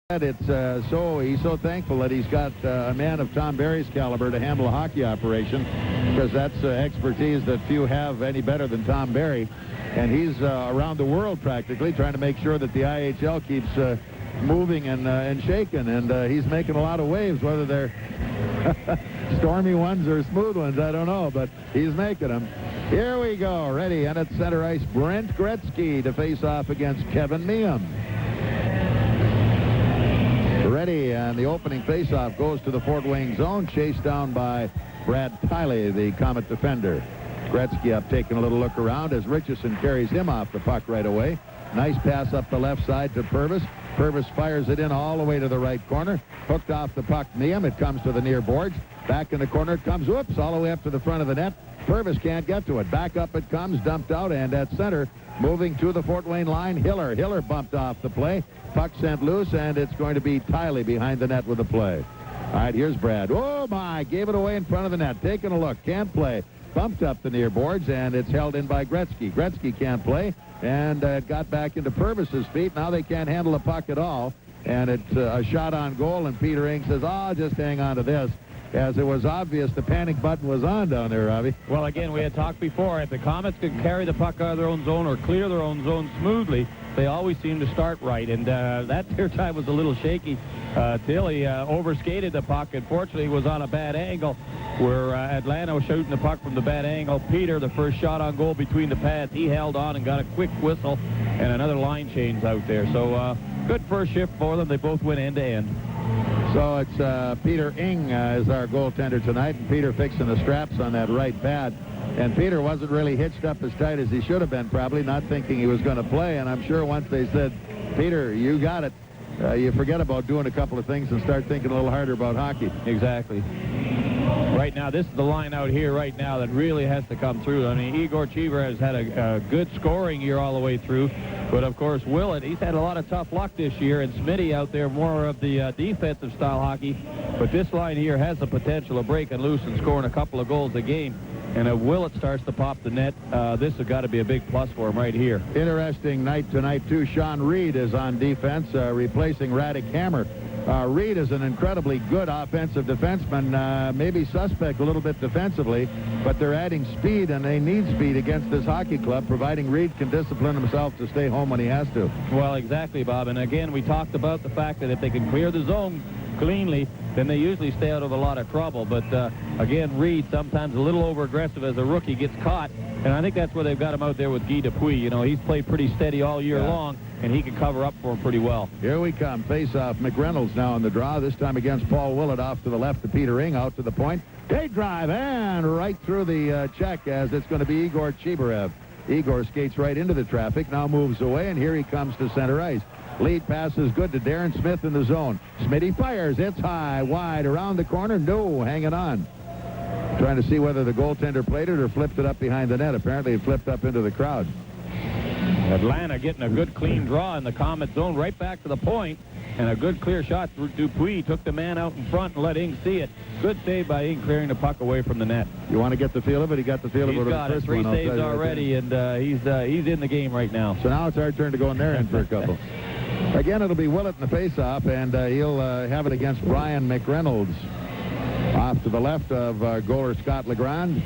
It's he's so thankful that he's got a man of Tom Barry's caliber to handle a hockey operation, because that's expertise that few have any better than Tom Barry. And he's around the world practically trying to make sure that the IHL keeps moving and shaking. And he's making a lot of waves, whether they're stormy ones or smooth ones, I don't know, but he's making them. Here we go, ready, and at center ice, Brent Gretzky to face off against Kevin Miehm. Ready, and the opening faceoff goes to the Fort Wayne zone, chased down by Brad Tiley, the Comet defender. Gretzky up, taking a little look around as Richardson carries him off the puck right away. Nice pass up the left side to Purves. Purves fires it in all the way to the right corner. Hooked off the puck, Miehm. It comes to the near boards. Back in the corner it comes, whoops, all the way up to the front of the net. Purves can't get to it. Back up it comes, dumped out, and at center, moving to the Fort Wayne line, Hiller. Hiller bumped off the play. Puck sent loose, and it's going to be Tiley behind the net with the play. All right, here's Brad. Oh, my, gave it away in front of the net. Taking a look, can't play. Bumped up the near boards, and it's held in by Gretzky. Gretzky can't play, and it got back into Purves' feet. Now they can't handle the puck at all, and it's a shot on goal, and Peter Ing says, oh, just hang on to this. As it was obvious the panic button was on down there, Robbie. Well, again, we had talked before, if the Komets could carry the puck out of their own zone or clear their own zone smoothly, they always seem to start right, and that their time was a little shaky. Tiley overskated the puck, and fortunately was on a bad angle where Atlanta was shooting the puck from the bad angle. Peter, the first shot on goal between the pads, he held on and got a quick whistle and another line change out there. So good first shift for them. They both went end-to-end. So it's Peter Ing is our goaltender tonight, and Peter fixing the straps on that right pad. And Peter wasn't really hitched up as tight as he should have been, probably not thinking he was going to play. And I'm sure once they said, Peter, you got it, you forget about doing a couple of things and start thinking a little harder about hockey. Exactly. Right now, this is the line out here right now that really has to come through. I mean, Igor Chibriev has had a good scoring year all the way through. But, of course, Willett, he's had a lot of tough luck this year. And Smitty out there, more of the defensive style hockey. But this line here has the potential of breaking loose and scoring a couple of goals a game. And if Willett starts to pop the net, this has got to be a big plus for him right here. Interesting night tonight, too. Sean Reid is on defense, replacing Radek Hammer. Reid is an incredibly good offensive defenseman, maybe suspect a little bit defensively, but they're adding speed, and they need speed against this hockey club, providing Reid can discipline himself to stay home when he has to. Well, exactly, Bob. And again, we talked about the fact that if they can clear the zone cleanly, then they usually stay out of a lot of trouble. But again, Reid, sometimes a little over-aggressive as a rookie, gets caught. And I think that's where they've got him out there with Guy Dupuis. You know, he's played pretty steady all year long, and he can cover up for him pretty well. Here we come. Face-off. McReynolds now in the draw, this time against Paul Willett, off to the left to Peter Ing, out to the point. Gate drive, and right through the check, as it's going to be Igor Chibriev. Igor skates right into the traffic, now moves away, and here he comes to center ice. Lead pass is good to Darren Smith in the zone. Smitty fires. It's high, wide, around the corner. No, hanging on. Trying to see whether the goaltender played it or flipped it up behind the net. Apparently it flipped up into the crowd. Atlanta getting a good clean draw in the Comet zone, right back to the point, and a good clear shot through Dupuis. Took the man out in front and let Ing see it. Good save by Ing, clearing the puck away from the net. You want to get the feel of it? He got the feel of it. He's got it. 3 saves already, and he's in the game right now. So now it's our turn to go in there and for a couple. Again, it'll be Willett in the face-off, and he'll have it against Brian McReynolds. Off to the left of goaler Scott Legrand.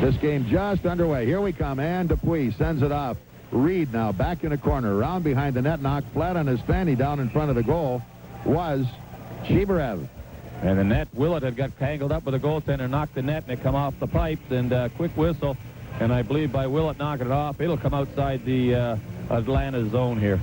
This game just underway. Here we come, and Dupuis sends it off. Reid now back in a corner, around behind the net, knocked flat on his fanny down in front of the goal was Chibriev. And the net, Willett had got tangled up with the goaltender, knocked the net, and it come off the pipes, and quick whistle. And I believe by Willett knocking it off, it'll come outside the Atlanta zone here.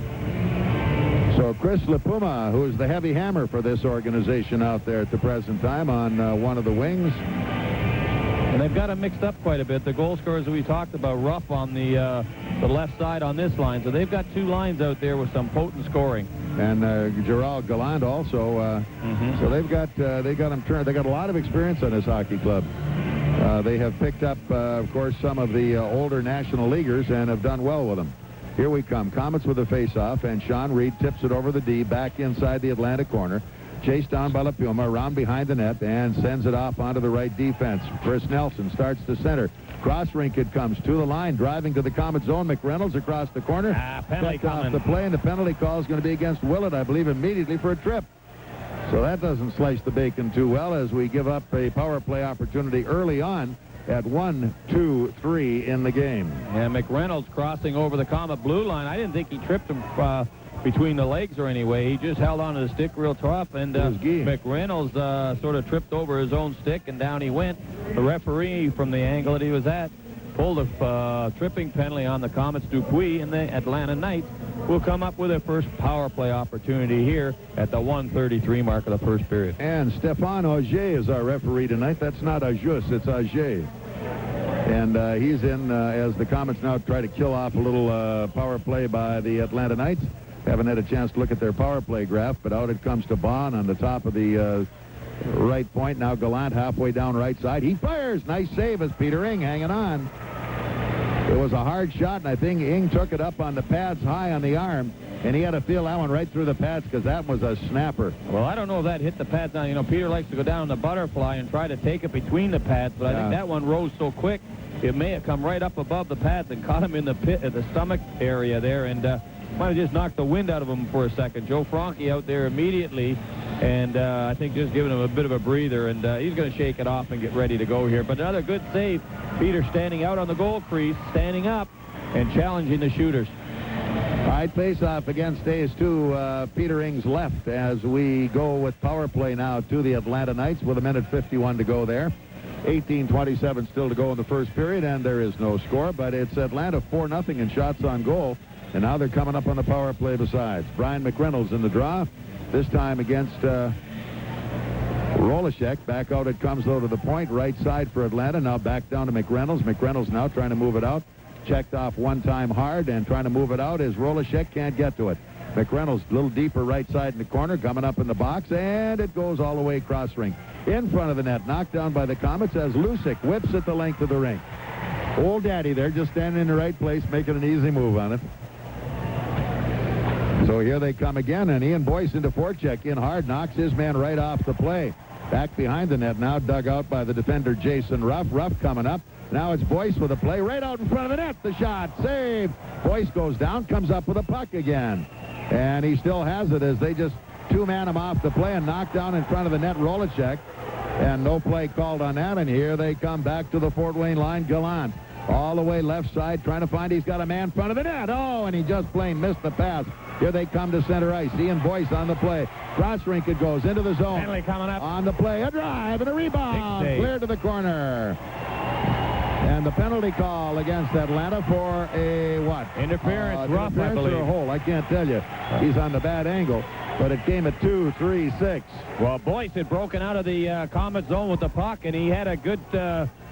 So Chris LaPuma, who is the heavy hammer for this organization out there at the present time, on one of the wings. And they've got them mixed up quite a bit. The goal scorers we talked about, rough on the left side on this line. So they've got 2 lines out there with some potent scoring. And Gerald Gallant also. So they've got them turned. They got a lot of experience on this hockey club. They have picked up, of course, some of the older national leaguers and have done well with them. Here we come. Komets with a face-off, and Sean Reid tips it over the D, back inside the Atlanta corner. Chased down by LaPuma, around behind the net, and sends it off onto the right defense. Chris Nelson starts to center. Cross rink it comes to the line, driving to the Comet zone. McReynolds across the corner. Penalty coming. Off the play, and the penalty call is going to be against Willett, I believe, immediately for a trip. So that doesn't slice the bacon too well as we give up a power play opportunity early on at 1-2-3 in the game. Yeah, McReynolds crossing over the Comet blue line. I didn't think he tripped him between the legs or anyway. He just held onto the stick real tough, and McReynolds sort of tripped over his own stick, and down he went. The referee, from the angle that he was at, pulled a tripping penalty on the Komets. Dupuis and the Atlanta Knights will come up with their first power play opportunity here at the 1:33 mark of the first period. And Stéphane Auger is our referee tonight. That's not Ajus, it's Auger. And he's in as the Komets now try to kill off a little power play by the Atlanta Knights. Haven't had a chance to look at their power play graph, but out it comes to Bond on the top of the right point. Now Gallant halfway down right side. He fires. Nice save as Peter Ing hanging on. It was a hard shot, and I think Ing took it up on the pads high on the arm, and he had to feel that one right through the pads because that was a snapper. Well, I don't know if that hit the pads now. You know, Peter likes to go down the butterfly and try to take it between the pads, but I think that one rose so quick, it may have come right up above the pads and caught him in the pit at the stomach area there, and might have just knocked the wind out of him for a second. Joe Franke out there immediately, and I think just giving him a bit of a breather, and he's going to shake it off and get ready to go here. But another good save. Peter standing out on the goal crease, standing up, and challenging the shooters. All right, face-off against stays to Peter Ing's left as we go with power play now to the Atlanta Knights with 1:51 to go there. 18:27 still to go in the first period, and there is no score, but it's Atlanta 4-0 in shots on goal. And now they're coming up on the power play besides. Brian McReynolds in the draw, this time against Rohlicek. Back out it comes, though, to the point. Right side for Atlanta. Now back down to McReynolds. McReynolds now trying to move it out. Checked off one time hard and trying to move it out as Rohlicek can't get to it. McReynolds a little deeper right side in the corner, coming up in the box, and it goes all the way across ring. In front of the net, knocked down by the Komets as Lucic whips at the length of the ring. Old Daddy there just standing in the right place, making an easy move on it. So here they come again, and Ian Boyce into forecheck. In hard, knocks his man right off the play. Back behind the net now, dug out by the defender Jason Ruff. Ruff coming up. Now it's Boyce with a play right out in front of the net. The shot, save. Boyce goes down, comes up with a puck again. And he still has it as they just two-man him off the play and knock down in front of the net Rohlicek. And no play called on that, and here they come back to the Fort Wayne line. Gallant all the way left side, trying to find he's got a man in front of the net. Oh, and he just plain missed the pass. Here they come to center ice. Ian Boyce on the play. Cross rink it goes into the zone. Penalty coming up. On the play, a drive and a rebound. Clear to the corner. And the penalty call against Atlanta for a what? Interference, rough, I believe. Or a hole, I can't tell you. He's on the bad angle. But it came at 2-3-6. Well, Boyce had broken out of the Comet zone with the puck, and he had a good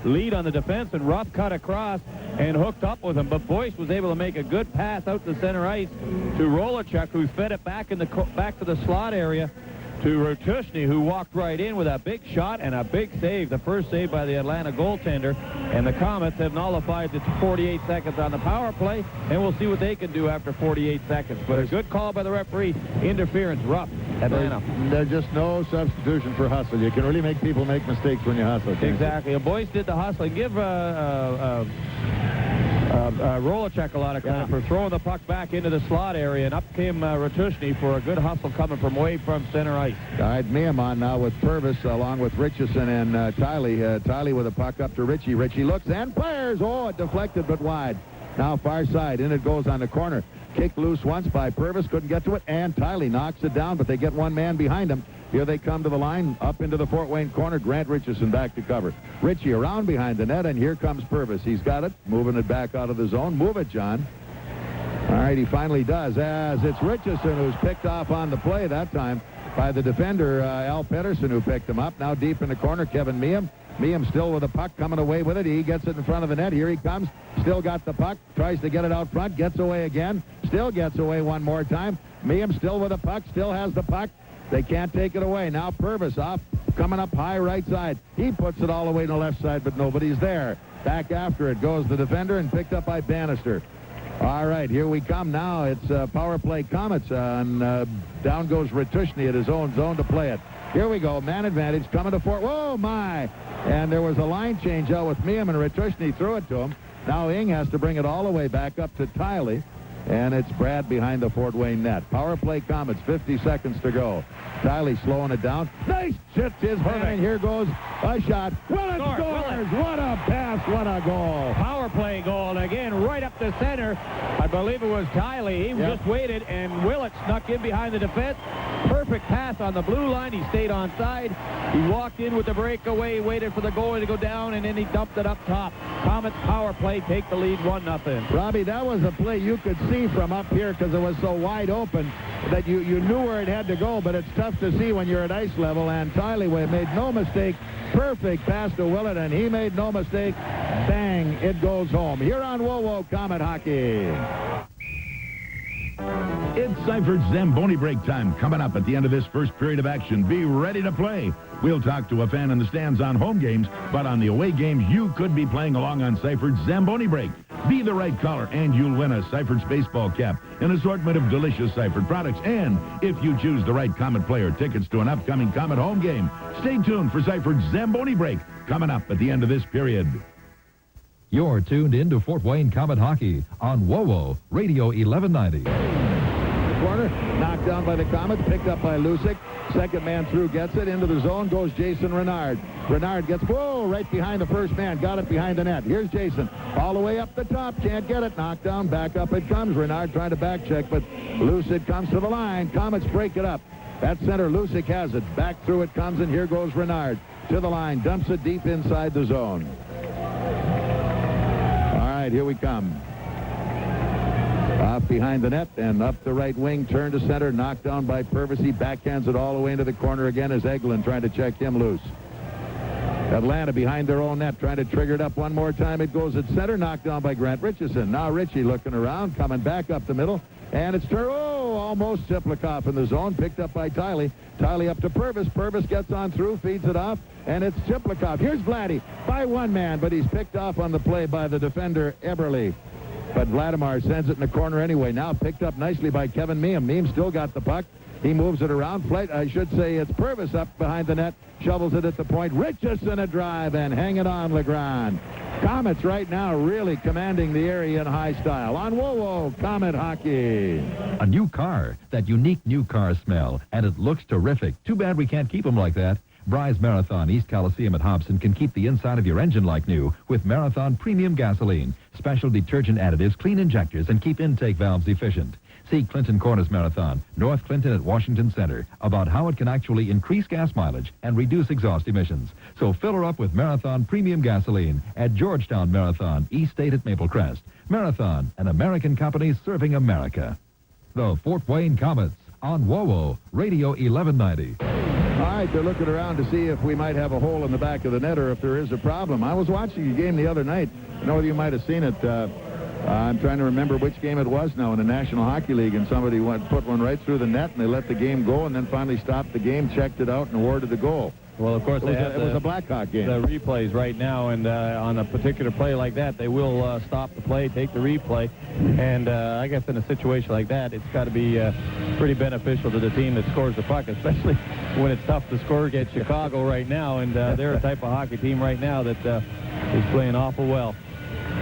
lead on the defense, and Ruff cut across and hooked up with him. But Boyce was able to make a good pass out to center ice to Rohlicek, who fed it back to the slot area to Rotushny, who walked right in with a big shot and a big save, the first save by the Atlanta goaltender. And the Komets have nullified the 48 seconds on the power play, and we'll see what they can do after 48 seconds. But a good call by the referee. Interference, rough, Atlanta. There's just no substitution for hustle. You can really make people make mistakes when you hustle. Exactly. Boyce did the hustling. Give Rohlicek a lot of credit for throwing the puck back into the slot area, and up came Rotushny for a good hustle coming from way from center ice. All right, Miehm on now with Purves along with Richardson and Tiley. Tiley with a puck up to Richie. Richie looks and fires. Oh, it deflected but wide. Now far side, in it goes on the corner. Kicked loose once by Purves, couldn't get to it, and Tiley knocks it down, but they get one man behind him. Here they come to the line, up into the Fort Wayne corner. Grant Richardson back to cover. Richie around behind the net, and here comes Purves. He's got it, moving it back out of the zone. Move it, John. All right, he finally does, as it's Richardson who's picked off on the play that time by the defender, Al Pedersen, who picked him up. Now deep in the corner, Kevin Miehm. Miehm still with the puck, coming away with it. He gets it in front of the net. Here he comes. Still got the puck. Tries to get it out front. Gets away again. Still gets away one more time. Miehm still with the puck. Still has the puck. They can't take it away. Now Purves off, coming up high right side. He puts it all the way to the left side, but nobody's there. Back after it goes the defender and picked up by Bannister. All All right, here we come now. It's power play Komets, and down goes Ritushny at his own zone to play it. Here we go, man advantage coming to Fort. Whoa, my! And there was a line change out with Miehm, and Ritushny threw it to him. Now Ing has to bring it all the way back up to Tiley, and it's Brad behind the Fort Wayne net. Power play Komets, 50 seconds to go. Tiley slowing it down. Nice shit, his man, and here goes a shot. Willett scores! What a pass, what a goal. Power play goal, and again, right up the center. I believe it was Tiley. He just waited, and Willett snuck in behind the defense. Perfect pass on the blue line. He stayed on side. He walked in with the breakaway, waited for the goalie to go down, and then he dumped it up top. Komets power play, take the lead 1-0. Robbie, that was a play you could see from up here because it was so wide open that you knew where it had to go, but it's tough to see when you're at ice level, and Tiley made no mistake. Perfect pass to Willett, and he made no mistake. Bang, it goes home. Here on Whoa Comet Hockey. It's Seifert's Zamboni break time coming up at the end of this first period of action. Be ready to play. We'll talk to a fan in the stands on home games, but on the away games, you could be playing along on Seifert's Zamboni break. Be the right caller, and you'll win a Seifert's baseball cap, an assortment of delicious Seifert products, and if you choose the right Comet player, tickets to an upcoming Comet home game. Stay tuned for Seifert's Zamboni break coming up at the end of this period. You're tuned in to Fort Wayne Comet Hockey on WOWO Radio 1190. Corner, knocked down by the Komets, picked up by Lucic. Second man through gets it. Into the zone goes Jason Renard. Renard gets, right behind the first man. Got it behind the net. Here's Jason. All the way up the top. Can't get it. Knocked down. Back up it comes. Renard trying to back check, but Lucic comes to the line. Komets break it up. At center, Lucic has it. Back through it comes, and here goes Renard. To the line. Dumps it deep inside the zone. All right, here we come. Off behind the net and up the right wing, turn to center, knocked down by Purves. He backhands it all the way into the corner again as Eglin trying to check him loose. Atlanta behind their own net, trying to trigger it up one more time. It goes at center, knocked down by Grant Richardson. Now Ritchie looking around, coming back up the middle, and it's almost Tsyplakov in the zone, picked up by Tiley. Tiley up to Purves. Purves gets on through, feeds it off, and it's Tsyplakov. Here's Vladdy by one man, but he's picked off on the play by the defender Eberle. But Vladimir sends it in the corner anyway. Now picked up nicely by Kevin Miehm. Miehm still got the puck. He moves it around. I should say it's Purves up behind the net. Shovels it at the point. Richardson a drive and hang it on Legrand. Komets right now really commanding the area in high style. On Whoa Comet Hockey. A new car, that unique new car smell, and it looks terrific. Too bad we can't keep them like that. Bry's Marathon East Coliseum at Hobson can keep the inside of your engine like new with Marathon Premium Gasoline. Special detergent additives, clean injectors, and keep intake valves efficient. See Clinton Corners Marathon, North Clinton at Washington Center, about how it can actually increase gas mileage and reduce exhaust emissions. So fill her up with Marathon Premium Gasoline at Georgetown Marathon, East State at Maple Crest. Marathon, an American company serving America. The Fort Wayne Komets on WOWO Radio 1190. All right, they're looking around to see if we might have a hole in the back of the net or if there is a problem. I was watching a game the other night. I know you might have seen it. I'm trying to remember which game it was now in the National Hockey League, and somebody put one right through the net, and they let the game go and then finally stopped the game, checked it out, and awarded the goal. Well, of course, it was a Blackhawk game. The replays right now, and on a particular play like that, they will stop the play, take the replay, and I guess in a situation like that, it's got to be pretty beneficial to the team that scores the puck, especially when it's tough to score against Chicago right now, and they're a type of hockey team right now that is playing awful well.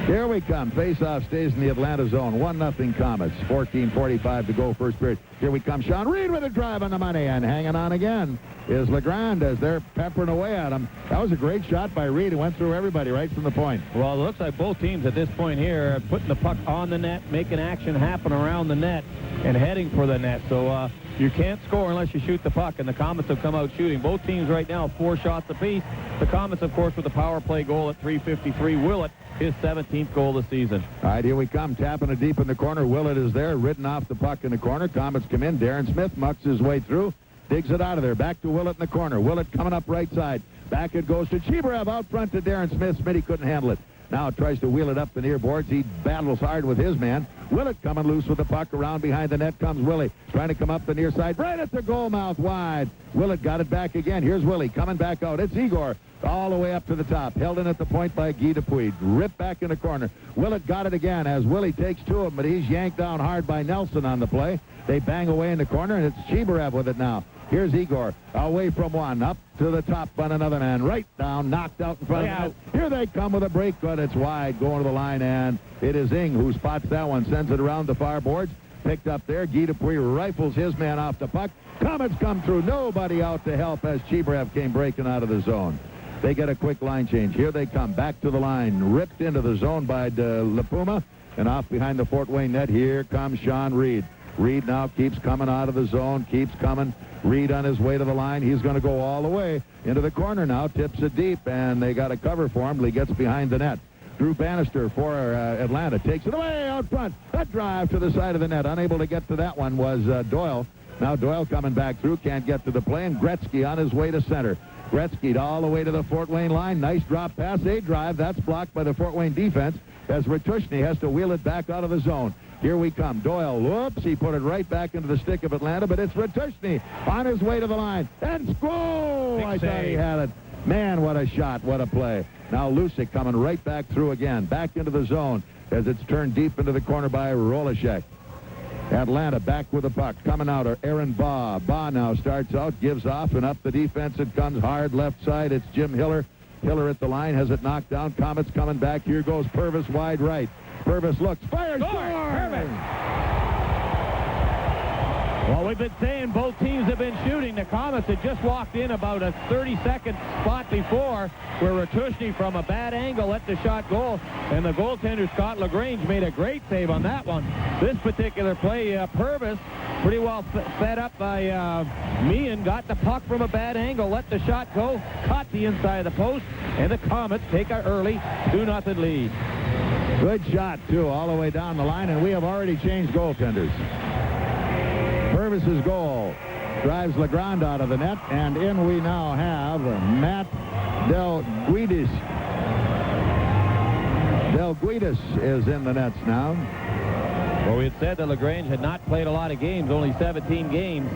Here we come. Face-off stays in the Atlanta zone. 1-0 Komets. 14:45 to go first period. Here we come. Sean Reid with a drive on the money, and hanging on again is Legrand as they're peppering away at him. That was a great shot by Reid. It went through everybody right from the point. Well, it looks like both teams at this point here are putting the puck on the net, making action happen around the net, and heading for the net. So you can't score unless you shoot the puck, and the Komets have come out shooting. Both teams right now 4 shots apiece. The Komets, of course, with a power play goal at 3:53. Willett, his 17th goal of the season. All right, here we come. Tapping it deep in the corner. Willett is there, ridden off the puck in the corner. Komets come in. Darren Smith mucks his way through, digs it out of there. Back to Willett in the corner. Willett coming up right side. Back it goes to Chibriev out front to Darren Smith. Smitty couldn't handle it. Now tries to wheel it up the near boards. He battles hard with his man. Willett coming loose with the puck. Around behind the net comes Willie. Trying to come up the near side. Right at the goal mouth wide. Willett got it back again. Here's Willie coming back out. It's Igor all the way up to the top. Held in at the point by Guy Dupuis. Ripped back in the corner. Willett got it again as Willie takes two of them, but he's yanked down hard by Nelson on the play. They bang away in the corner, and it's Chibriev with it now. Here's Igor, away from one, up to the top on another man, right down, knocked out in front of the net. Here they come with a break, but it's wide, going to the line, and it is Ing who spots that one, sends it around the far boards, picked up there. Guy Dupuis rifles his man off the puck. Komets come through, nobody out to help as Chibriev came breaking out of the zone. They get a quick line change. Here they come, back to the line, ripped into the zone by Lapuma, and off behind the Fort Wayne net. Here comes Sean Reid. Reid now keeps coming out of the zone, keeps coming. Reid on his way to the line. He's going to go all the way into the corner now, tips it deep, and they got a cover for him. He gets behind the net. Drew Bannister for Atlanta takes it away out front. That drive to the side of the net. Unable to get to that one was Doyle. Now Doyle coming back through, can't get to the play, and Gretzky on his way to center. Gretzky all the way to the Fort Wayne line. Nice drop pass, a drive. That's blocked by the Fort Wayne defense as Ratushny has to wheel it back out of the zone. Here we come. Doyle, whoops, he put it right back into the stick of Atlanta, but it's Ratushny on his way to the line. And score! I thought he had it. Man, what a shot, what a play. Now Lucic coming right back through again, back into the zone as it's turned deep into the corner by Rohlicek. Atlanta back with the puck. Coming out are Aaron Baugh. Baugh now starts out, gives off, and up the defense it comes hard left side. It's Jim Hiller. Hiller at the line, has it knocked down. Komets coming back. Here goes Purves wide right. Purves looks, fires, score! Well, we've been saying both teams have been shooting. The Komets had just walked in about a 30-second spot before where Ratushny from a bad angle let the shot go, and the goaltender Scott LaGrange made a great save on that one. This particular play, Purves, pretty well set up by Miehm, got the puck from a bad angle, let the shot go, caught the inside of the post, and the Komets take an early 2-0 lead. Good shot, too, all the way down the line, and we have already changed goaltenders. Purves' goal drives Legrand out of the net, and in we now have Matt Del Guides. Del Guides is in the nets now. Well, we had said that LaGrange had not played a lot of games, only 17 games,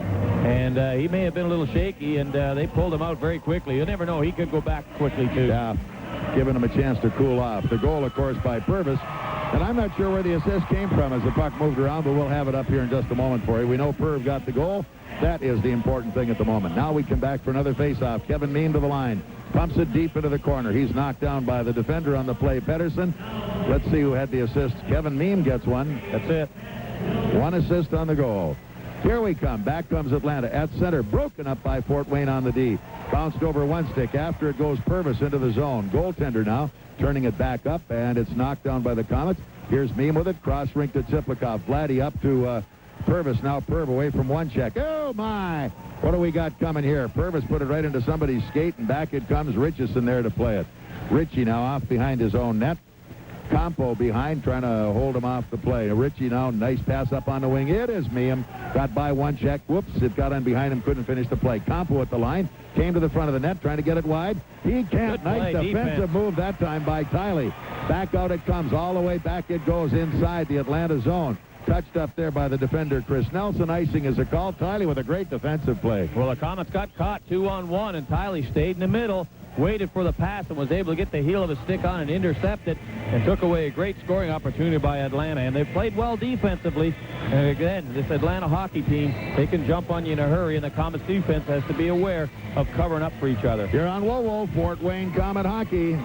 and he may have been a little shaky, and they pulled him out very quickly. You never know, he could go back quickly, too. Yeah, giving him a chance to cool off. The goal, of course, by Purves. And I'm not sure where the assist came from as the puck moved around, but we'll have it up here in just a moment for you. We know Purve got the goal. That is the important thing at the moment. Now we come back for another faceoff. Kevin Miehm to the line. Pumps it deep into the corner. He's knocked down by the defender on the play, Pedersen. Let's see who had the assist. Kevin Miehm gets one. That's it. One assist on the goal. Here we come. Back comes Atlanta at center. Broken up by Fort Wayne on the D. Bounced over one stick. After it goes Purves into the zone. Goaltender now turning it back up, and it's knocked down by the Komets. Here's Miehm with it. Cross rink to Tsyplakov. Vladdy up to Purves. Now Purve away from one check. Oh, my. What do we got coming here? Purves put it right into somebody's skate, and back it comes. Richardson there to play it. Ritchie now off behind his own net. Campo behind, trying to hold him off the play. Ritchie now, nice pass up on the wing. It is Miehm. Got by one check. Whoops, it got on behind him, couldn't finish the play. Campo at the line, came to the front of the net, trying to get it wide. He can't. Nice defensive move that time by Tiley. Back out it comes. All the way back it goes inside the Atlanta zone. Touched up there by the defender, Chris Nelson. Icing is a call. Tiley with a great defensive play. Well, the Komets got caught 2-on-1, and Tiley stayed in the middle, waited for the pass, and was able to get the heel of his stick on and intercept it, and took away a great scoring opportunity by Atlanta. And they've played well defensively. And again, this Atlanta hockey team, they can jump on you in a hurry, and the Komets defense has to be aware of covering up for each other. Here on WoWo, Fort Wayne Komet Hockey.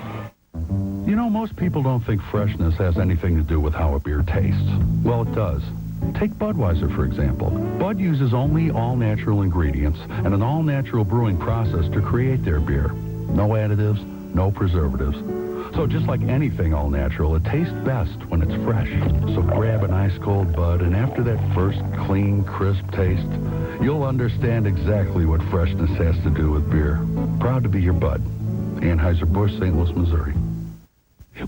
You know, most people don't think freshness has anything to do with how a beer tastes. Well, it does. Take Budweiser, for example. Bud uses only all-natural ingredients and an all-natural brewing process to create their beer. No additives, no preservatives. So just like anything all-natural, it tastes best when it's fresh. So grab an ice-cold Bud, and after that first clean, crisp taste, you'll understand exactly what freshness has to do with beer. Proud to be your Bud. Anheuser-Busch, St. Louis, Missouri.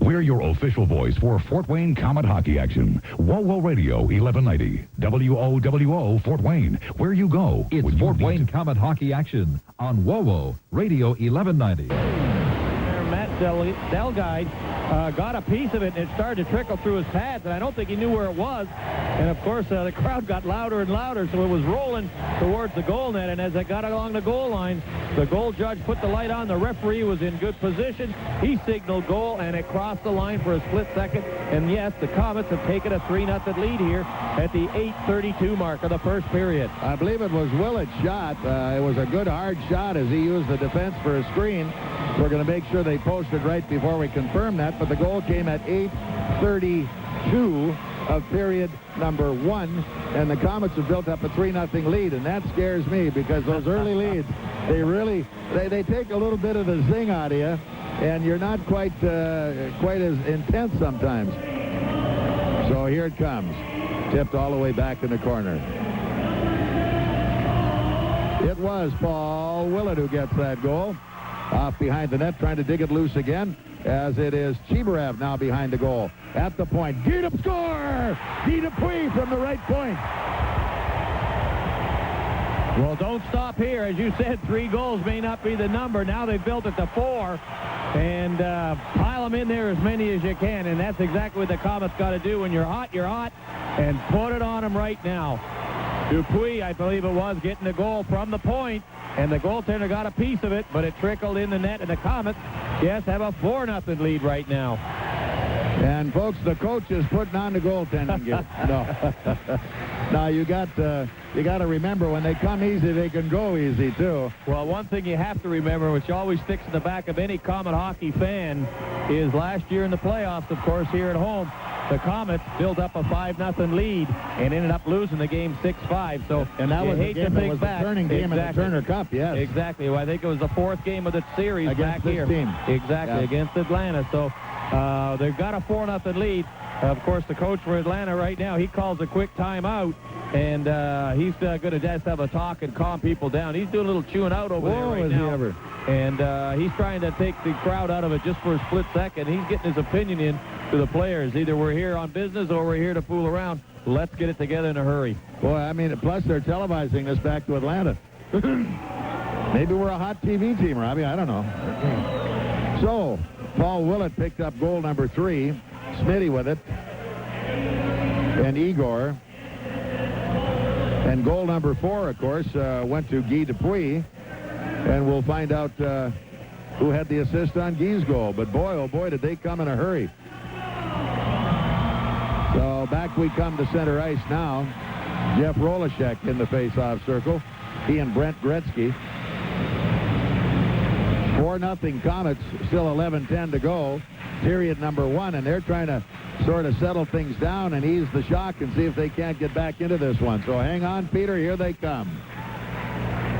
We're your official voice for Fort Wayne Komet hockey action. WoWo Radio 1190. WOWO Fort Wayne. Where you go. It's Fort Wayne Komet hockey action on WoWo Radio 1190. Matt Delguide got a piece of it, and it started to trickle through his pads, and I don't think he knew where it was. And, of course, the crowd got louder and louder, so it was rolling towards the goal net, and as it got along the goal line, the goal judge put the light on. The referee was in good position. He signaled goal, and it crossed the line for a split second. And, yes, the Komets have taken a 3-0 lead here at the 8:32 mark of the first period. I believe it was Willett's shot. It was a good, hard shot as he used the defense for a screen. We're going to make sure they post it right before we confirm that, but the goal came at 8:32 of period number 1, and the Komets have built up a 3-0 lead, and that scares me because those early leads, they take a little bit of the zing out of you, and you're not quite as intense sometimes. So here it comes, tipped all the way back in the corner. It was Paul Willett who gets that goal. Off behind the net, trying to dig it loose again, as it is Chibriev now behind the goal. At the point, Guy score! Dupuis from the right point. Well, don't stop here. As you said, 3 goals may not be the number. Now they've built it to 4, and pile them in there as many as you can, and that's exactly what the Komets got to do. When you're hot, and put it on them right now. Dupuis, I believe it was, getting the goal from the point, and the goaltender got a piece of it, but it trickled in the net, and the Komets, yes, have a 4-0 lead right now. And, folks, the coach is putting on the goaltending gear. No. Now, you got to remember, when they come easy, they can go easy, too. Well, one thing you have to remember, which always sticks in the back of any Komet hockey fan, is last year in the playoffs, of course, here at home, the Komets built up a 5-0 lead and ended up losing the game 6-5. So, and that was the game that was the turning game in the Turner Cup, yes. Exactly. Well, I think it was the 4th game of the series against back here. Team. Exactly, against Atlanta. So they've got a 4-0 lead. Of course, the coach for Atlanta right now, he calls a quick timeout, and he's going to just have a talk and calm people down. He's doing a little chewing out over there right now. He ever. And he's trying to take the crowd out of it just for a split second. He's getting his opinion in to the players. Either we're here on business or we're here to fool around. Let's get it together in a hurry. Boy, I mean, plus they're televising this back to Atlanta. Maybe we're a hot TV team, Robbie. I don't know. So, Paul Willett picked up goal number 3. Smitty with it. And Igor. And goal number 4, of course, went to Guy Dupuis. And we'll find out who had the assist on Guy's goal. But boy, oh boy, did they come in a hurry. So back we come to center ice now. Jeff Rohlicek in the face-off circle. He and Brent Gretzky. 4-0 Komets, still 11:10 to go. Period number 1, and they're trying to sort of settle things down and ease the shock and see if they can't get back into this one. So hang on, Peter, here they come.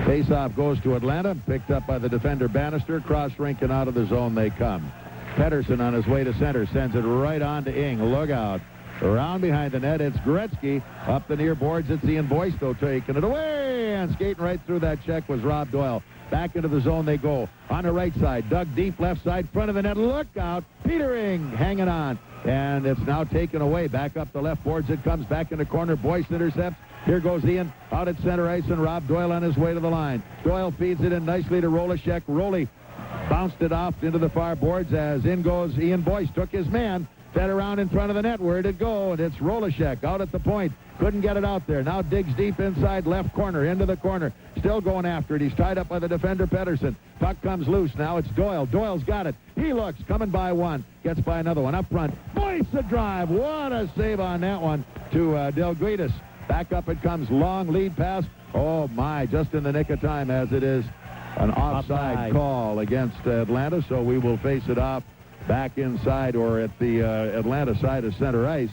Face-off goes to Atlanta, picked up by the defender Bannister. Cross-rink and out of the zone they come. Pettersson on his way to center sends it right on to Ing. Look out. Around behind the net, it's Gretzky. Up the near boards, it's Ian Boyce, though, taking it away. And skating right through that check was Rob Doyle. Back into the zone they go. On the right side, dug deep left side, front of the net. Look out. Peter Ing hanging on. And it's now taken away. Back up the left boards it comes. Back in the corner. Boyce intercepts. Here goes Ian out at center ice, and Rob Doyle on his way to the line. Doyle feeds it in nicely to Rohlicek. Roley bounced it off into the far boards as in goes Ian Boyce. Took his man. Fed around in front of the net. Where'd it go? And it's Rohlicek out at the point. Couldn't get it out there. Now digs deep inside left corner, into the corner. Still going after it. He's tied up by the defender, Pettersson. Puck comes loose. Now it's Doyle. Doyle's got it. He looks, coming by one. Gets by another one. Up front. Boyce the drive. What a save on that one to Delguidis. Back up it comes. Long lead pass. Oh, my. Just in the nick of time, as it is an offside call against Atlanta. So we will face it off back inside or at the Atlanta side of center ice,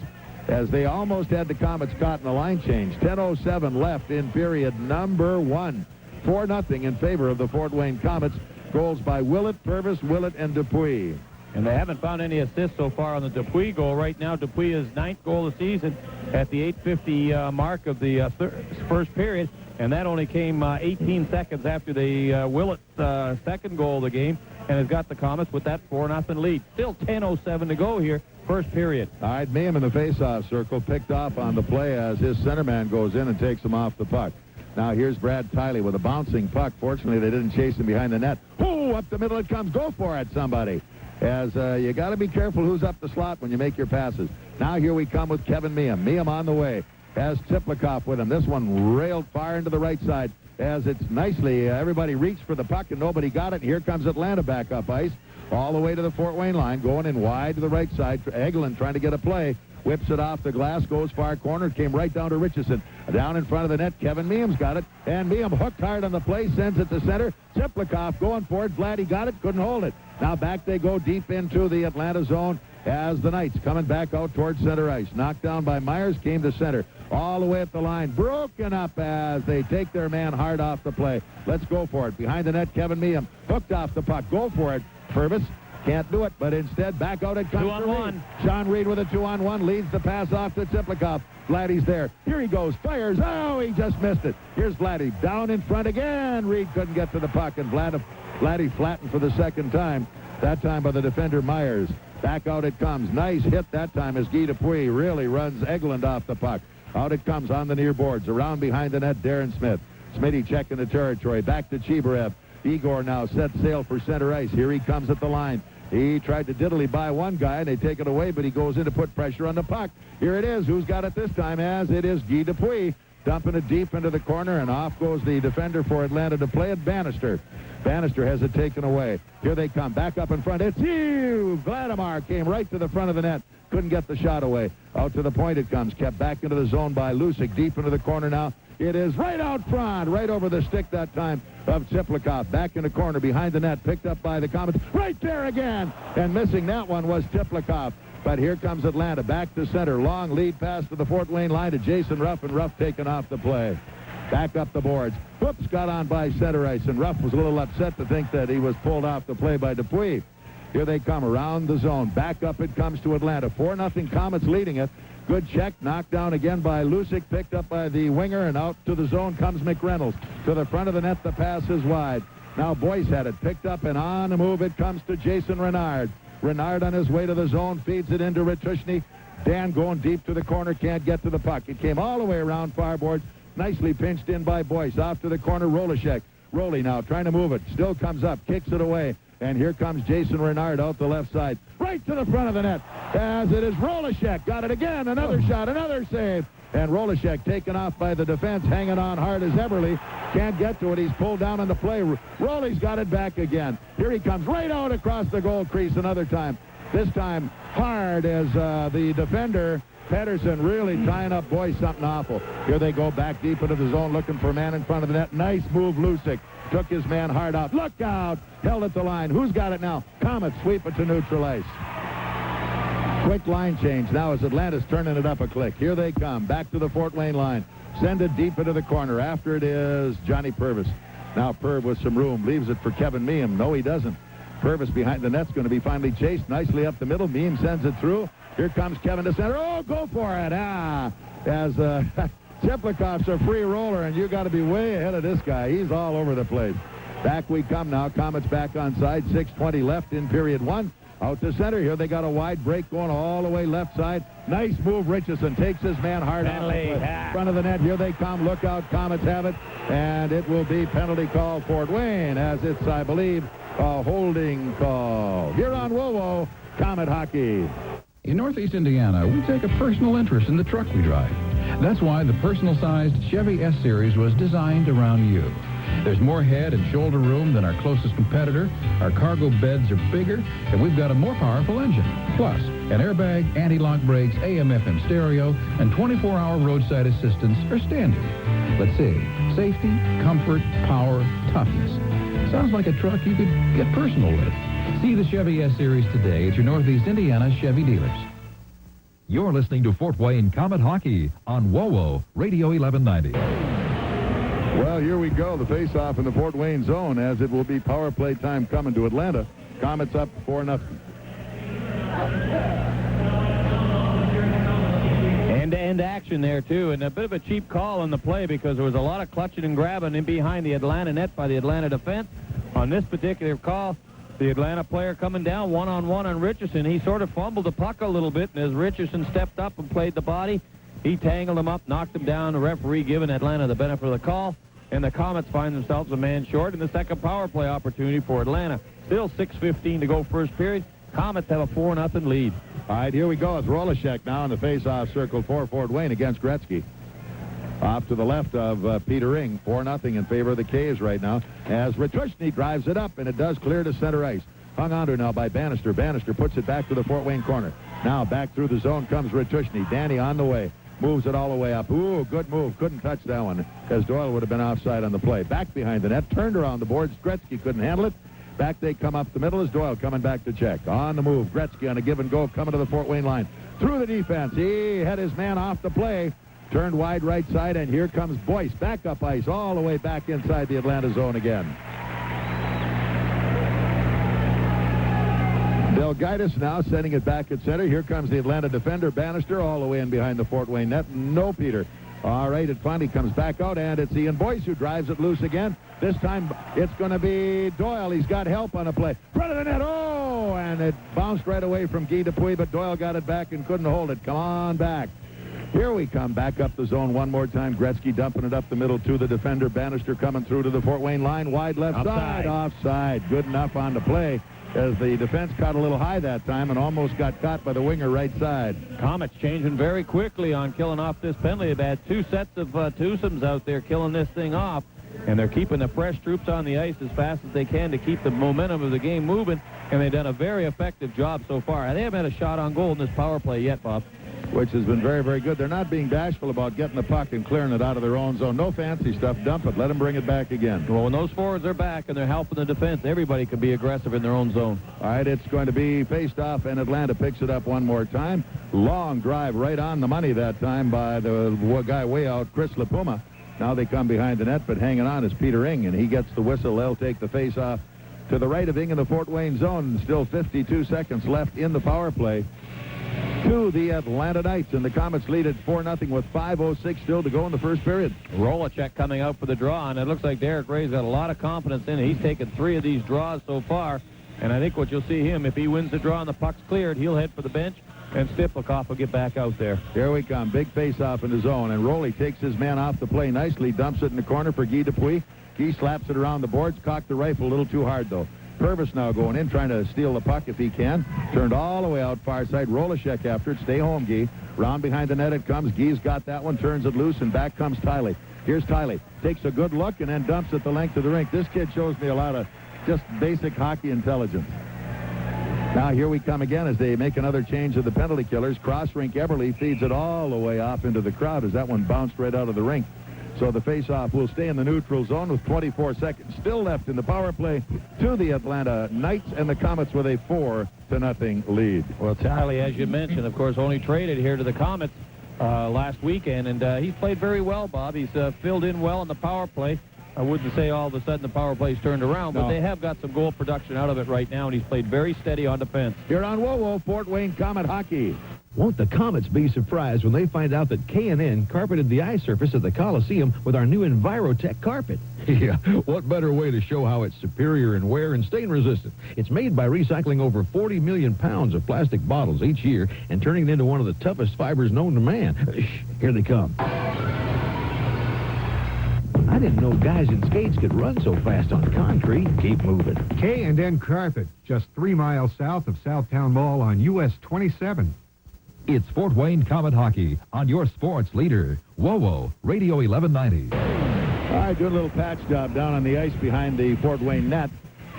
as they almost had the Komets caught in the line change. 10:07 left in period number 1. 4-0 in favor of the Fort Wayne Komets. Goals by Willett, Purves, Willett, and Dupuis. And they haven't found any assists so far on the Dupuis goal. Right now, Dupuis' 9th goal of the season at the 8:50 mark of the first period. And that only came 18 seconds after the Willett second goal of the game, and has got the Komets with that 4-0 lead. Still 10:07 to go here, first period. All right, Miehm in the face-off circle, picked off on the play as his centerman goes in and takes him off the puck. Now here's Brad Tiley with a bouncing puck. Fortunately, they didn't chase him behind the net. Oh, up the middle it comes. Go for it, somebody. as you got to be careful who's up the slot when you make your passes. Now here we come with Kevin Miehm. Miehm on the way. Has Tsyplakov with him. This one railed far into the right side as it's nicely, everybody reached for the puck and nobody got it. Here comes Atlanta back up ice all the way to the Fort Wayne line, going in wide to the right side. Egelin trying to get a play. Whips it off the glass, goes far corner, came right down to Richardson. Down in front of the net, Kevin Miehm's got it, and Miehm hooked hard on the play, sends it to center. Tsyplakov going for it. Vladdy got it, couldn't hold it. Now back they go deep into the Atlanta zone as the Knights coming back out towards center ice. Knocked down by Myers, came to center. All the way at the line, broken up as they take their man hard off the play. Let's go for it. Behind the net, Kevin Miehm hooked off the puck. Go for it, Purves. Can't do it, but instead back out it comes to Reid. Sean Reid with a 2-on-1 leads the pass off to Tsyplakov. Vladdy's there. Here he goes. Fires. Oh, he just missed it. Here's Vladdy. Down in front again. Reid couldn't get to the puck, and Vladdy flattened for the second time. That time by the defender Myers. Back out it comes. Nice hit that time as Guy Dupuis really runs Egelin off the puck. Out it comes on the near boards. Around behind the net, Darren Smith. Smitty checking the territory. Back to Chibriev. Igor now sets sail for center ice. Here he comes at the line. He tried to diddly by one guy, and they take it away, but he goes in to put pressure on the puck. Here it is. Who's got it this time? As it is Guy Dupuis, dumping it deep into the corner, and off goes the defender for Atlanta to play it, Bannister. Bannister has it taken away. Here they come. Back up in front. It's you! Vladimir came right to the front of the net. Couldn't get the shot away. Out to the point it comes. Kept back into the zone by Rohlicek. Deep into the corner now. It is right out front, right over the stick that time of Tsyplakov. Back in the corner behind the net, picked up by the Komets. Right there again! And missing that one was Tsyplakov. But here comes Atlanta, back to center. Long lead pass to the Fort Wayne line to Jason Ruff, and Ruff taken off the play. Back up the boards. Whoops, got on by center ice, and Ruff was a little upset to think that he was pulled off the play by Dupuis. Here they come around the zone. Back up it comes to Atlanta. 4-0 Komets leading it. Good check, knocked down again by Rohlicek, picked up by the winger, and out to the zone comes McReynolds. To the front of the net, the pass is wide. Now Boyce had it, picked up, and on the move it comes to Jason Renard. Renard on his way to the zone, feeds it into Ritushny. Dan going deep to the corner, can't get to the puck. It came all the way around farboards, nicely pinched in by Boyce. Off to the corner, Rohlicek. Roley now trying to move it, still comes up, kicks it away. And here comes Jason Renard out the left side, right to the front of the net, as it is Rohlicek. Got it again, another shot, another save. And Rohlicek taken off by the defense, hanging on hard as Eberle. Can't get to it, he's pulled down on the play. Roley's got it back again. Here he comes, right out across the goal crease another time. This time hard as the defender, Pedersen, really tying up Boyce something awful. Here they go back deep into the zone, looking for a man in front of the net. Nice move, Rohlicek. Took his man hard out. Look out! Held at the line. Who's got it now? Komets sweep it to neutral ice. Quick line change now as Atlanta's turning it up a click. Here they come. Back to the Fort Wayne line. Send it deep into the corner. After it is Johnny Purves. Now Purves with some room. Leaves it for Kevin Miehm. No, he doesn't. Purves behind the net's going to be finally chased nicely up the middle. Miehm sends it through. Here comes Kevin to center. Oh, go for it. As Tsyplakov's a free roller, and you got to be way ahead of this guy. He's all over the place. Back we come now. Komets back on side. 6:20 left in period one. Out to center. Here they got a wide break going all the way left side. Nice move. Richardson takes his man hard out in front of the net. Here they come. Look out. Komets have it. And it will be penalty call Fort Wayne, as it's, I believe, a holding call. Here on WoWo, Komet Hockey. In Northeast Indiana, we take a personal interest in the truck we drive. That's why the personal-sized Chevy S-Series was designed around you. There's more head and shoulder room than our closest competitor. Our cargo beds are bigger, and we've got a more powerful engine. Plus, an airbag, anti-lock brakes, AM/FM stereo, and 24-hour roadside assistance are standard. Let's see, safety, comfort, power, toughness. Sounds like a truck you could get personal with. See the Chevy S-Series today at your Northeast Indiana Chevy dealers. You're listening to Fort Wayne Komet Hockey on WoWo Radio 1190. Well, here we go. The face-off in the Fort Wayne zone, as it will be power play time coming to Atlanta. Komets up 4-0. End-to-end action there, too, and a bit of a cheap call on the play because there was a lot of clutching and grabbing in behind the Atlanta net by the Atlanta defense. On this particular call, the Atlanta player coming down one-on-one on Richardson. He sort of fumbled the puck a little bit, and as Richardson stepped up and played the body, he tangled him up, knocked him down. The referee giving Atlanta the benefit of the call, and the Komets find themselves a man short in the second power play opportunity for Atlanta. Still 6:15 to go first period. Komets have a 4-0 lead. All right, here we go. It's Rohlicek now in the face-off circle for Fort Wayne against Gretzky. Off to the left of Peter Ing. 4-0 in favor of the Caves right now as Ritushny drives it up, and it does clear to center ice. Hung onto now by Bannister. Bannister puts it back to the Fort Wayne corner. Now back through the zone comes Ritushny. Danny on the way. Moves it all the way up. Ooh, good move. Couldn't touch that one as Doyle would have been offside on the play. Back behind the net. Turned around the boards. Gretzky couldn't handle it. Back they come up the middle as Doyle coming back to check. On the move. Gretzky on a give and go coming to the Fort Wayne line. Through the defense. He had his man off the play. Turned wide right side, and here comes Boyce. Back up ice all the way back inside the Atlanta zone again. Delgaitis now sending it back at center. Here comes the Atlanta defender, Bannister, all the way in behind the Fort Wayne net. No Peter. All right, it finally comes back out, and it's Ian Boyce who drives it loose again. This time it's going to be Doyle. He's got help on the play. Front of the net. Oh, and it bounced right away from Guy Dupuis, but Doyle got it back and couldn't hold it. Come on back. Here we come back up the zone one more time. Gretzky dumping it up the middle to the defender. Bannister coming through to the Fort Wayne line. Wide left side. Offside. Good enough on the play as the defense caught a little high that time and almost got caught by the winger right side. Komets changing very quickly on killing off this penalty. They've had two sets of twosomes out there killing this thing off, and they're keeping the fresh troops on the ice as fast as they can to keep the momentum of the game moving, and they've done a very effective job so far. They haven't had a shot on goal in this power play yet, Bob. Which has been very, very good. They're not being bashful about getting the puck and clearing it out of their own zone. No fancy stuff. Dump it. Let them bring it back again. Well, when those forwards are back and they're helping the defense, everybody can be aggressive in their own zone. All right, it's going to be faced off, and Atlanta picks it up one more time. Long drive right on the money that time by the guy way out, Chris LaPuma. Now they come behind the net, but hanging on is Peter Ing, and he gets the whistle. They'll take the face-off to the right of Ing in the Fort Wayne zone. Still 52 seconds left in the power play to the Atlanta Knights, and the Komets lead at 4-0 with 5:06 still to go in the first period. Rohlicek coming out for the draw, and it looks like Derek Ray's got a lot of confidence in it. He's taken 3 of these draws so far, and I think what you'll see him, if he wins the draw and the puck's cleared, he'll head for the bench, and Tsyplakov will get back out there. Here we come. Big face-off in the zone, and Rohly takes his man off the play nicely, dumps it in the corner for Guy Dupuis. Guy slaps it around the boards, cocked the rifle a little too hard, though. Purves now going in, trying to steal the puck if he can. Turned all the way out far side. Rohlicek after it. Stay home, Guy. Round behind the net it comes. Guy's got that one. Turns it loose, and back comes Tiley. Here's Tiley. Takes a good look and then dumps it the length of the rink. This kid shows me a lot of just basic hockey intelligence. Now here we come again as they make another change of the penalty killers. Cross-rink Eberle feeds it all the way off into the crowd as that one bounced right out of the rink. So the face-off will stay in the neutral zone with 24 seconds still left in the power play to the Atlanta Knights, and the Komets with a 4-0 lead. Well, Tiley, as you mentioned, of course, only traded here to the Komets last weekend, and he's played very well, Bob. He's filled in well in the power play. I wouldn't say all of a sudden the power play's turned around, but they have got some goal production out of it right now, and he's played very steady on defense. Here on WoWo, Fort Wayne Komet Hockey. Won't the Komets be surprised when they find out that K&N carpeted the ice surface at the Coliseum with our new EnviroTech carpet? Yeah, what better way to show how it's superior in wear and stain resistant? It's made by recycling over 40 million pounds of plastic bottles each year and turning it into one of the toughest fibers known to man. Here they come. I didn't know guys in skates could run so fast on concrete. Keep moving. K&N Carpet, just 3 miles south of Southtown Mall on US 27. It's Fort Wayne Komet Hockey on your sports leader, WoWo, Radio 1190. All right, good little patch job down on the ice behind the Fort Wayne net.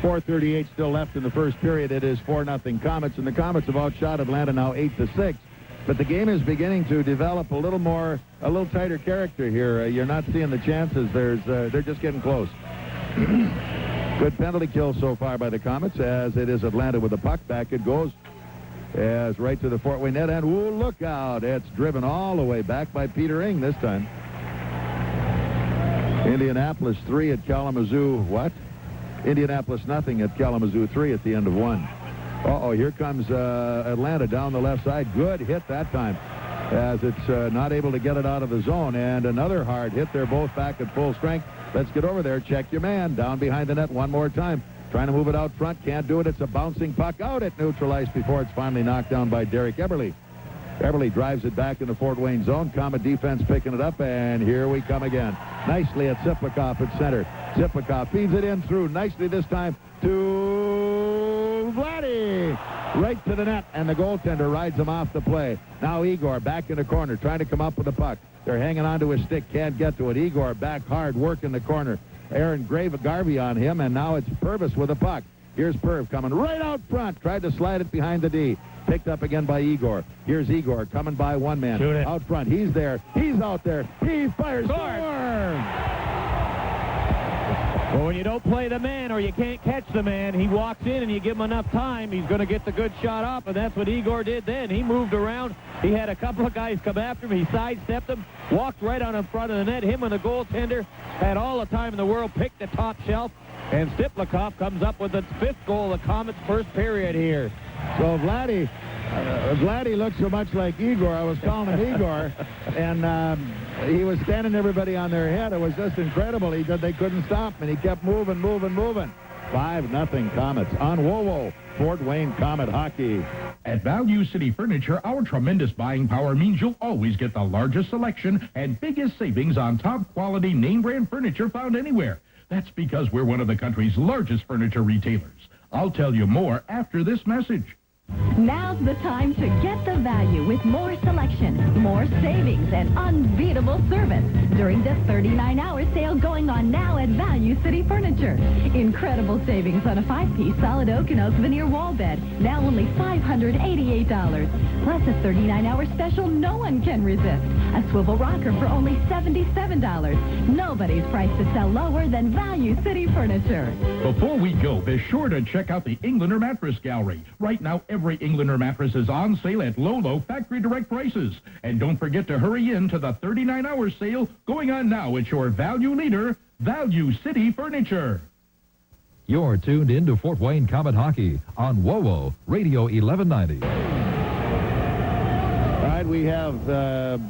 4:38 still left in the first period. It is 4-0 Komets, and the Komets have outshot Atlanta now 8-6. But the game is beginning to develop a little tighter character here. You're not seeing the chances. They're just getting close. Good penalty kill so far by the Komets, as it is Atlanta with the puck. Back it goes. As right to the Fort Wayne net, and ooh, look out. It's driven all the way back by Peter Ing this time. Indianapolis 3 at Kalamazoo, what? Indianapolis nothing at Kalamazoo 3 at the end of 1. Uh-oh, here comes Atlanta down the left side. Good hit that time, as it's not able to get it out of the zone. And another hard hit. They're both back at full strength. Let's get over there. Check your man. Down behind the net one more time. Trying to move it out front. Can't do it. It's a bouncing puck out at neutral ice before it's finally knocked down by Derek Eberle. Eberle drives it back in the Fort Wayne zone. Komet defense picking it up, and here we come again. Nicely at Tsyplakov at center. Tsyplakov feeds it in through nicely this time to Vladdy. right to the net, and the goaltender rides him off the play. Now Igor back in the corner, trying to come up with the puck. They're hanging onto his stick, can't get to it. Igor back hard, work in the corner. Aaron Garvey on him, and now it's Purves with the puck. Here's Purve coming right out front. Tried to slide it behind the D. Picked up again by Igor. Here's Igor coming by one man. Shoot it. Out front. He's there. He's out there. He fires. Score! Well, when you don't play the man or you can't catch the man, he walks in and you give him enough time, he's going to get the good shot off, and that's what Igor did then. He moved around. He had a couple of guys come after him. He sidestepped him, walked right on in front of the net. Him and the goaltender had all the time in the world, picked the top shelf, and Tsyplakov comes up with the 5th goal of the Komets' first period here. So Vladdy looks so much like Igor. I was calling him Igor, and he was standing everybody on their head. It was just incredible. They couldn't stop him, and he kept moving. 5-0 Komets on WoWo. Fort Wayne Komet Hockey. At Value City Furniture, our tremendous buying power means you'll always get the largest selection and biggest savings on top quality name brand furniture found anywhere. That's because we're one of the country's largest furniture retailers. I'll tell you more after this message. Now's the time to get the value with more selection, more savings, and unbeatable service during the 39-hour sale going on now at Value City Furniture. Incredible savings on a 5-piece solid oak and oak veneer wall bed, now only $588. Plus a 39-hour special no one can resist. A swivel rocker for only $77. Nobody's price to sell lower than Value City Furniture. Before we go, be sure to check out the Englander Mattress Gallery. Right now, every Englander mattress is on sale at low factory direct prices. And don't forget to hurry in to the 39-hour sale going on now at your value leader, Value City Furniture. You're tuned in to Fort Wayne Komet Hockey on WoWo Radio 1190. All right, we have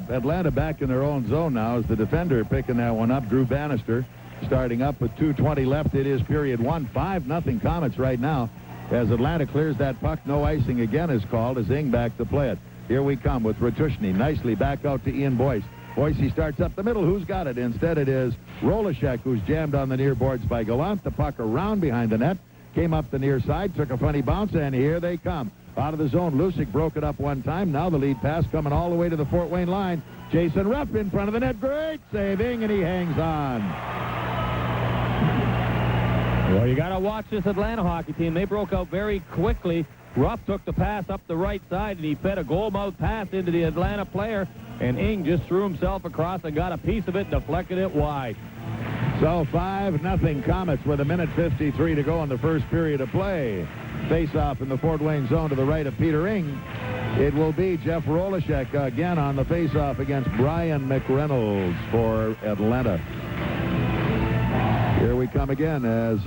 Atlanta back in their own zone now as the defender picking that one up, Drew Bannister, starting up with 2:20 left. It is period 1. 5-0 Komets right now. As Atlanta clears that puck, no icing again is called as Ing back to play it. Here we come with Ratushny. Nicely back out to Ian Boyce. Boyce starts up the middle. Who's got it? Instead it is Rohlicek, who's jammed on the near boards by Gallant. The puck around behind the net. Came up the near side, took a funny bounce, and here they come. Out of the zone, Lucic broke it up one time. Now the lead pass coming all the way to the Fort Wayne line. Jason Rupp in front of the net. Great saving, and he hangs on. Well, you got to watch this Atlanta hockey team. They broke out very quickly. Ruff took the pass up the right side, and he fed a goal-mouth pass into the Atlanta player, and Ing just threw himself across and got a piece of it, deflected it wide. So 5-0 Komets with 1:53 to go in the first period of play. Face-off in the Fort Wayne zone to the right of Peter Ing. It will be Jeff Rohlicek again on the face-off against Brian McReynolds for Atlanta. Here we come again as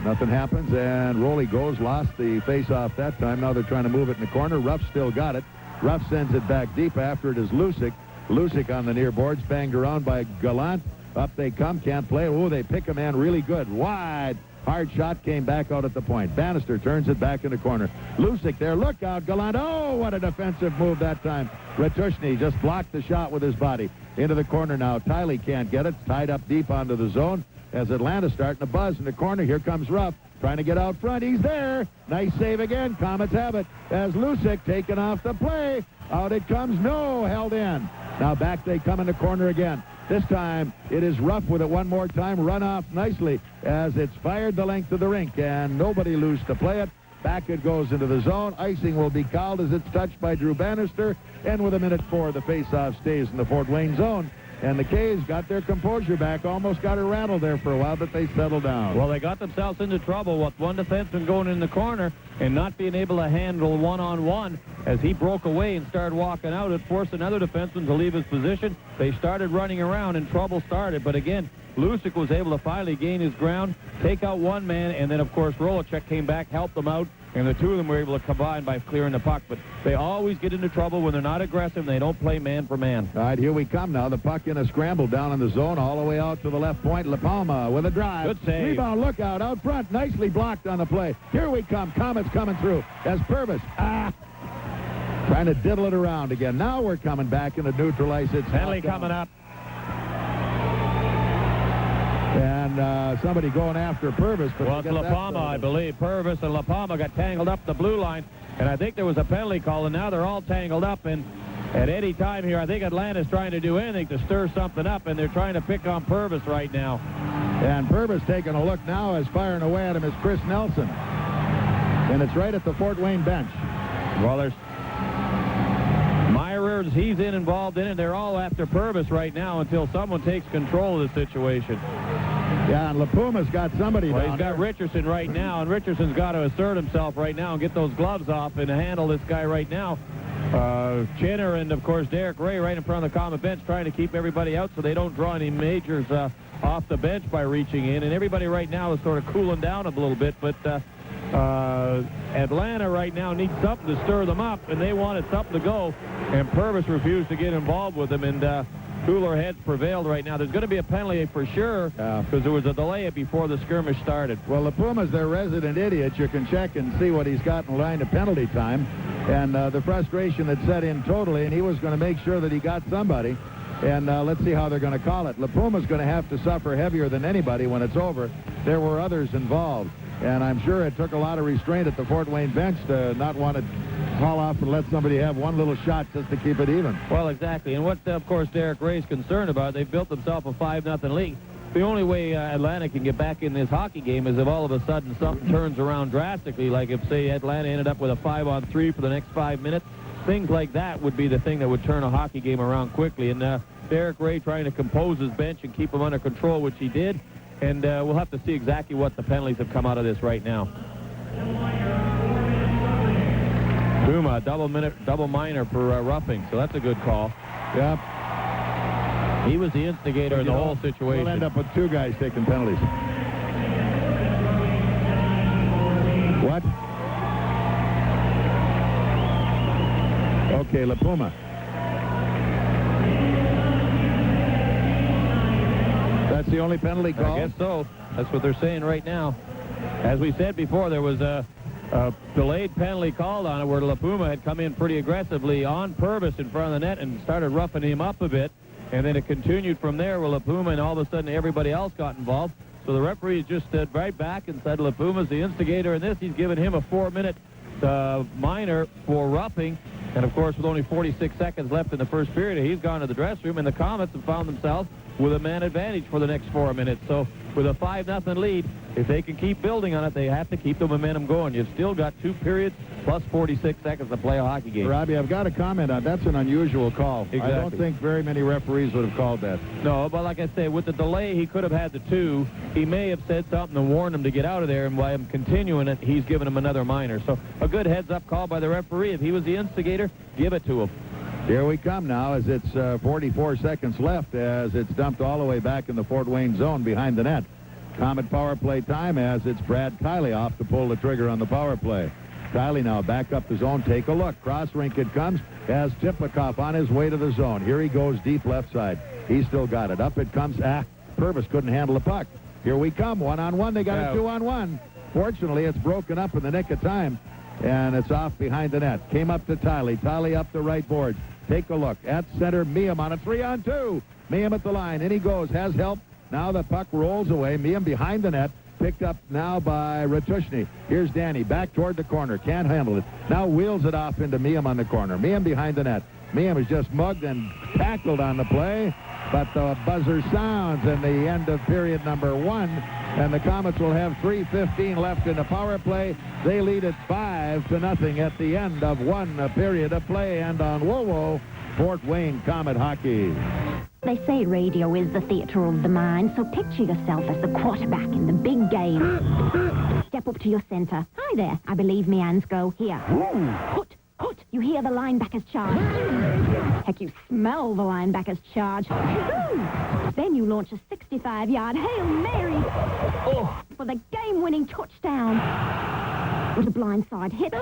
nothing happens, and Roley goes, lost the face-off that time. Now they're trying to move it in the corner. Ruff still got it. Ruff sends it back deep. After it is Lucic. Lucic on the near boards, banged around by Gallant. Up they come, can't play. Oh, they pick a man really good. Wide. Hard shot came back out at the point. Bannister turns it back in the corner. Lucic there. Look out, Gallant. Oh, what a defensive move that time. Ratushny just blocked the shot with his body. Into the corner now. Tiley can't get it. Tied up deep onto the zone. As Atlanta starting to buzz in the corner. Here comes Ruff. Trying to get out front. He's there. Nice save again. Komets have it. As Lucic taken off the play. Out it comes. No, held in. Now back they come in the corner again. This time it is Ruff with it one more time. Run off nicely as it's fired the length of the rink. And nobody loose to play it. Back it goes into the zone. Icing will be called as it's touched by Drew Bannister. And with 1:04, the faceoff stays in the Fort Wayne zone. And the K's got their composure back. Almost got it rattled there for a while, but they settled down. Well, they got themselves into trouble with one defenseman going in the corner and not being able to handle one-on-one. As he broke away and started walking out, it forced another defenseman to leave his position. They started running around and trouble started. But again, Lucic was able to finally gain his ground, take out one man, and then, of course, Rohlicek came back, helped them out, and the two of them were able to combine by clearing the puck. But they always get into trouble when they're not aggressive and they don't play man for man. All right, here we come now. The puck in a scramble down in the zone all the way out to the left point. La Palma with a drive. Good save. Rebound, look out front. Nicely blocked on the play. Here we come. Komets coming through as Purves. Trying to diddle it around again. Now we're coming back in to neutralize it. Penalty coming up. And and somebody going after Purves. But well, it's La Palma, I believe. Purves and La Palma got tangled up the blue line, and I think there was a penalty call, and now they're all tangled up, and at any time here, I think Atlanta's trying to do anything to stir something up, and they're trying to pick on Purves right now. And Purves taking a look now as firing away at him is Chris Nelson. And it's right at the Fort Wayne bench. Well, there's Myers, he's involved in it. They're all after Purves right now until someone takes control of the situation. Yeah, and LaPuma's got somebody well, down he's got there. Richardson right now, and Richardson's got to assert himself right now and get those gloves off and handle this guy right now. Chinner and, of course, Derek Ray right in front of the Comet bench trying to keep everybody out so they don't draw any majors off the bench by reaching in. And everybody right now is sort of cooling down a little bit. But Atlanta right now needs something to stir them up, and they wanted something to go. And Purves refused to get involved with them, and cooler heads prevailed right now. There's going to be a penalty for sure because there was a delay before the skirmish started. Well, LaPuma's their resident idiot. You can check and see what he's got in line of penalty time. And the frustration had set in totally, and he was going to make sure that he got somebody. And let's see how they're going to call it. LaPuma's going to have to suffer heavier than anybody when it's over. There were others involved. And I'm sure it took a lot of restraint at the Fort Wayne bench to not want to haul off and let somebody have one little shot just to keep it even. Well, exactly. And what, of course, Derek Ray's concerned about, they've built themselves a 5-0 lead. The only way Atlanta can get back in this hockey game is if all of a sudden something turns around drastically, like if, say, Atlanta ended up with a 5-on-3 for the next 5 minutes. Things like that would be the thing that would turn a hockey game around quickly. And Derek Ray trying to compose his bench and keep them under control, which he did. And we'll have to see exactly what the penalties have come out of this right now. Puma, double minor for roughing, so that's a good call. Yep. He was the instigator in the whole situation. We'll end up with 2 guys taking penalties. What? Okay, LaPuma. That's the only penalty call? I guess so. That's what they're saying right now. As we said before, there was a delayed penalty called on it where LaPuma had come in pretty aggressively on Purves in front of the net and started roughing him up a bit. And then it continued from there with LaPuma, and all of a sudden everybody else got involved. So the referee just stood right back and said LaPuma's the instigator in this. He's given him a 4-minute minor for roughing. And, of course, with only 46 seconds left in the first period, he's gone to the dressing room, and the Komets have found themselves with a man advantage for the next 4 minutes. So with a 5-0 lead, if they can keep building on it, they have to keep the momentum going. You've still got 2 periods plus 46 seconds to play a hockey game. Robbie, I've got to comment on that's an unusual call. Exactly. I don't think very many referees would have called that. No, but like I say, with the delay, he could have had the 2. He may have said something to warn him to get out of there, and by him continuing it, he's given him another minor. So a good heads-up call by the referee. If he was the instigator, give it to him. Here we come now as it's 44 seconds left as it's dumped all the way back in the Fort Wayne zone behind the net. Comet power play time as it's Brad Tiley off to pull the trigger on the power play. Tiley now back up the zone. Take a look. Cross rink it comes as Tsyplakov on his way to the zone. Here he goes deep left side. He's still got it. Up it comes. Purves couldn't handle the puck. Here we come. 1-on-1. They got a 2-on-1. Fortunately, it's broken up in the nick of time, and it's off behind the net. Came up to Tiley. Tiley up the right board. Take a look. At center, Miehm on a 3-on-2. Miehm at the line. In he goes. Has help. Now the puck rolls away. Miehm behind the net. Picked up now by Ratushny. Here's Danny. Back toward the corner. Can't handle it. Now wheels it off into Miehm on the corner. Miehm behind the net. Miehm is just mugged and tackled on the play. But the buzzer sounds in the end of period number 1. And the Komets will have 3:15 left in the power play. They lead it 5-0 at the end of 1 period of play. And on WoWo, Fort Wayne Comet hockey. They say radio is the theater of the mind, so picture yourself as the quarterback in the big game. Step up to your center. Hi there. I believe Miehn's go here. Hut, hut. You hear the linebacker's charge. Heck, you smell the linebacker's charge. Then you launch a 65-yard Hail Mary for the game-winning touchdown. With a blindside hit.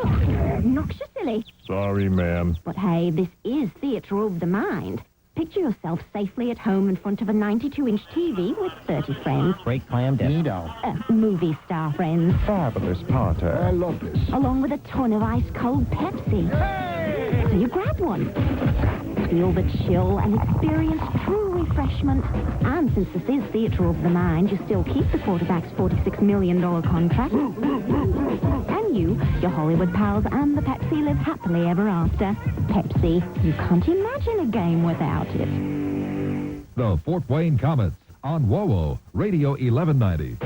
Knocks you silly. Sorry, ma'am. But hey, this is theater of the mind. Picture yourself safely at home in front of a 92-inch TV with 30 friends. Great clam dip. Movie star friends. Fabulous party. I love this. Along with a ton of ice-cold Pepsi. Hey! So you grab one. Feel the chill and experience true refreshment. And since this is theatre of the mind, you still keep the quarterback's $46 million contract. And your Hollywood pals, and the Pepsi live happily ever after. Pepsi, you can't imagine a game without it. The Fort Wayne Komets on WOWO, Radio 1190.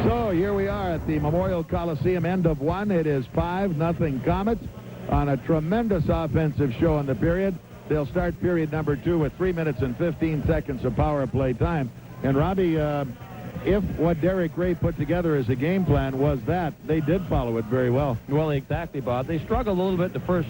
So here we are at the Memorial Coliseum, end of one. It is 5-0 Komets on a tremendous offensive show in the period. They'll start period number 2 with 3 minutes and 15 seconds of power play time. And Robbie, if what Derek Ray put together as a game plan was that, they did follow it very well. Well, exactly, Bob. They struggled a little bit the first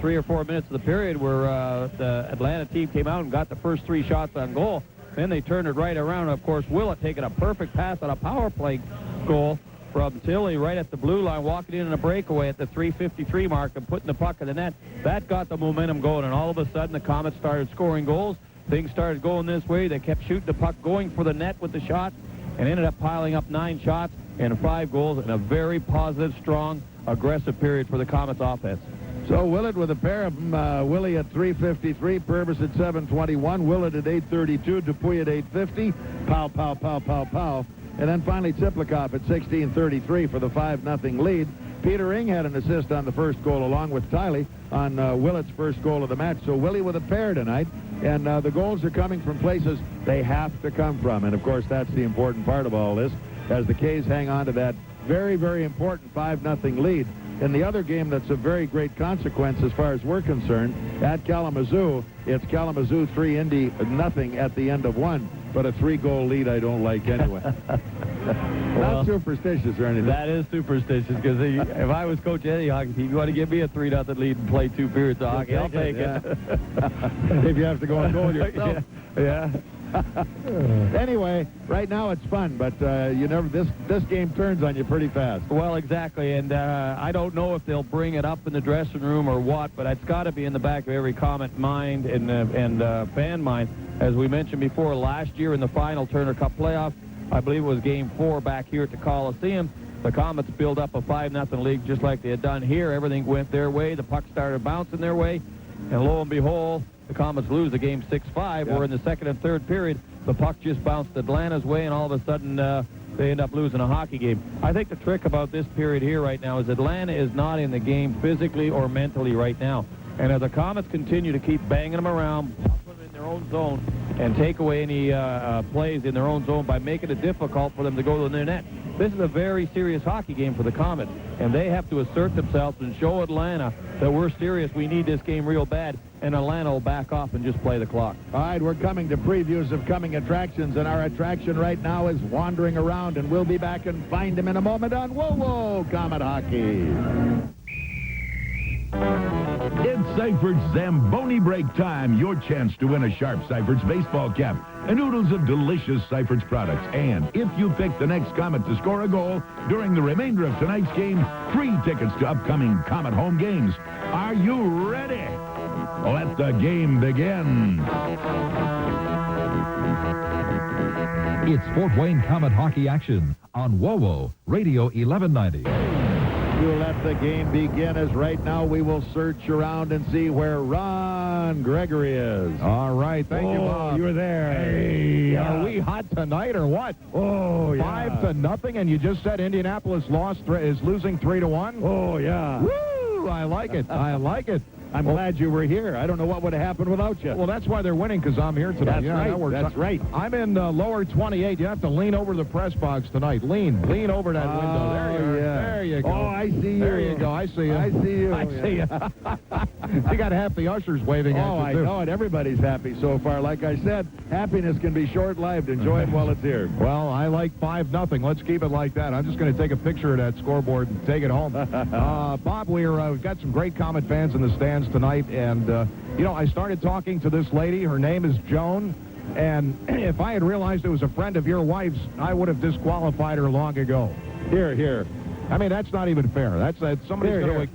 3 or 4 minutes of the period where the Atlanta team came out and got the first 3 shots on goal. Then they turned it right around. Of course, Willett taking a perfect pass on a power play goal from Tiley right at the blue line, walking in a breakaway at the 3:53 mark and putting the puck in the net. That got the momentum going, and all of a sudden the Komets started scoring goals. Things started going this way. They kept shooting the puck, going for the net with the shot, and ended up piling up 9 shots and 5 goals in a very positive, strong, aggressive period for the Komets offense. So Willett with a pair of them, Willie at 3:53, Purves at 7:21, Willett at 8:32, Dupuis at 8:50, pow, pow, pow, pow, pow. And then finally Tsyplakov at 16:33 for the 5-0 lead. Peter Ing had an assist on the first goal along with Tiley on Willett's first goal of the match. So Willie with a pair tonight. And the goals are coming from places they have to come from. And, of course, that's the important part of all this, as the K's hang on to that very, very important 5-0 lead. In the other game that's of very great consequence as far as we're concerned, at Kalamazoo, it's Kalamazoo 3, Indy 0 at the end of 1. But a 3-goal lead I don't like anyway. Not superstitious or anything. That is superstitious, because if I was coach of any hockey team, you want to give me a 3-0 lead and play 2 periods of hockey, I'll take it. If you have to go and goal yourself. Yeah. Anyway, right now it's fun, but you never. This game turns on you pretty fast. Well, exactly, and I don't know if they'll bring it up in the dressing room or what, but it's got to be in the back of every Komet mind and fan mind. As we mentioned before, last year in the final Turner Cup playoff, I believe it was Game 4 back here at the Coliseum, the Komets built up a 5-0 lead just like they had done here. Everything went their way. The puck started bouncing their way, and lo and behold, the Komets lose the game 6-5, where in the second and third period, the puck just bounced Atlanta's way, and all of a sudden they end up losing a hockey game. I think the trick about this period here right now is Atlanta is not in the game physically or mentally right now. And as the Komets continue to keep banging them around, pump them in their own zone, and take away any plays in their own zone by making it difficult for them to go to their net, this is a very serious hockey game for the Komets, and they have to assert themselves and show Atlanta that we're serious, we need this game real bad, and Atlanta will back off and just play the clock. All right, we're coming to previews of coming attractions, and our attraction right now is Wandering Around, and we'll be back and find him in a moment on WOWO Komet Hockey. It's Seifert's Zamboni break time. Your chance to win a Sharp Seifert's baseball cap and oodles of delicious Seifert's products. And if you pick the next Komet to score a goal during the remainder of tonight's game, free tickets to upcoming Komet home games. Are you ready? Let the game begin. It's Fort Wayne Komet hockey action on WOWO, Radio 1190. You let the game begin, as right now we will search around and see where Ron Gregory is. All right, thank you, Bob. You're there. Hey, are we hot tonight or what? Oh, yeah. 5-0, and you just said Indianapolis is losing 3-1? Oh, yeah. Woo! I like it. I like it. I'm glad you were here. I don't know what would have happened without you. Well, that's why they're winning, because I'm here tonight. That's right. That's right. I'm in lower 28. You have to lean over the press box tonight. Lean over that window. There you are. Yeah. There you go. Oh, I see you. There you go. I see you. I see you. I see you. You got half the ushers waving at you, I too. know it. Everybody's happy so far. Like I said, happiness can be short-lived. Enjoy it while it's here. Well, I like 5-0. Let's keep it like that. I'm just going to take a picture of that scoreboard and take it home. Bob, we've got some great Komet fans in the stands tonight, and I started talking to this lady. Her name is Joan, and if I had realized it was a friend of your wife's, I would have disqualified her long ago. Here. I mean, that's not even fair. That's somebody's going to...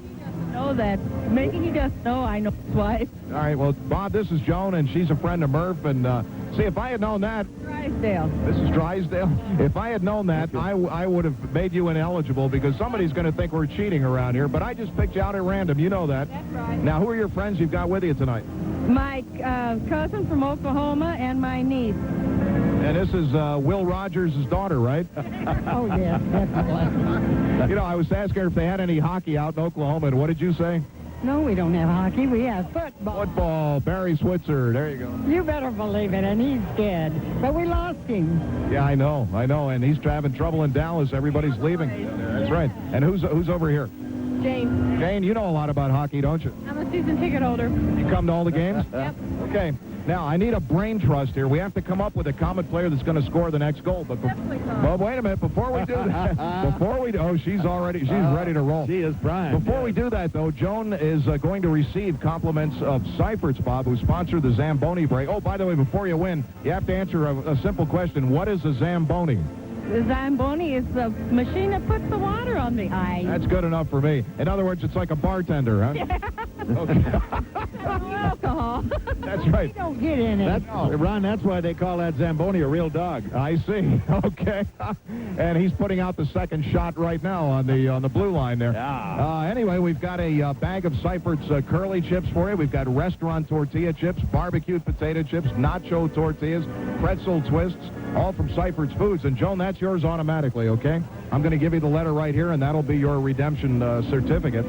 Know that. Making you just know I know his wife. All right, well, Bob, this is Joan, and she's a friend of Murph, and see, if I had known that... Drysdale. This is Drysdale? If I had known that, I would have made you ineligible, because somebody's going to think we're cheating around here, but I just picked you out at random. You know that. That's right. Now, who are your friends you've got with you tonight? My cousin from Oklahoma and my niece. And this is Will Rogers' daughter, right? Oh, yes, definitely. You know, I was asking her if they had any hockey out in Oklahoma, and what did you say? No, we don't have hockey. We have football. Football. Barry Switzer. There you go. You better believe it, and he's dead. But we lost him. Yeah, I know. And he's having trouble in Dallas. Everybody's leaving. That's right. And who's over here? Jane. Jane, you know a lot about hockey, don't you? I'm a season ticket holder. You come to all the games? Yep. Okay. Now, I need a brain trust here. We have to come up with a Comet player that's going to score the next goal. But well, wait a minute. Before we do that, she's ready to roll. She is prime. Before we do that, though, Joan is going to receive compliments of Seifert's, Bob, who sponsored the Zamboni break. Oh, by the way, before you win, you have to answer a simple question. What is a Zamboni? The Zamboni is the machine that puts the water on the ice. That's good enough for me. In other words, it's like a bartender, huh? Yeah. Okay. No alcohol. That's right. You don't get in it. Ron, that's why they call that Zamboni a real dog. I see. Okay. And he's putting out the second shot right now on the blue line there. Yeah. Anyway, we've got a bag of Seifert's curly chips for you. We've got restaurant tortilla chips, barbecued potato chips, nacho tortillas, pretzel twists, all from Seifert's Foods. And, Joan, that's yours automatically, okay? I'm going to give you the letter right here, and that'll be your redemption certificate.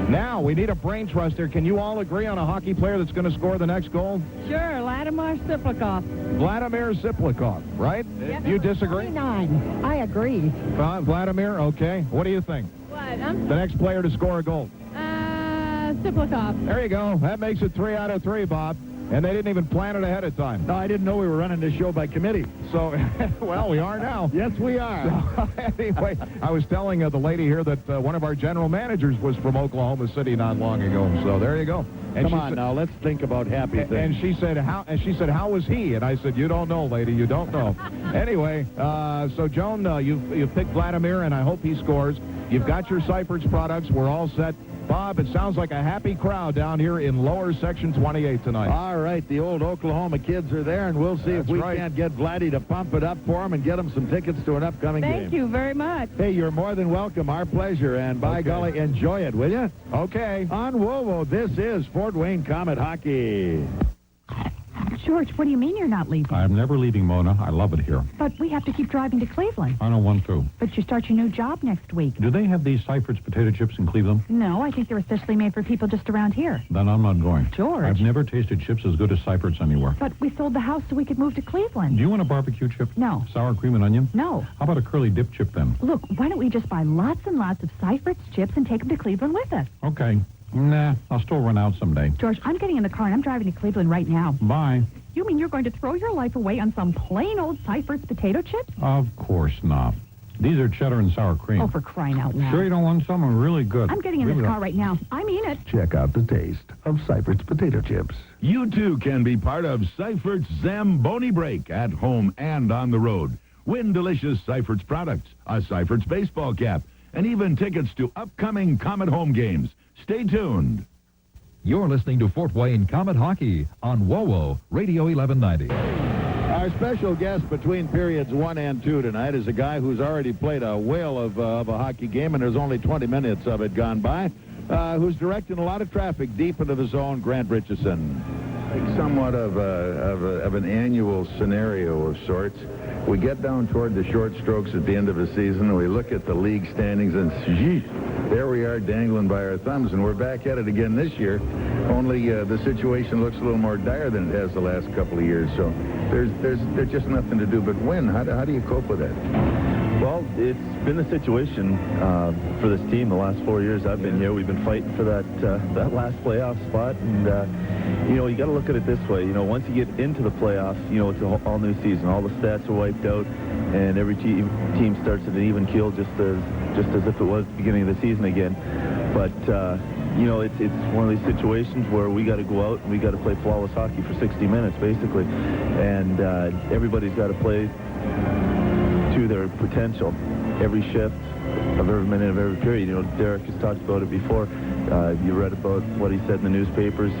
Now, we need a brain trust here. Can you all agree on a hockey player that's going to score the next goal? Sure, Vladimir Tsyplakov. Vladimir Tsyplakov, right? Yep. Do you disagree? 29. I agree. Vladimir, okay. What do you think? What? The next player to score a goal. Tsyplakov. There you go. That makes it 3 out of 3, Bob. And they didn't even plan it ahead of time. No, I didn't know we were running this show by committee. So, well, we are now. Yes, we are. Anyway, I was telling the lady here that one of our general managers was from Oklahoma City not long ago. So there you go. And Come on now, let's think about happy things. And she said, how was he? And I said, you don't know, lady, you don't know. Anyway, so Joan, you've picked Vladimir, and I hope he scores. You've got your Seifert's products. We're all set. Bob, it sounds like a happy crowd down here in lower section 28 tonight. All right, the old Oklahoma kids are there, and we'll see if we can't get Vladdy to pump it up for them and get them some tickets to an upcoming game. Thank you very much. Hey, you're more than welcome. Our pleasure, and by golly, enjoy it, will you? Okay. On WOWO, this is Fort Wayne Comet Hockey. George, what do you mean you're not leaving? I'm never leaving, Mona. I love it here. But we have to keep driving to Cleveland. I don't want to. But you start your new job next week. Do they have these Seifert's potato chips in Cleveland? No, I think they're especially made for people just around here. Then I'm not going. George. I've never tasted chips as good as Seifert's anywhere. But we sold the house so we could move to Cleveland. Do you want a barbecue chip? No. Sour cream and onion? No. How about a curly dip chip then? Look, why don't we just buy lots and lots of Seifert's chips and take them to Cleveland with us? Okay. Nah, I'll still run out someday. George, I'm getting in the car and I'm driving to Cleveland right now. Bye. You mean you're going to throw your life away on some plain old Seifert's potato chips? Of course not. These are cheddar and sour cream. Oh, for crying out loud. Sure you don't want some? They're really good. I'm getting in this car right now. I mean it. Check out the taste of Seifert's potato chips. You, too, can be part of Seifert's Zamboni Break at home and on the road. Win delicious Seifert's products, a Seifert's baseball cap, and even tickets to upcoming Comet home games. Stay tuned. You're listening to Fort Wayne Comet Hockey on WOWO Radio 1190. Our special guest between periods 1 and 2 tonight is a guy who's already played a whale of a hockey game, and there's only 20 minutes of it gone by, who's directing a lot of traffic deep into the zone, Grant Richardson. Somewhat of an annual scenario of sorts. We get down toward the short strokes at the end of the season, and we look at the league standings, and gee, there we are dangling by our thumbs, and we're back at it again this year. Only the situation looks a little more dire than it has the last couple of years. So there's just nothing to do but win. How do you cope with that? Well, it's been the situation for this team the last 4 years I've been here. We've been fighting for that last playoff spot, and you got to look at it this way. Once you get into the playoffs, it's an all-new season. All the stats are wiped out, and every team starts at an even keel, just as if it was the beginning of the season again. But it's one of these situations where we got to go out and we got to play flawless hockey for 60 minutes, basically, and everybody's got to play to their potential every shift of every minute of every period. Derek has talked about it before. You read about what he said in the newspapers.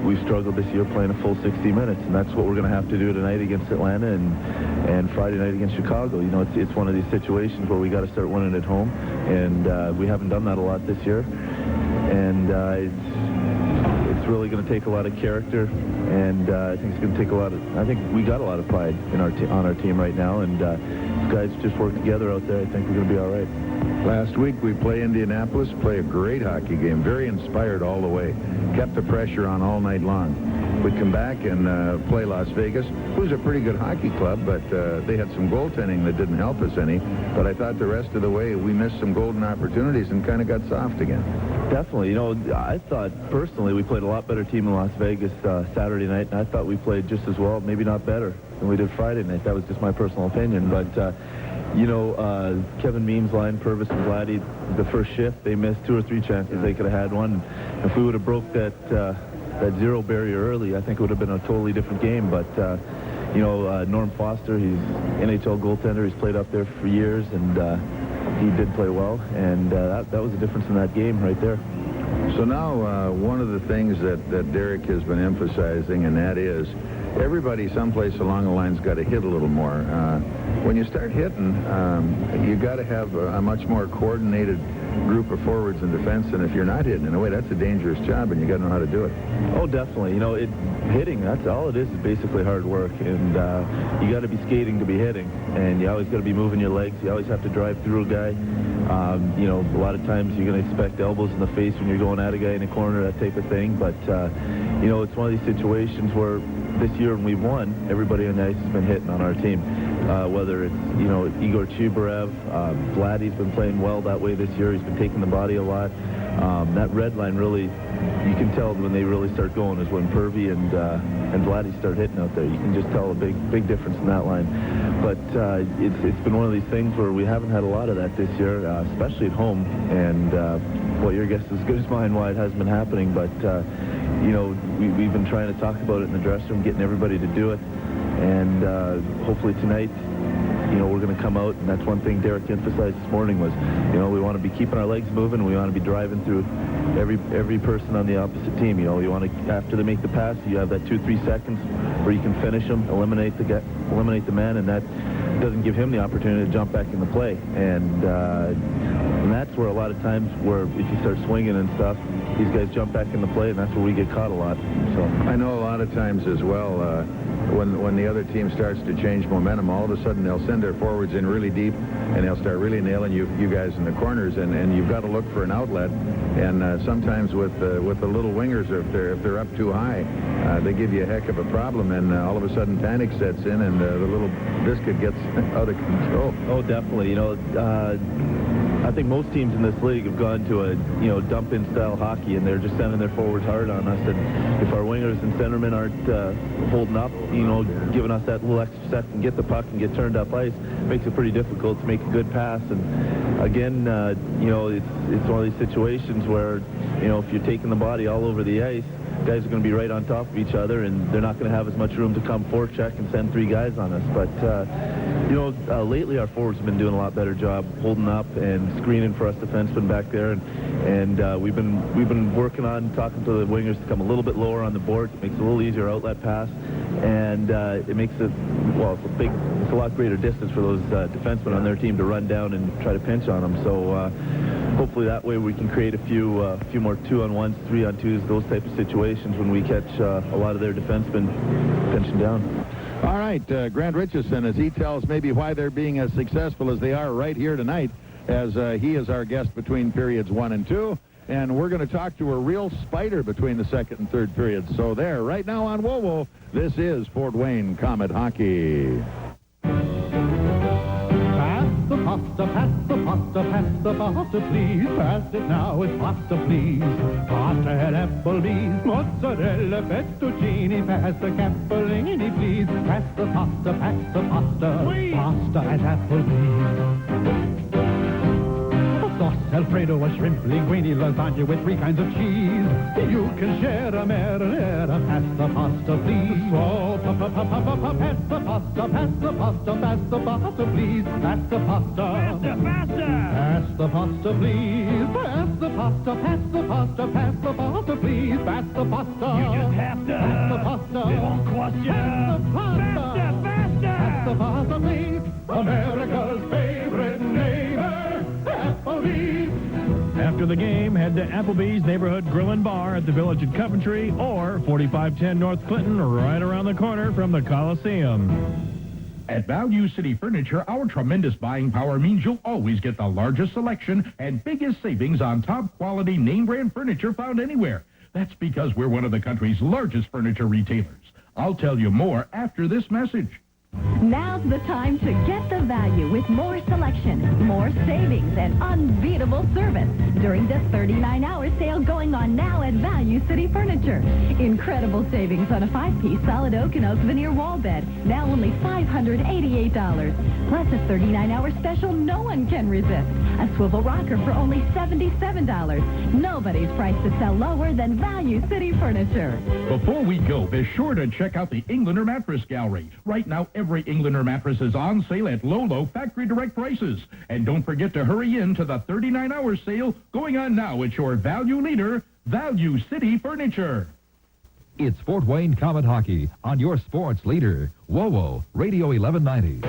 We've struggled this year playing a full 60 minutes, and that's what we're going to have to do tonight against Atlanta and Friday night against Chicago. It's one of these situations where we got to start winning at home, and we haven't done that a lot this year. And it's really going to take a lot of character, and I think it's going to take a lot of. I think we got a lot of pride in on our team right now, and if guys just work together out there, I think we're going to be all right. Last week we play Indianapolis, play a great hockey game, very inspired all the way, kept the pressure on all night long. We come back and play Las Vegas, who's a pretty good hockey club, but they had some goaltending that didn't help us any. But I thought the rest of the way we missed some golden opportunities and kind of got soft again. Definitely. You know, I thought personally we played a lot better team in Las Vegas Saturday night, and I thought we played just as well, maybe not better, than we did Friday night. That was just my personal opinion. But, you know, Kevin Miehm's line, Purves and Vladdy, the first shift, they missed 2 or 3 chances. They could have had one. If we would have broke that zero barrier early, I think it would have been a totally different game. But, you know, Norm Foster, he's NHL goaltender. He's played up there for years, and he did play well. And that was the difference in that game right there. So now one of the things that Derek has been emphasizing, and that is everybody someplace along the line's got to hit a little more. When you start hitting, you got to have a much more coordinated group of forwards and defense, and if you're not hitting in a way, that's a dangerous job, and you got to know how to do it. Oh, definitely. You know, hitting, that's all it is basically hard work, and you got to be skating to be hitting, and you always got to be moving your legs. You always have to drive through a guy. You know, a lot of times you're going to expect elbows in the face when you're going at a guy in a corner, that type of thing, but you know, it's one of these situations where this year when we've won, everybody on the ice has been hitting on our team. Whether it's, you know, Igor Chibriev, Vladdy's been playing well that way this year. He's been taking the body a lot. That red line really, you can tell when they really start going is when Purvey and Vladdy start hitting out there. You can just tell a big difference in that line. But it's been one of these things where we haven't had a lot of that this year, especially at home. And well, your guess is as good as mine why it hasn't been happening. But you know, we've been trying to talk about it in the dressing room, getting everybody to do it. And hopefully tonight, you know, we're going to come out, and that's one thing Derek emphasized this morning was, you know, we want to be keeping our legs moving. We want to be driving through every person on the opposite team. You know, you want to, after they make the pass, you have that 2-3 seconds where you can finish them, eliminate the man, and that doesn't give him the opportunity to jump back into play. And that's where a lot of times where if you start swinging and stuff, these guys jump back into play, and that's where we get caught a lot. So I know a lot of times as well, when the other team starts to change momentum, all of a sudden they'll send their forwards in really deep, and they'll start really nailing you guys in the corners, and you've got to look for an outlet. And sometimes with the little wingers, if they're up too high, they give you a heck of a problem, and all of a sudden panic sets in, and the little biscuit gets out of control. Oh, definitely. You know, I think most teams in this league have gone to a, you know, dump-in style hockey, and they're just sending their forwards hard on us. And if our wingers and centermen aren't holding up, you know, giving us that little extra second, get the puck and get turned up ice, makes it pretty difficult to make a good pass. And again, you know, it's one of these situations where, you know, if you're taking the body all over the ice, guys are going to be right on top of each other, and they're not going to have as much room to come forecheck and send 3 guys on us. But you know, lately our forwards have been doing a lot better job holding up and screening for us defensemen back there, and we've been working on talking to the wingers to come a little bit lower on the board. It makes it a little easier outlet pass, and it makes it, well, it's a lot greater distance for those defensemen on their team to run down and try to pinch on them. So hopefully that way we can create a few more 2-on-1s, 3-on-2s, those type of situations when we catch a lot of their defensemen pinching down. All right, Grant Richardson, as he tells maybe why they're being as successful as they are right here tonight, as he is our guest between periods 1 and 2, and we're going to talk to a real spider between the second and third periods. So there, right now on WoWo, this is Fort Wayne Comet Hockey. Pasta, pasta, pasta, please. Pass it now, it's pasta, please. Pasta at Applebee's, mozzarella, fettuccine, pasta, capellini, please. Pass the pasta, pasta at Applebee's. Sauce, Alfredo, a shrimp, linguine, lasagna with 3 kinds of cheese. You can share a marinara. Pass the pasta, please. Oh, pass the pasta, pass the pasta, pass the pasta, please. Pass the pasta. Pass the pasta, please. Pass the pasta, pass the pasta, pass the pasta, please. Pass the pasta. You just have to. Pass the pasta. They won't question. Pass the pasta. Faster. Pass the pasta, please. America's favorite neighbor. Applebee's. After the game, head to Applebee's Neighborhood Grill and Bar at the Village at Coventry or 4510 North Clinton, right around the corner from the Coliseum. At Value City Furniture, our tremendous buying power means you'll always get the largest selection and biggest savings on top-quality name-brand furniture found anywhere. That's because we're one of the country's largest furniture retailers. I'll tell you more after this message. Now's the time to get the value with more selection, more savings, and unbeatable service during the 39-hour sale going on now at Value City Furniture. Incredible savings on a 5-piece solid oak and oak veneer wall bed, now only $588. Plus a 39-hour special no one can resist. A swivel rocker for only $77. Nobody's price to sell lower than Value City Furniture. Before we go, be sure to check out the Englander Mattress Gallery. Right now, every Englander mattress is on sale at low factory direct prices. And don't forget to hurry in to the 39-hour sale going on now at your value leader, Value City Furniture. It's Fort Wayne Comet Hockey on your sports leader, WOWO, Radio 1190.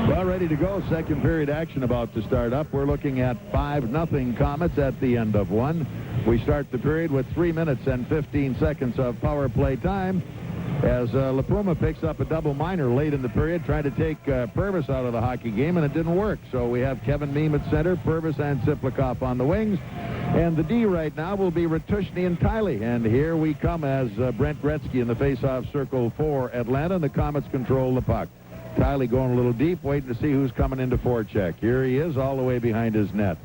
Well, ready to go. Second period action about to start up. We're looking at 5-0 Komets at the end of one. We start the period with 3 minutes and 15 seconds of power play time as LaPuma picks up a double minor late in the period, trying to take Purves out of the hockey game, and it didn't work. So we have Kevin Miehm at center, Purves and Tsyplakov on the wings. And the D right now will be Ritushny and Tiley. And here we come as Brent Gretzky in the face-off circle for Atlanta, and the Komets control the puck. Tiley going a little deep, waiting to see who's coming into forecheck. Here he is, all the way behind his net.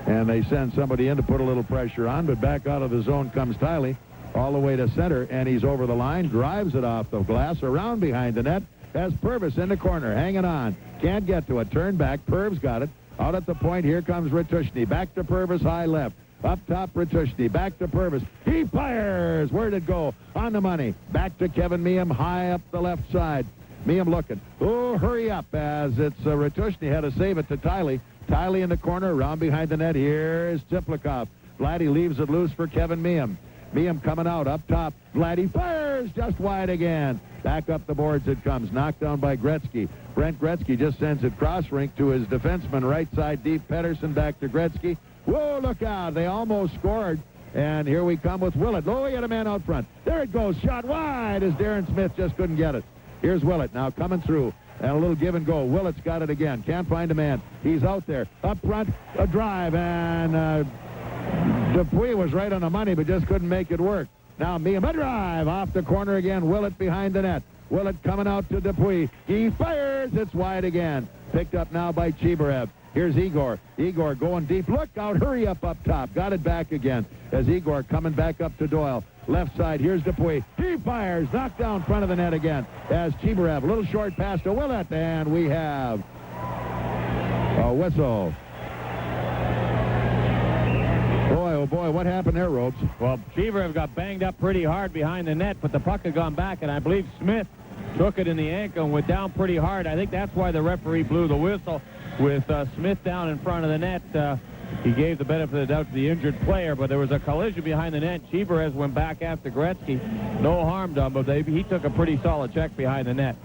And they send somebody in to put a little pressure on, but back out of the zone comes Tiley, all the way to center, and he's over the line, drives it off the glass, around behind the net, has Purves in the corner, hanging on. Can't get to it, turn back, Purves got it. Out at the point, here comes Ritushny, back to Purves, high left. Up top, Ritushny, back to Purves. He fires! Where'd it go? On the money. Back to Kevin Miehm, high up the left side. Miehm looking. Oh, hurry up, as it's Ritushny had to save it to Tiley. Tiley in the corner, around behind the net. Here's Tsyplakov. Vladdy leaves it loose for Kevin Miehm. Miehm coming out, up top. Vladdy fires, just wide again. Back up the boards it comes, knocked down by Gretzky. Brent Gretzky just sends it cross rink to his defenseman, right side deep. Pettersson back to Gretzky. Whoa, look out, they almost scored. And here we come with Willett. Oh, he had a man out front. There it goes, shot wide as Darren Smith just couldn't get it. Here's Willett now coming through. And a little give and go. Willett's got it again. Can't find a man. He's out there. Up front, a drive, and Dupuis was right on the money, but just couldn't make it work. Now Miehm, a drive off the corner again. Willett behind the net. Willett coming out to Dupuis. He fires. It's wide again. Picked up now by Chibriev. Here's Igor. Igor going deep. Look out. Hurry up top. Got it back again as Igor coming back up to Doyle. Left side. Here's Dupuis. He fires. Knocked down front of the net again as Chibriev. A little short pass to Willett. And we have a whistle. Boy, oh boy, what happened there, Ropes? Well, Chibriev got banged up pretty hard behind the net, but the puck had gone back, and I believe Smith took it in the ankle and went down pretty hard. I think that's why the referee blew the whistle. With Smith down in front of the net, he gave the benefit of the doubt to the injured player, but there was a collision behind the net. Chibriev went back after Gretzky. No harm done, but he took a pretty solid check behind the net.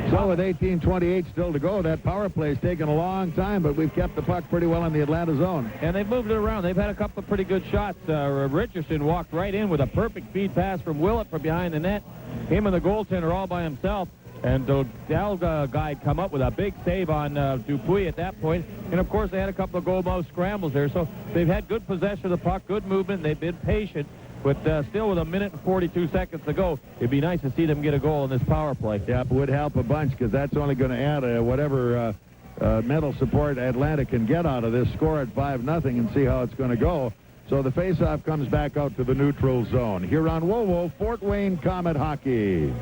So with 18:28 still to go, that power play's taken a long time, but we've kept the puck pretty well in the Atlanta zone. And they've moved it around. They've had a couple of pretty good shots. Richardson walked right in with a perfect feed pass from Willett from behind the net. Him and the goaltender all by himself. And the Dalga guy come up with a big save on Dupuis at that point. And, of course, they had a couple of goal-mouth scrambles there. So they've had good possession of the puck, good movement. They've been patient. But still with a minute and 42 seconds to go, it'd be nice to see them get a goal in this power play. Yeah, it would help a bunch because that's only going to add whatever mental support Atlanta can get out of this score at 5-0 and see how it's going to go. So the faceoff comes back out to the neutral zone. Here on WOWO, Fort Wayne Comet Hockey.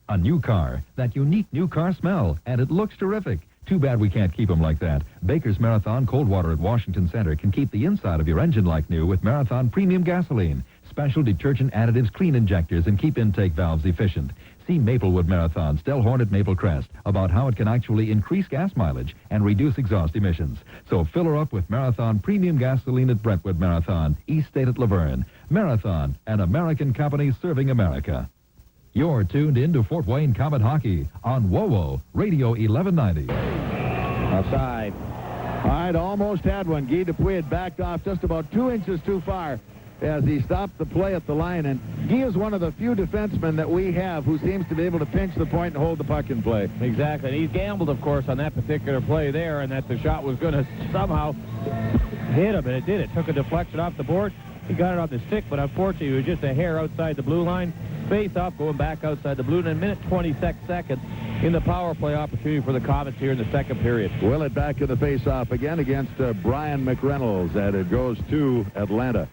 A new car, that unique new car smell, and it looks terrific. Too bad we can't keep them like that. Baker's Marathon Cold Water at Washington Center can keep the inside of your engine like new with Marathon Premium Gasoline. Special detergent additives clean injectors and keep intake valves efficient. See Maplewood Marathon, Stellhorn at Maple Crest, about how it can actually increase gas mileage and reduce exhaust emissions. So fill her up with Marathon Premium Gasoline at Brentwood Marathon, East State at Laverne. Marathon, an American company serving America. You're tuned in to Fort Wayne Comet Hockey on WOWO, Radio 1190. Outside. All right, almost had one. Guy Dupuis had backed off just about 2 inches too far as he stopped the play at the line. And Guy is one of the few defensemen that we have who seems to be able to pinch the point and hold the puck in play. Exactly. And he's gambled, of course, on that particular play there, and that the shot was going to somehow hit him, and it did. It took a deflection off the board. He got it on the stick, but unfortunately, it was just a hair outside the blue line. Face off, going back outside the blue line. A minute 26 seconds in the power play opportunity for the Komets here in the second period. Willett back in the face-off again against Brian McReynolds, and it goes to Atlanta.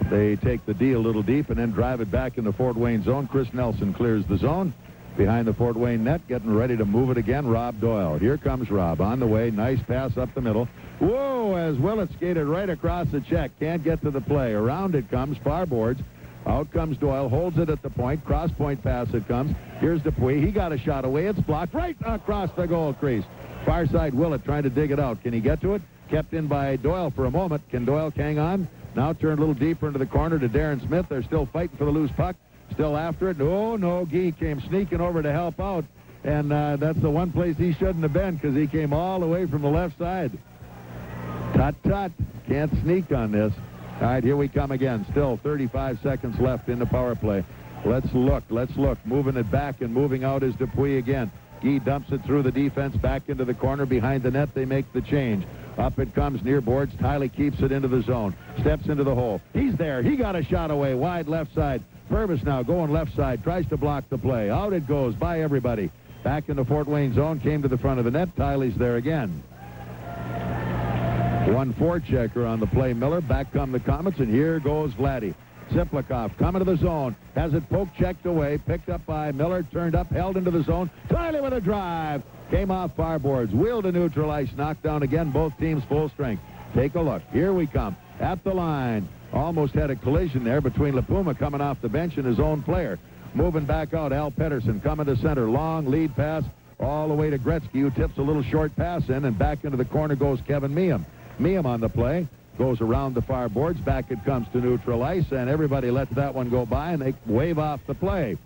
They take the D a little deep and then drive it back in the Fort Wayne zone. Chris Nelson clears the zone behind the Fort Wayne net, getting ready to move it again. Rob Doyle. Here comes Rob on the way. Nice pass up the middle. Whoa, as Willett skated right across the check. Can't get to the play. Around it comes, far boards. Out comes Doyle, holds it at the point. Cross-point pass it comes. Here's Dupuis. He got a shot away. It's blocked right across the goal crease. Far side Willett trying to dig it out. Can he get to it? Kept in by Doyle for a moment. Can Doyle hang on? Now turn a little deeper into the corner to Darren Smith. They're still fighting for the loose puck. Still after it. No, Guy came sneaking over to help out. And that's the one place he shouldn't have been because he came all the way from the left side. Tut. Can't sneak on this. All right, here we come again. Still 35 seconds left in the power play. Let's look. Moving it back and moving out is Dupuis again. Guy dumps it through the defense back into the corner. Behind the net, they make the change. Up it comes near boards. Tiley keeps it into the zone. Steps into the hole. He's there. He got a shot away. Wide left side. Purves now going left side. Tries to block the play. Out it goes by everybody. Back in the Fort Wayne zone. Came to the front of the net. Tiley's there again. 1-4 checker on the play, Miller. Back come the Komets, and here goes Vladdy. Tsyplakov coming to the zone. Has it poked, checked away. Picked up by Miller. Turned up, held into the zone. Tiley with a drive. Came off far boards. Wheeled to neutral ice. Knocked down again. Both teams full strength. Take a look. Here we come. At the line. Almost had a collision there between LaPuma coming off the bench and his own player. Moving back out, Al Pettersson coming to center. Long lead pass all the way to Gretzky, who tips a little short pass in, and back into the corner goes Kevin Miehm. Miehm on the play, goes around the far boards, back it comes to neutral ice, and everybody lets that one go by, and they wave off the play.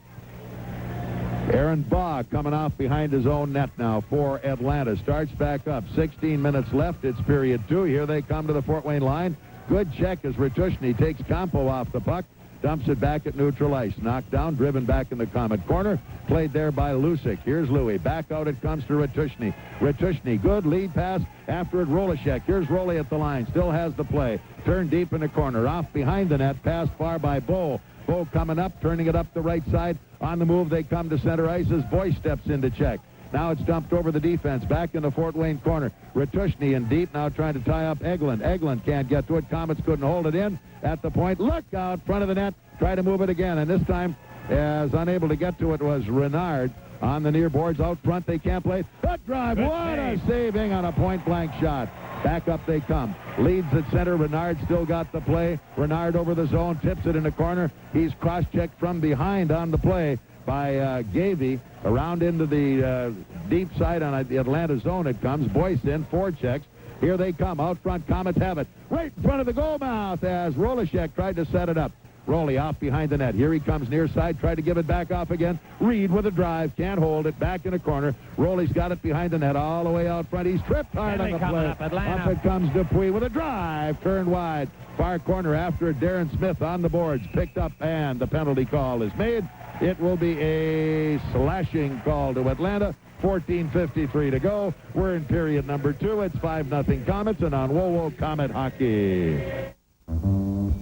Aaron Baugh coming off behind his own net now for Atlanta. Starts back up. 16 minutes left. It's period 2. Here they come to the Fort Wayne line. Good check as Ritushny takes Campo off the puck. Dumps it back at neutral ice. Knocked down, driven back in the Komet corner. Played there by Lucic. Here's Louis. Back out it comes to Ritushny. Ritushny, good lead pass. After it, Rohlicek. Here's Rohlicek at the line. Still has the play. Turned deep in the corner. Off behind the net. Passed far by Bo. Bo coming up, turning it up the right side. On the move, they come to center ice as Boyce steps in to check. Now it's dumped over the defense. Back in the Fort Wayne corner. Ritushny in deep, now trying to tie up Eglin. Eglin can't get to it. Komets couldn't hold it in. At the point, look out, front of the net. Try to move it again, and this time, as unable to get to it was Renard. On the near boards, out front, they can't play. That drive, Good what save. a saving on a point-blank shot. Back up they come. Leads at center. Renard still got the play. Renard over the zone, tips it in the corner. He's cross-checked from behind on the play by Gavey. Around into the deep side on the Atlanta zone it comes. Boyce in, 4 checks. Here they come. Out front, Komets have it. Right in front of the goal mouth as Rohlicek tried to set it up. Rohly off behind the net. Here he comes near side. Tried to give it back off again. Reid with a drive. Can't hold it. Back in the corner. Rohly's got it behind the net all the way out front. He's tripped hard on the play. Up it comes Dupuis with a drive. Turned wide. Far corner after it. Darren Smith on the boards. Picked up, and the penalty call is made. It will be a slashing call to Atlanta. 14:53 to go. We're in period number 2. It's 5-0 Komets, and on WoWo Komet Hockey.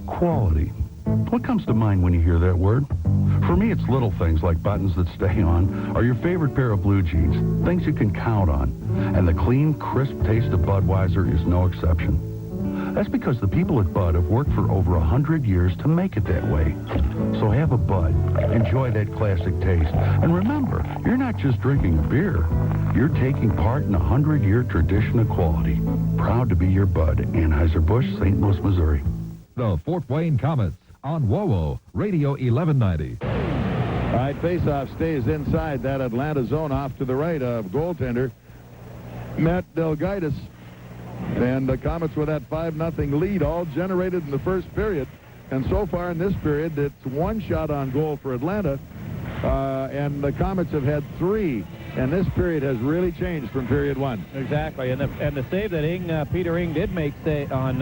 Quality. What comes to mind when you hear that word? For me, it's little things like buttons that stay on, or your favorite pair of blue jeans, things you can count on. And the clean, crisp taste of Budweiser is no exception. That's because the people at Bud have worked for over 100 years to make it that way. So have a Bud. Enjoy that classic taste. And remember, you're not just drinking a beer. You're taking part in a 100-year tradition of quality. Proud to be your Bud. Anheuser-Busch, St. Louis, Missouri. The Fort Wayne Komets on WoWo Radio 1190. All right, faceoff stays inside that Atlanta zone off to the right of goaltender Matt Delgaitis. And the Komets with that 5-0 lead, all generated in the first period. And so far in this period, it's 1 shot on goal for Atlanta and the Komets have had 3, and this period has really changed from period 1. Exactly, and the save that Peter Ing did make on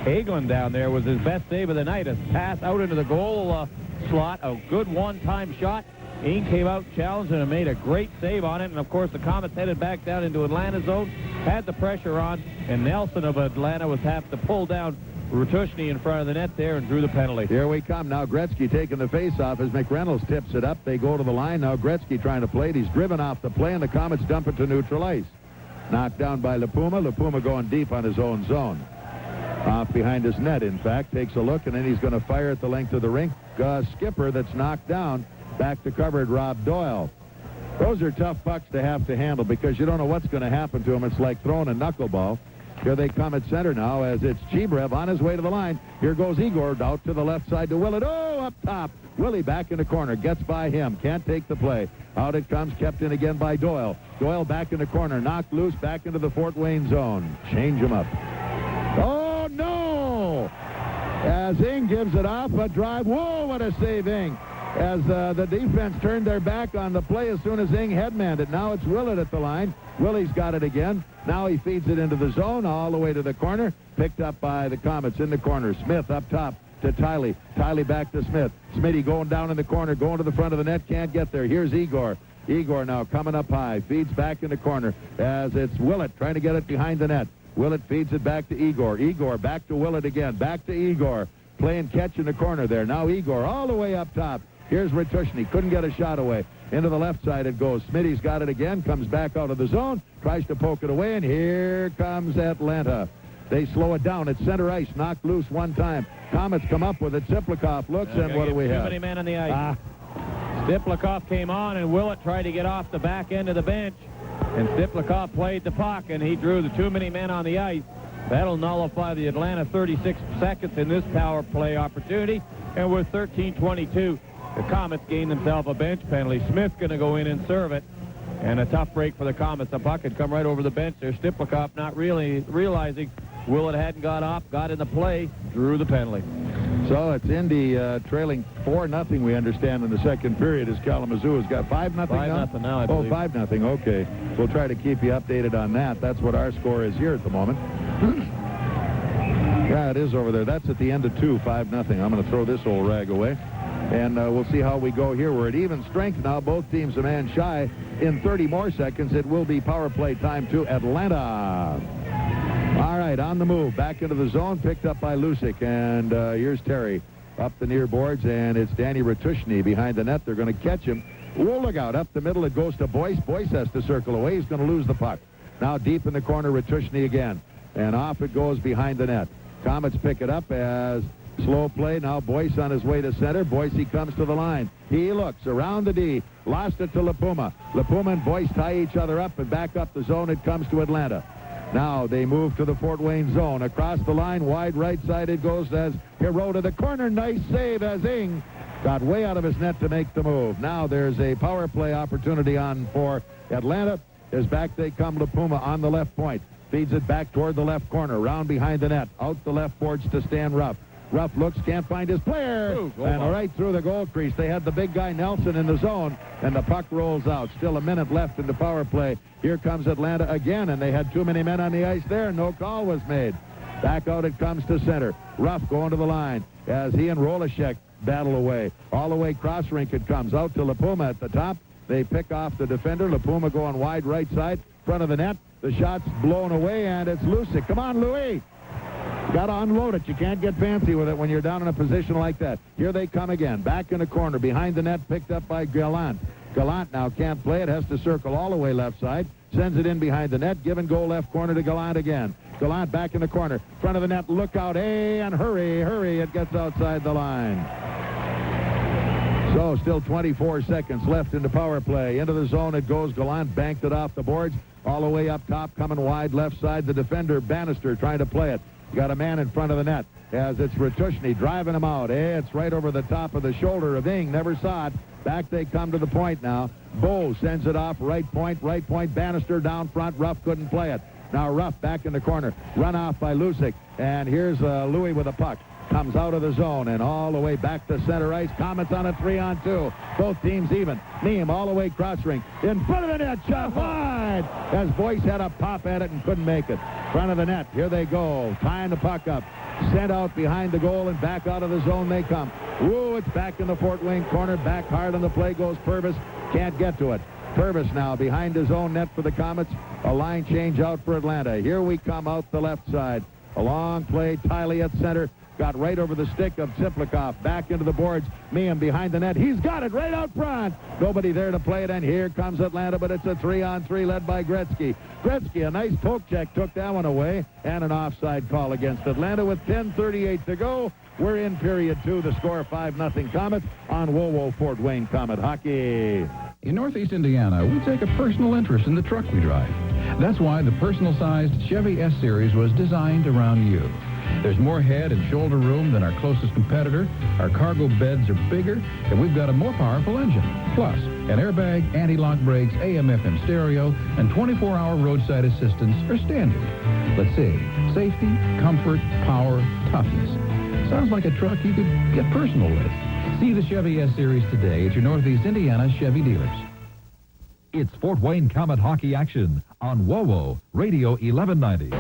Hagelin down there was his best save of the night. A pass out into the goal slot, a good one-time shot. Ing came out, challenged, and made a great save on it. And, of course, the Komets headed back down into Atlanta zone, had the pressure on, and Nelson of Atlanta was have to pull down Ratushny in front of the net there and drew the penalty. Here we come. Now Gretzky taking the face-off as McReynolds tips it up. They go to the line. Now Gretzky trying to play it. He's driven off the play, and the Komets dump it to neutral ice. Knocked down by Lipuma. Lipuma going deep on his own zone. Off behind his net, in fact. Takes a look, and then he's going to fire at the length of the rink. Skipper that's knocked down. Back to covered Rob Doyle. Those are tough pucks to have to handle because you don't know what's going to happen to them. It's like throwing a knuckleball. Here they come at center now as it's Chibriev on his way to the line. Here goes Igor out to the left side to Willett. Oh, up top. Willie back in the corner. Gets by him. Can't take the play. Out it comes. Kept in again by Doyle. Doyle back in the corner. Knocked loose back into the Fort Wayne zone. Change him up. Oh, no! As Ing gives it off. A drive. Whoa, what a save, Ing. As the defense turned their back on the play as soon as Ing headmanned it. Now it's Willett at the line. Willie's got it again. Now he feeds it into the zone all the way to the corner. Picked up by the Komets in the corner. Smith up top to Tiley. Tiley back to Smith. Smitty going down in the corner, going to the front of the net. Can't get there. Here's Igor. Igor now coming up high. Feeds back in the corner as it's Willett trying to get it behind the net. Willett feeds it back to Igor. Igor back to Willett again. Back to Igor. Playing catch in the corner there. Now Igor all the way up top. Here's Ratushny. Couldn't get a shot away. Into the left side it goes. Smitty's got it again. Comes back out of the zone. Tries to poke it away. And here comes Atlanta. They slow it down at center ice. Knocked loose one time. Komets come up with it. Tsyplakov looks, and what do we have? Too many men on the ice. Tsyplakov came on, and Willett tried to get off the back end of the bench. And Tsyplakov played the puck, and he drew the too many men on the ice. That'll nullify the Atlanta 36 seconds in this power play opportunity. And with 13:22, the Komets gain themselves a bench penalty. Smith going to go in and serve it. And a tough break for the Komets. The puck had come right over the bench there. Tsyplakov not really realizing Willett hadn't got off, got in the play, drew the penalty. So it's Indy trailing 4-0, we understand, in the second period as Kalamazoo has got 5-0 now? 5-0 now, I believe. 5-0, okay. We'll try to keep you updated on that. That's what our score is here at the moment. Yeah, it is over there. That's at the end of 5-0. I'm going to throw this old rag away. And we'll see how we go here. We're at even strength now. Both teams a man shy. In 30 more seconds, it will be power play time to Atlanta. All right, on the move. Back into the zone, picked up by Rohlicek. And here's Terry up the near boards, and it's Danny Ratushny behind the net. They're going to catch him. Whoa, look out. Up the middle, it goes to Boyce. Boyce has to circle away. He's going to lose the puck. Now deep in the corner, Ratushny again. And off it goes behind the net. Komets pick it up as slow play. Now Boyce on his way to center. Boyce comes to the line. He looks around the D. Lost it to Lipuma. Lipuma and Boyce tie each other up, and back up the zone it comes to Atlanta. Now they move to the Fort Wayne zone. Across the line, wide right side it goes as Hero to the corner. Nice save as Ing got way out of his net to make the move. Now there's a power play opportunity on for Atlanta. As back they come, Lipuma on the left point. Feeds it back toward the left corner. Round behind the net. Out the left boards to Stan Ruff. Ruff looks, can't find his player. And right through the goal crease. They had the big guy Nelson in the zone, and the puck rolls out. Still a minute left in the power play. Here comes Atlanta again, and they had too many men on the ice there. No call was made. Back out it comes to center. Ruff going to the line as he and Rohlicek battle away. All the way cross rink it comes. Out to Lipuma at the top. They pick off the defender. Lipuma going wide right side, front of the net. The shot's blown away, and it's Rohlicek. Come on, Louis. Got to unload it. You can't get fancy with it when you're down in a position like that. Here they come again. Back in the corner. Behind the net, picked up by Gallant. Gallant now can't play it. Has to circle all the way left side. Sends it in behind the net. Give and go left corner to Gallant again. Gallant back in the corner. Front of the net. Look out. Hey, and hurry, hurry. It gets outside the line. So still 24 seconds left in the power play. Into the zone it goes. Gallant banked it off the boards. All the way up top, coming wide left side. The defender, Bannister, trying to play it. Got a man in front of the net as it's Ratushny driving him out. It's right over the top of the shoulder of Ing. Never saw it. Back they come to the point now. Bo sends it off. Right point. Bannister down front. Ruff couldn't play it. Now Ruff back in the corner. Run off by Rohlicek. And here's Louis with a puck. comes out of the zone and all the way back to center ice. Komets on a 3-on-2. Both teams even. Miehm all the way cross ring. In front of the net, shot wide. As Boyce had a pop at it and couldn't make it. Front of the net. Here they go. Tying the puck up. Sent out behind the goal and back out of the zone they come. Woo, it's back in the Fort Wayne corner. Back hard on the play goes Purves. Can't get to it. Purves now behind his own net for the Komets. A line change out for Atlanta. Here we come out the left side. A long play. Tiley at center. Got right over the stick of Tsyplakov. Back into the boards. Miehm behind the net. He's got it right out front. Nobody there to play it, and here comes Atlanta, but it's a 3-on-3 led by Gretzky. Gretzky, a nice poke check, took that one away, and an offside call against Atlanta with 10:38 to go. We're in period 2. The score 5-0 Komets on WoWo Fort Wayne Komet Hockey. In Northeast Indiana, we take a personal interest in the truck we drive. That's why the personal-sized Chevy S-Series was designed around you. There's more head and shoulder room than our closest competitor. Our cargo beds are bigger, and we've got a more powerful engine. Plus, an airbag, anti-lock brakes, AM/FM stereo, and 24-hour roadside assistance are standard. Let's see, safety, comfort, power, toughness. Sounds like a truck you could get personal with. See the Chevy S-Series today at your Northeast Indiana Chevy dealers. It's Fort Wayne Komet hockey action on WoWo Radio 1190.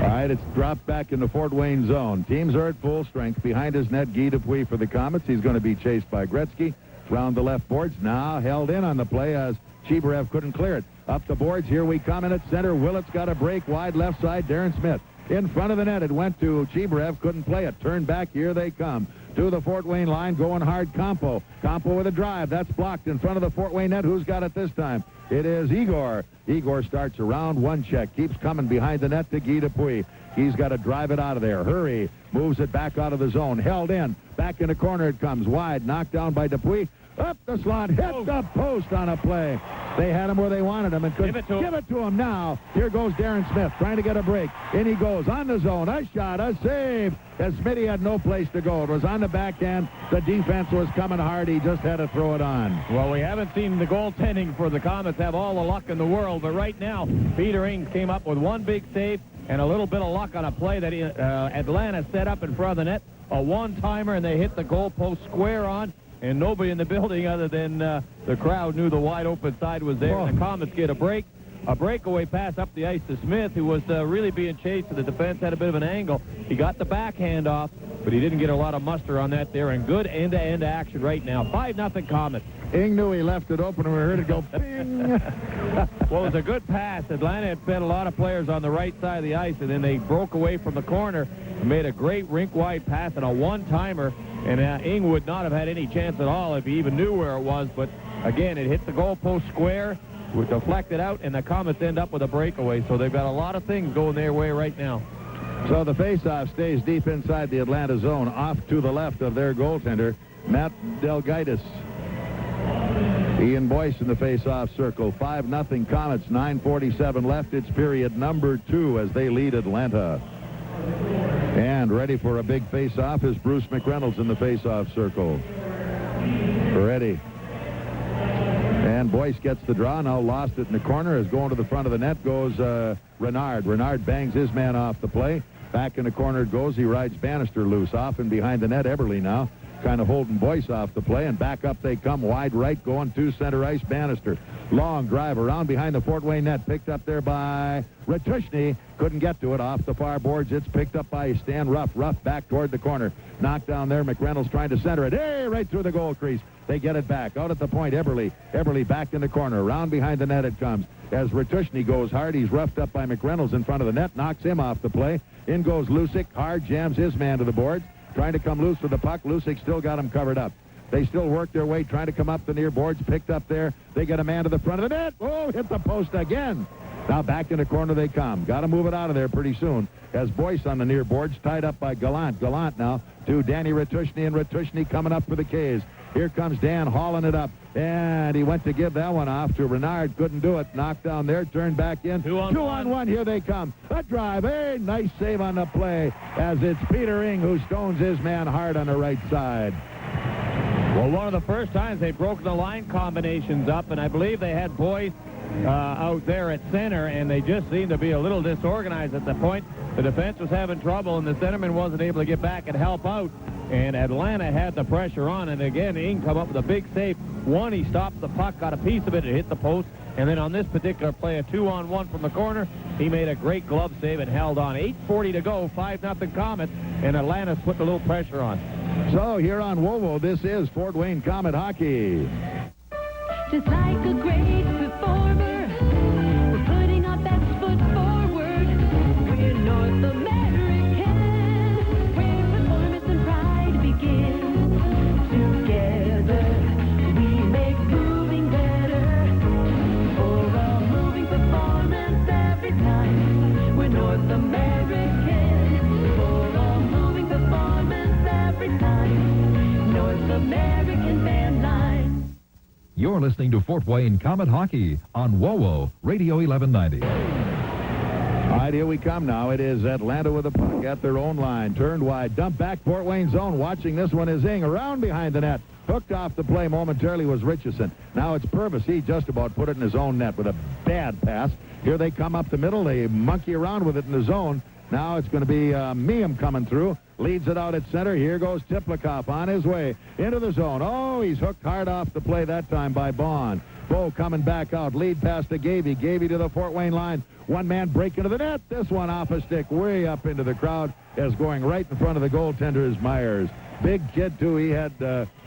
All right, it's dropped back in the Fort Wayne zone. Teams are at full strength. Behind his net, Dupuis for the Komets. He's going to be chased by Gretzky. Round the left boards. Now held in on the play as Chibriev couldn't clear it. Up the boards. Here we come in at center. Willett's got a break. Wide left side. Darren Smith. In front of the net. It went to Chibriev. Couldn't play it. Turned back. Here they come. To the Fort Wayne line. Going hard. Campo. Campo with a drive. That's blocked in front of the Fort Wayne net. Who's got it this time? It is Igor. Igor starts around one check. Keeps coming behind the net to Guy Dupuis. He's got to drive it out of there. Hurry. Moves it back out of the zone. Held in. Back in the corner it comes. Wide. Knocked down by Dupuis. Up the slot. Hit the post on a play. They had him where they wanted him and couldn't give it to him now. Here goes Darren Smith trying to get a break. In he goes on the zone. A shot. A save. As Smitty had no place to go. It was on the backhand. The defense was coming hard. He just had to throw it on. Well, we haven't seen the goaltending for the Komets have all the luck in the world, but right now, Peter Ing came up with one big save and a little bit of luck on a play that Atlanta set up in front of the net. A one-timer, and they hit the goalpost square on, and nobody in the building other than the crowd knew the wide-open side was there. And the Komets get a break. A breakaway pass up the ice to Smith, who was really being chased, and the defense had a bit of an angle. He got the backhand off, but he didn't get a lot of muster on that there, and good end-to-end action right now. 5-0 Komets. Ing knew he left it open, and we heard it go bing. Well, it was a good pass. Atlanta had fed a lot of players on the right side of the ice, and then they broke away from the corner and made a great rink-wide pass and a one-timer, and Ing would not have had any chance at all if he even knew where it was, but again, it hit the goalpost square, would deflect it out, and the Komets end up with a breakaway, so they've got a lot of things going their way right now. So the faceoff stays deep inside the Atlanta zone, off to the left of their goaltender, Matt Delgaitis. Ian Boyce in the face-off circle. 5-0 Komets, 9:47 left. It's period number 2 as they lead Atlanta. And ready for a big face-off is Bruce McReynolds in the face-off circle. Ready. And Boyce gets the draw. Now lost it in the corner. As going to the front of the net goes Renard. Renard bangs his man off the play. Back in the corner it goes. He rides Bannister loose. Off and behind the net, Eberle now. Kind of holding Boyce off the play, and back up they come. Wide right, going to center ice. Bannister. Long drive around behind the Fort Wayne net. Picked up there by Ratushny. Couldn't get to it. Off the far boards. It's picked up by Stan Ruff. Ruff back toward the corner. Knocked down there. McReynolds trying to center it. Hey, right through the goal crease. They get it back. Out at the point, Eberle. Eberle back in the corner. Around behind the net it comes. As Ratushny goes hard, he's roughed up by McReynolds in front of the net. Knocks him off the play. In goes Lucic. Hard jams his man to the boards. Trying to come loose with the puck. Lucic still got him covered up. They still work their way, trying to come up the near boards. Picked up there. They get a man to the front of the net. Oh, hit the post again. Now back in the corner they come. Got to move it out of there pretty soon. As Boyce on the near boards, tied up by Gallant. Gallant now to Danny Ratushny, and Ratushny coming up for the K's. Here comes Dan hauling it up. And he went to give that one off to Renard. Couldn't do it. Knocked down there. Turned back in. Two on one. Here they come. A drive. A nice save on the play as it's Peter Ing who stones his man hard on the right side. Well, one of the first times they've broken the line combinations up, and I believe they had Boyce out there at center, and they just seemed to be a little disorganized at the point. The defense was having trouble, and the centerman wasn't able to get back and help out. And Atlanta had the pressure on, and again, Ing come up with a big save. One, he stopped the puck, got a piece of it, it hit the post, and then on this particular play, a 2-on-1 from the corner, he made a great glove save and held on. 8:40 to go, 5-0 Komets, and Atlanta's putting a little pressure on. So here on WOWO, this is Fort Wayne Komet Hockey. Just like a great performer, we're putting our best foot forward. We're North American, where performance and pride begin. Together, we make moving better. For a moving performance every time. We're North American, for a moving performance every time. North American Van Line. You're listening to Fort Wayne Komet Hockey on WOWO Radio 1190. All right, here we come now. It is Atlanta with a puck at their own line. Turned wide, dumped back, Fort Wayne zone. Watching this one is Ing. Around behind the net. Hooked off the play momentarily was Richardson. Now it's Purves. He just about put it in his own net with a bad pass. Here they come up the middle. They monkey around with it in the zone. Now it's going to be Miehm coming through. Leads it out at center. Here goes Tsyplakov on his way into the zone. Oh, he's hooked hard off the play that time by Bond. Bo coming back out. Lead pass to Gavey. Gavey to the Fort Wayne line. One man break into the net. This one off a stick way up into the crowd as going right in front of the goaltender is Myers. Big kid, too. He had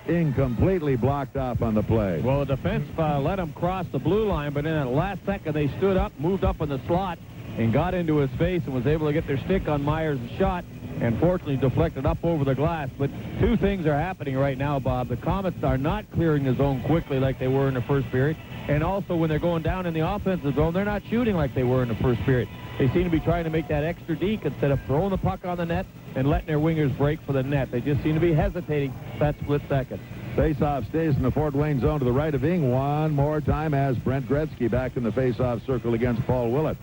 Ing completely blocked off on the play. Well, the defense let him cross the blue line, but in that last second they stood up, moved up in the slot, and got into his face and was able to get their stick on Myers' shot, and fortunately deflected up over the glass. But two things are happening right now, Bob. The Komets are not clearing the zone quickly like they were in the first period, and also when they're going down in the offensive zone, they're not shooting like they were in the first period. They seem to be trying to make that extra deke instead of throwing the puck on the net and letting their wingers break for the net. They just seem to be hesitating that split second. Face-off stays in the Fort Wayne zone to the right of Ing one more time as Brent Gretzky back in the face-off circle against Paul Willett.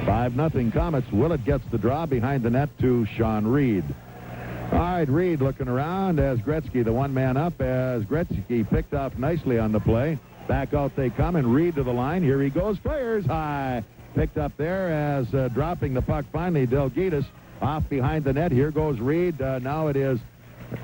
5-0 Komets. Willett gets the draw behind the net to Sean Reid. All right, Reid looking around as Gretzky, the one man up, as Gretzky picked off nicely on the play. Back out they come, and Reid to the line. Here he goes, fires high. Picked up there as dropping the puck finally, Delgaitis off behind the net. Here goes Reid. Now it is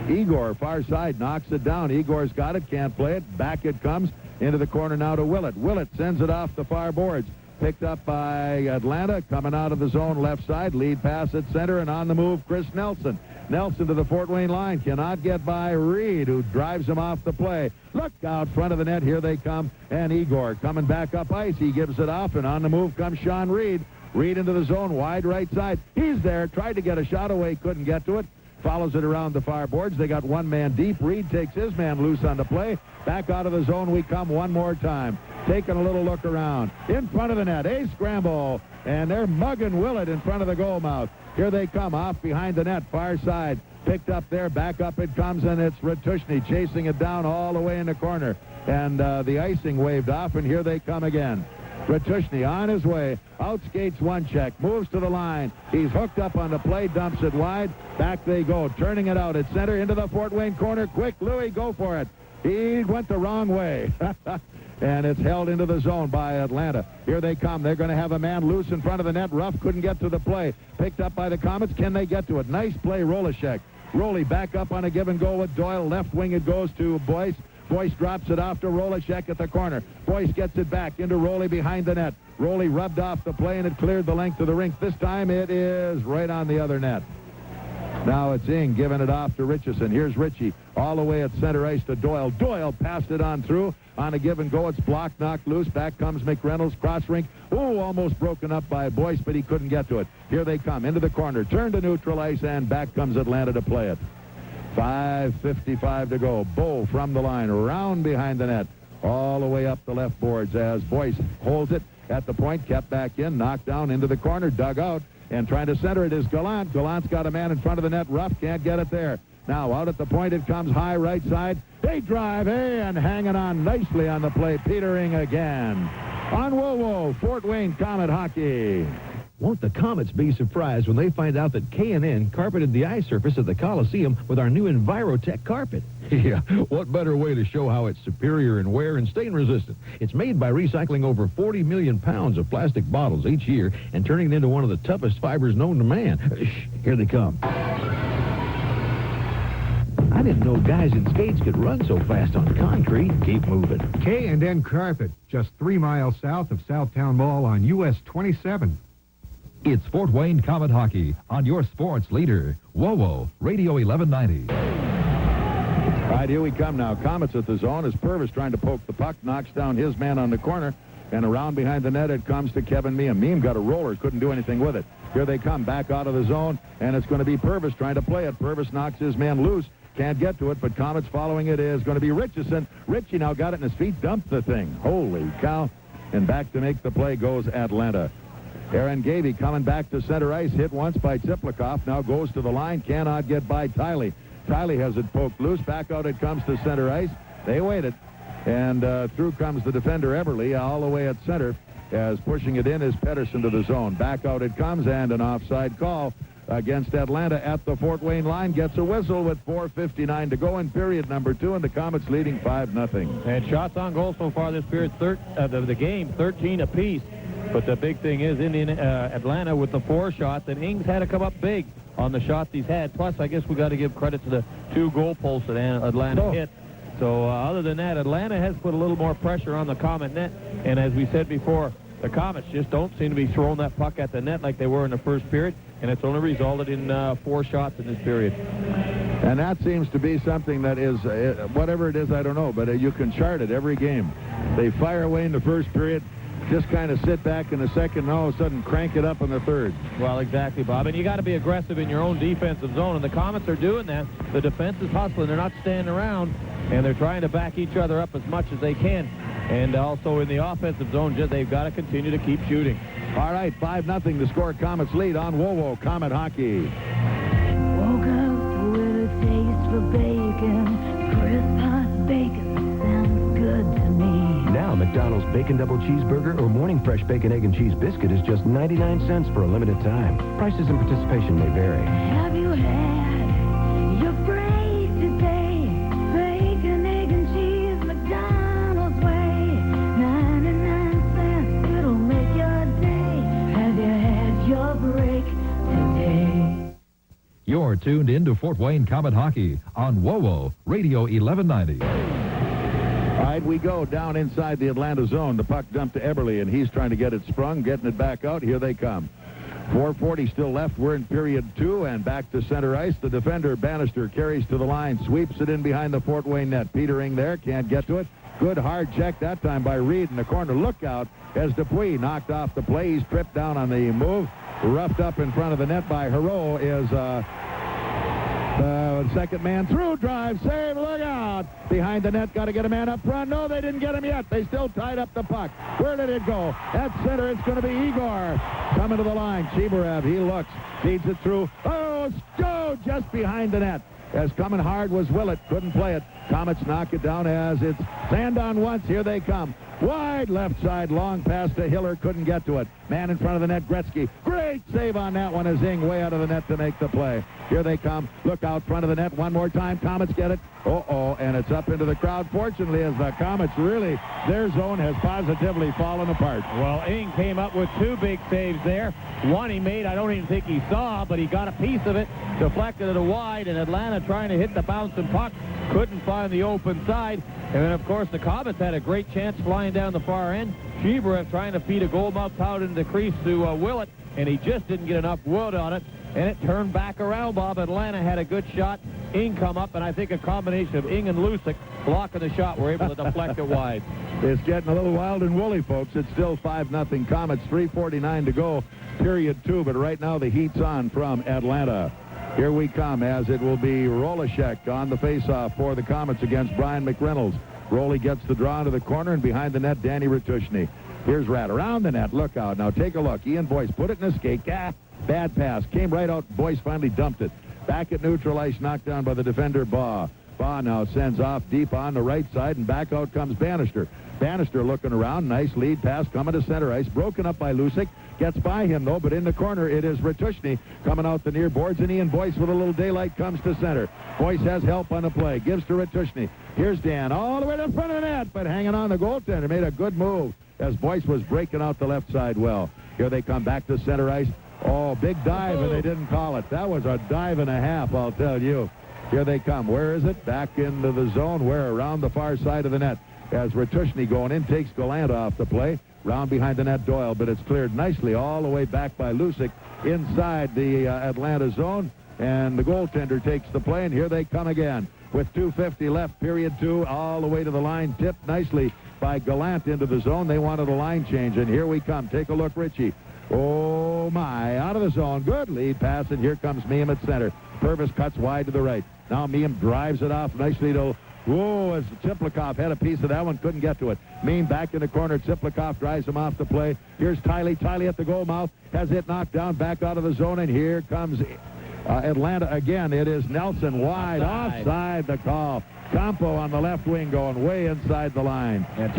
Igor, far side, knocks it down. Igor's got it, can't play it. Back it comes into the corner now to Willett. Willett sends it off the far boards. Picked up by Atlanta, coming out of the zone left side. Lead pass at center, and on the move, Chris Nelson. Nelson to the Fort Wayne line. Cannot get by Reid, who drives him off the play. Look out front of the net. Here they come. And Igor coming back up ice. He gives it off, and on the move comes Sean Reid. Reid into the zone, wide right side. He's there. Tried to get a shot away. Couldn't get to it. Follows it around the far boards. They got one man deep. Reid takes his man loose on the play. Back out of the zone we come one more time. Taking a little look around. In front of the net. A scramble. And they're mugging Willett in front of the goal mouth. Here they come off behind the net. Far side. Picked up there. Back up it comes, and it's Ratushny chasing it down all the way in the corner. And the icing waved off, and here they come again. Ratushny on his way. Outskates one check. Moves to the line. He's hooked up on the play. Dumps it wide. Back they go. Turning it out at center into the Fort Wayne corner. Quick, Louis, go for it. He went the wrong way. And it's held into the zone by Atlanta. Here they come. They're going to have a man loose in front of the net. Ruff couldn't get to the play. Picked up by the Komets. Can they get to it? Nice play, Rohlicek. Roley back up on a give and go with Doyle. Left wing it goes to Boyce. Boyce drops it off to Rohlicek at the corner. Boyce gets it back into Roley behind the net. Roley rubbed off the play, and it cleared the length of the rink. This time it is right on the other net. Now it's Ing giving it off to Richardson. Here's Ritchie all the way at center ice to Doyle. Doyle passed it on through. On a give and go, it's blocked, knocked loose. Back comes McReynolds, cross rink. Ooh, almost broken up by Boyce, but he couldn't get to it. Here they come into the corner. Turn to neutral ice, and back comes Atlanta to play it. 5:55 to go. Bo from the line, round behind the net, all the way up the left boards as Boyce holds it at the point, kept back in, knocked down into the corner, dug out, and trying to center it is Gallant. Gallant's got a man in front of the net. Ruff can't get it there. Now out at the point it comes high right side. They drive, and hanging on nicely on the play. Peter Ing again. On WOWO, Fort Wayne Komet Hockey. Won't the Komets be surprised when they find out that K&N carpeted the ice surface of the Coliseum with our new EnviroTech carpet? Yeah, what better way to show how it's superior in wear and stain resistant? It's made by recycling over 40 million pounds of plastic bottles each year and turning it into one of the toughest fibers known to man. Shh, here they come. I didn't know guys in skates could run so fast on concrete. Keep moving. K&N Carpet, just 3 miles south of Southtown Mall on US 27. It's Fort Wayne Comet Hockey on your sports leader, WOWO, Radio 1190. All right, here we come now. Komets at the zone as Purves trying to poke the puck, knocks down his man on the corner, and around behind the net it comes to Kevin Miehm. Miehm got a roller, couldn't do anything with it. Here they come, back out of the zone, and it's going to be Purves trying to play it. Purves knocks his man loose, can't get to it, but Komets following it is going to be Richardson. Richie now got it in his feet, dumped the thing. Holy cow. And back to make the play goes Atlanta. Aaron Gavey coming back to center ice, hit once by Tsyplakov, now goes to the line, cannot get by Tiley. Tiley has it poked loose, back out it comes to center ice. They waited, and through comes the defender Eberle all the way at center, as pushing it in is Pettersson to the zone. Back out it comes, and an offside call against Atlanta at the Fort Wayne line. Gets a whistle with 4:59 to go in period number 2, and the Komets leading 5-0. And shots on goal so far this period, the game, 13 apiece. But the big thing is in Atlanta with the 4 shots, and Ings had to come up big on the shots he's had. Plus, I guess we got to give credit to the 2 goal posts that Atlanta hit. So other than that, Atlanta has put a little more pressure on the Komet net. And as we said before, the Komets just don't seem to be throwing that puck at the net like they were in the first period. And it's only resulted in 4 shots in this period. And that seems to be something that is, whatever it is, I don't know, but you can chart it every game. They fire away in the first period, just kind of sit back in the second, and all of a sudden crank it up in the third. Well, exactly, Bob. And you got to be aggressive in your own defensive zone, and the Komets are doing that. The defense is hustling. They're not standing around, and they're trying to back each other up as much as they can. And also in the offensive zone, they've got to continue to keep shooting. All right, 5-0 to score. Komets lead on WOWO Komet Hockey. Woke up with a taste for bacon. Crisp hot bacon sounds good to me. Now, McDonald's Bacon Double Cheeseburger or Morning Fresh Bacon, Egg, and Cheese Biscuit is just 99 cents for a limited time. Prices and participation may vary. Have you had your break today? Bacon, egg, and cheese, McDonald's way. 99 cents, it'll make your day. Have you had your break today? You're tuned in to Fort Wayne Comet Hockey on WOWO, Radio 1190. All right, we go down inside the Atlanta zone. The puck dumped to Eberle, and he's trying to get it sprung, getting it back out. Here they come. 4:40 still left. We're in period 2, and back to center ice. The defender, Bannister, carries to the line, sweeps it in behind the Fort Wayne net. Petering there, can't get to it. Good hard check that time by Reid in the corner. Look out as Dupuis knocked off the play. He's tripped down on the move. Roughed up in front of the net by Hero is second man through, drive, save, look out. Behind the net, got to get a man up front. No, they didn't get him yet. They still tied up the puck. Where did it go? At center, it's going to be Igor. Coming to the line, Chibriev, he looks, feeds it through. Oh, Joe just behind the net. As coming hard was Willett, couldn't play it. Komets knock it down as it's sand on once. Here they come. Wide left side, long pass to Hiller, couldn't get to it. Man in front of the net, Gretzky. Great save on that one as Ing way out of the net to make the play. Here they come. Look out front of the net one more time. Komets get it. And it's up into the crowd. Fortunately, as the Komets really, their zone has positively fallen apart. Well, Ing came up with 2 big saves there. One he made, I don't even think he saw, but he got a piece of it, deflected it wide, and Atlanta trying to hit the bouncing puck, couldn't find the open side. And then, of course, the Komets had a great chance flying down the far end. Chibriev trying to feed a goal mouth out into the crease to Willett, and he just didn't get enough wood on it. And it turned back around, Bob. Atlanta had a good shot. Ing come up, and I think a combination of Ing and Rohlicek blocking the shot were able to deflect it wide. It's getting a little wild and woolly, folks. It's still 5-0 Komets, 3:49 to go, period 2. But right now the heat's on from Atlanta. Here we come, as it will be Rohlicek on the faceoff for the Komets against Brian McReynolds. Rohly gets the draw into the corner, and behind the net, Danny Ratushny. Here's Rat around the net. Look out. Now take a look. Ian Boyce put it in his skate. Bad pass. Came right out. Boyce finally dumped it. Back at neutral ice, knocked down by the defender, Baugh. Baugh now sends off deep on the right side, and back out comes Bannister. Bannister looking around. Nice lead pass coming to center ice. Broken up by Rohlicek. Gets by him, though, but in the corner it is Ritushny coming out the near boards, and Ian Boyce with a little daylight comes to center. Boyce has help on the play. Gives to Ritushny. Here's Dan all the way to the front of the net, but hanging on the goaltender. Made a good move as Boyce was breaking out the left side well. Here they come back to center ice. Oh, big dive, and they didn't call it. That was a dive and a half, I'll tell you. Here they come. Where is it? Back into the zone. Where? Around the far side of the net. As Ritushny going in, takes Gallant off the play. Round behind the net, Doyle, but it's cleared nicely all the way back by Rohlicek inside the Atlanta zone. And the goaltender takes the play, and here they come again. With 2:50 left, period 2, all the way to the line. Tipped nicely by Gallant into the zone. They wanted a line change, and here we come. Take a look, Richie. Oh, my. Out of the zone. Good lead pass, and here comes Miehm at center. Purves cuts wide to the right. Now Miehm drives it off nicely to... Whoa, as Tsyplakov had a piece of that one, couldn't get to it. Miehm back in the corner. Tsyplakov drives him off the play. Here's Tiley. Tiley at the goal mouth. Has it knocked down, back out of the zone, and here comes Atlanta again. It is Nelson wide. Offside the call. Campo on the left wing going way inside the line. And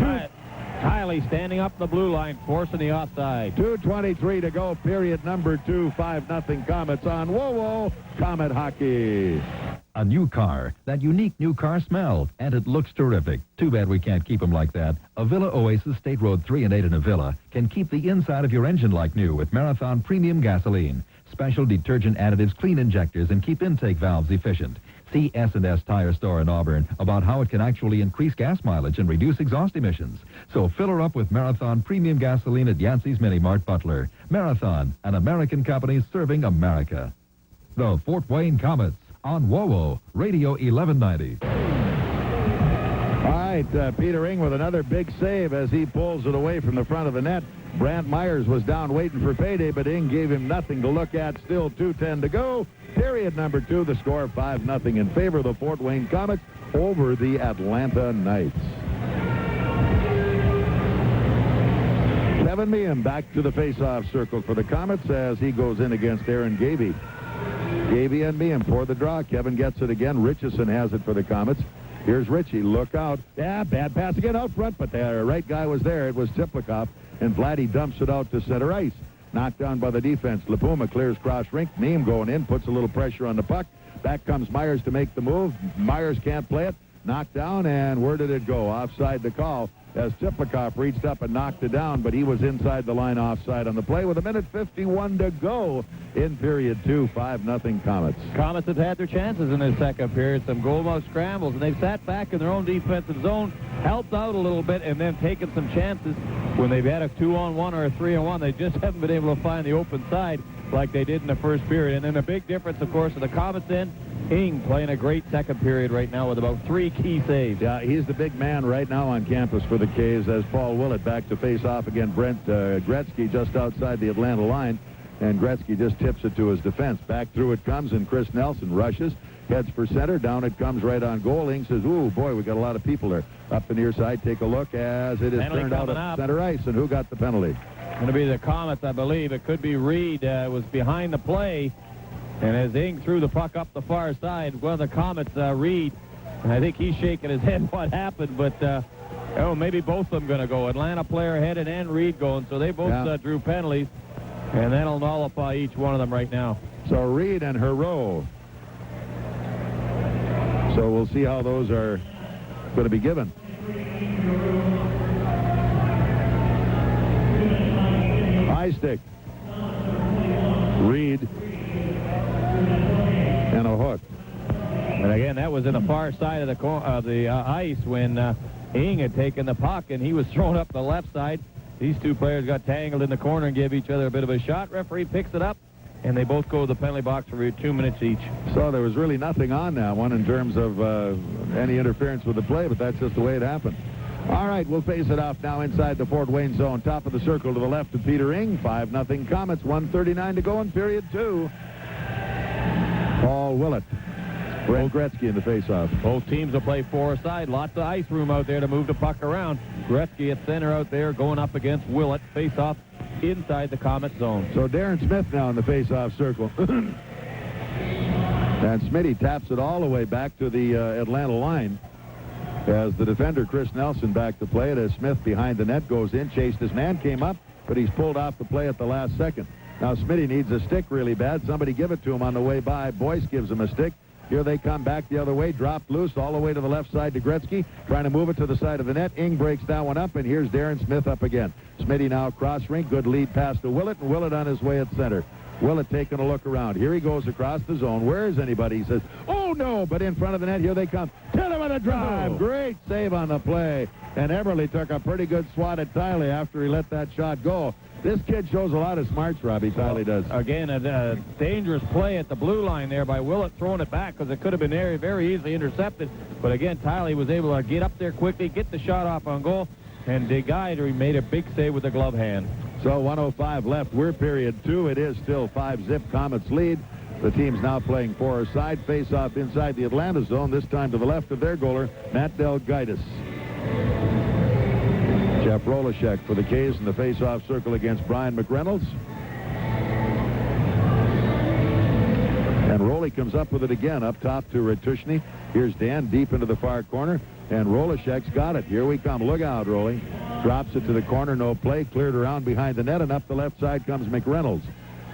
Tiley standing up the blue line, forcing the offside. 2:23 to go, period number 2. 5-0 Komets on Whoa Comet Hockey. A new car, that unique new car smell, and it looks terrific. Too bad we can't keep them like that. Avila Oasis State Road 3 and 8 in Avila can keep the inside of your engine like new with Marathon Premium Gasoline. Special detergent additives clean injectors and keep intake valves efficient. See S&S Tire Store in Auburn about how it can actually increase gas mileage and reduce exhaust emissions. So fill her up with Marathon Premium Gasoline at Yancey's Mini Mart Butler. Marathon, an American company serving America. The Fort Wayne Komets on WOWO, Radio 1190. All right, Peter Ing with another big save as he pulls it away from the front of the net. Brant Myers was down waiting for payday, but Ing gave him nothing to look at. Still 2:10 to go. Period number 2, the score 5-0 in favor of the Fort Wayne Komets over the Atlanta Knights. Kevin Miehm back to the face-off circle for the Komets as he goes in against Aaron Gavey. Gavey and Miehm for the draw. Kevin gets it again. Richardson has it for the Komets. Here's Richie. Look out. Yeah, bad pass again out front, but the right guy was there. It was Tsyplakov, and Vladdy dumps it out to center ice. Knocked down by the defense. Lapuma clears cross rink. Miehm going in, puts a little pressure on the puck. Back comes Myers to make the move. Myers can't play it. Knocked down, and where did it go? Offside the call as Tsyplakov reached up and knocked it down, but he was inside the line offside on the play with 1:51 to go in period 2. 5-0 Komets. Komets have had their chances in this second period. Some goal mouth scrambles, and they've sat back in their own defensive zone, helped out a little bit, and then taken some chances. When they've had a 2-on-1 or a 3-on-1, they just haven't been able to find the open side like they did in the first period. And then the big difference, of course, of the Komets end, Ing playing a great second period right now with about 3 key saves. Yeah, he's the big man right now on campus for the Caves as Paul Willett back to face off again. Brent Gretzky just outside the Atlanta line, and Gretzky just tips it to his defense. Back through it comes, and Chris Nelson rushes, heads for center. Down it comes right on goal. Ing says, ooh, boy, we got a lot of people there. Up the near side, take a look as it is turned out at center ice. And who got the penalty? Going to be the Komets, I believe. It could be Reid. Was behind the play. And as Ing threw the puck up the far side, one of the Komets, Reid, and I think he's shaking his head what happened, but maybe both of them going to go. Atlanta player headed and Reid going, so they both drew penalties, and that'll nullify each one of them right now. So Reid and Hero. So we'll see how those are going to be given. High stick. Reid. And a hook. And again, that was in the far side of the ice when Ing had taken the puck and he was thrown up the left side. These two players got tangled in the corner and gave each other a bit of a shot. Referee picks it up, and they both go to the penalty box for 2 minutes each. So there was really nothing on that one in terms of any interference with the play, but that's just the way it happened. All right, we'll face it off now inside the Fort Wayne zone. Top of the circle to the left of Peter Ing. 5-0 Komets. 1:39 to go in period 2. Paul Willett. Brent Gretzky in the faceoff. Both teams will play four-a-side. Lots of ice room out there to move the puck around. Gretzky at center out there going up against Willett. Face-off inside the Komet zone. So Darren Smith now in the face-off circle. And Smitty taps it all the way back to the Atlanta line. As the defender, Chris Nelson, back to play it as Smith behind the net goes in, chased his man, came up, but he's pulled off the play at the last second. Now Smitty needs a stick really bad. Somebody give it to him on the way by. Boyce gives him a stick. Here they come back the other way, dropped loose all the way to the left side to Gretzky, trying to move it to the side of the net. Ing breaks that one up, and here's Darren Smith up again. Smitty now cross rink, good lead pass to Willett, and Willett on his way at center. Willett taking a look around. Here he goes across the zone. Where is anybody? He says, oh, no, but in front of the net, here they come. Tiley with a drive. Oh. Great save on the play. And Eberle took a pretty good swat at Tiley after he let that shot go. This kid shows a lot of smarts, Robbie. Tiley does. Again, a dangerous play at the blue line there by Willett, throwing it back because it could have been very, very easily intercepted. But again, Tiley was able to get up there quickly, get the shot off on goal, and the guy made a big save with the glove hand. So 1:05 left. We're period 2. It is still 5-zip Komets lead. The team's now playing four-a-side. Face-off inside the Atlanta zone, this time to the left of their goaler, Matt Delgaitis. Jeff Rohlicek for the K's in the face-off circle against Brian McReynolds. And Rohlicek comes up with it again, up top to Retushny. Here's Dan deep into the far corner, and Rohlicek's got it. Here we come. Look out, Rohlicek. Drops it to the corner, no play. Cleared around behind the net, and up the left side comes McReynolds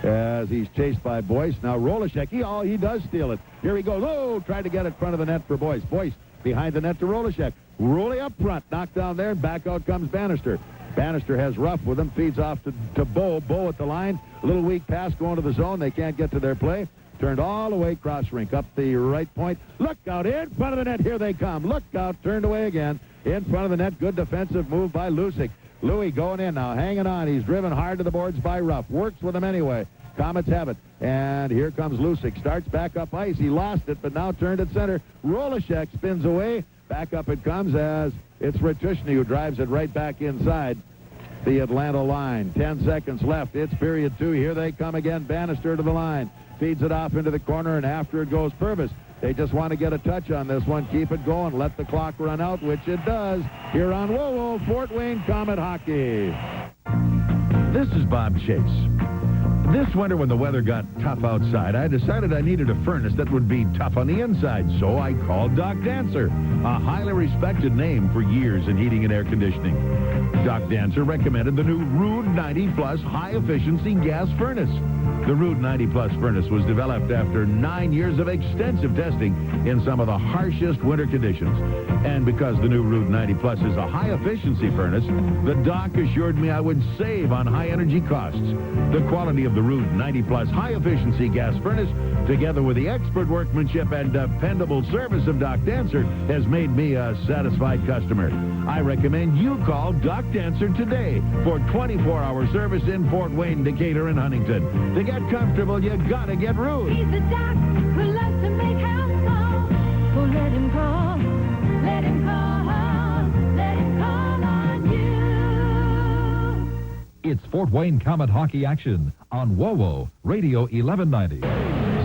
as he's chased by Boyce. Now Rohlicek, he does steal it. Here he goes. Oh, tried to get it in front of the net for Boyce. Boyce behind the net to Rohlicek. Roly up front, knocked down there, and back out comes Bannister. Bannister has Ruff with him, feeds off to Bo. Bo at the line. A little weak pass going to the zone. They can't get to their play. Turned all the way cross rink up the right point. Look out, in front of the net. Here they come. Look out, turned away again. In front of the net, good defensive move by Lucic. Louis going in now, hanging on. He's driven hard to the boards by Ruff. Works with him anyway. Komets have it. And here comes Lucic. Starts back up ice. He lost it, but now turned at center. Rohlicek spins away. Back up it comes as it's Retushny who drives it right back inside the Atlanta line. 10 seconds left. It's period 2. Here they come again. Bannister to the line. Feeds it off into the corner, and after it goes Purves. They just want to get a touch on this one. Keep it going. Let the clock run out, which it does. Here on Whoa, Fort Wayne Komet Hockey. This is Bob Chase. This winter when the weather got tough outside, I decided I needed a furnace that would be tough on the inside, so I called Doc Dancer, a highly respected name for years in heating and air conditioning. Doc Dancer recommended the new Rude 90 Plus high-efficiency gas furnace. The Rude 90 Plus furnace was developed after 9 years of extensive testing in some of the harshest winter conditions. And because the new Rude 90 Plus is a high-efficiency furnace, the doc assured me I would save on high-energy costs. The quality of the Rude 90 Plus high-efficiency gas furnace, together with the expert workmanship and dependable service of Doc Dancer, has made me a satisfied customer. I recommend you call Doc Dancer today for 24-hour service in Fort Wayne, Decatur, and Huntington. To get comfortable, you gotta get Rude. He's the doc who loves to make house calls. So let him call, let him call, let him call on you. It's Fort Wayne Komet Hockey action on WOWO Radio 1190.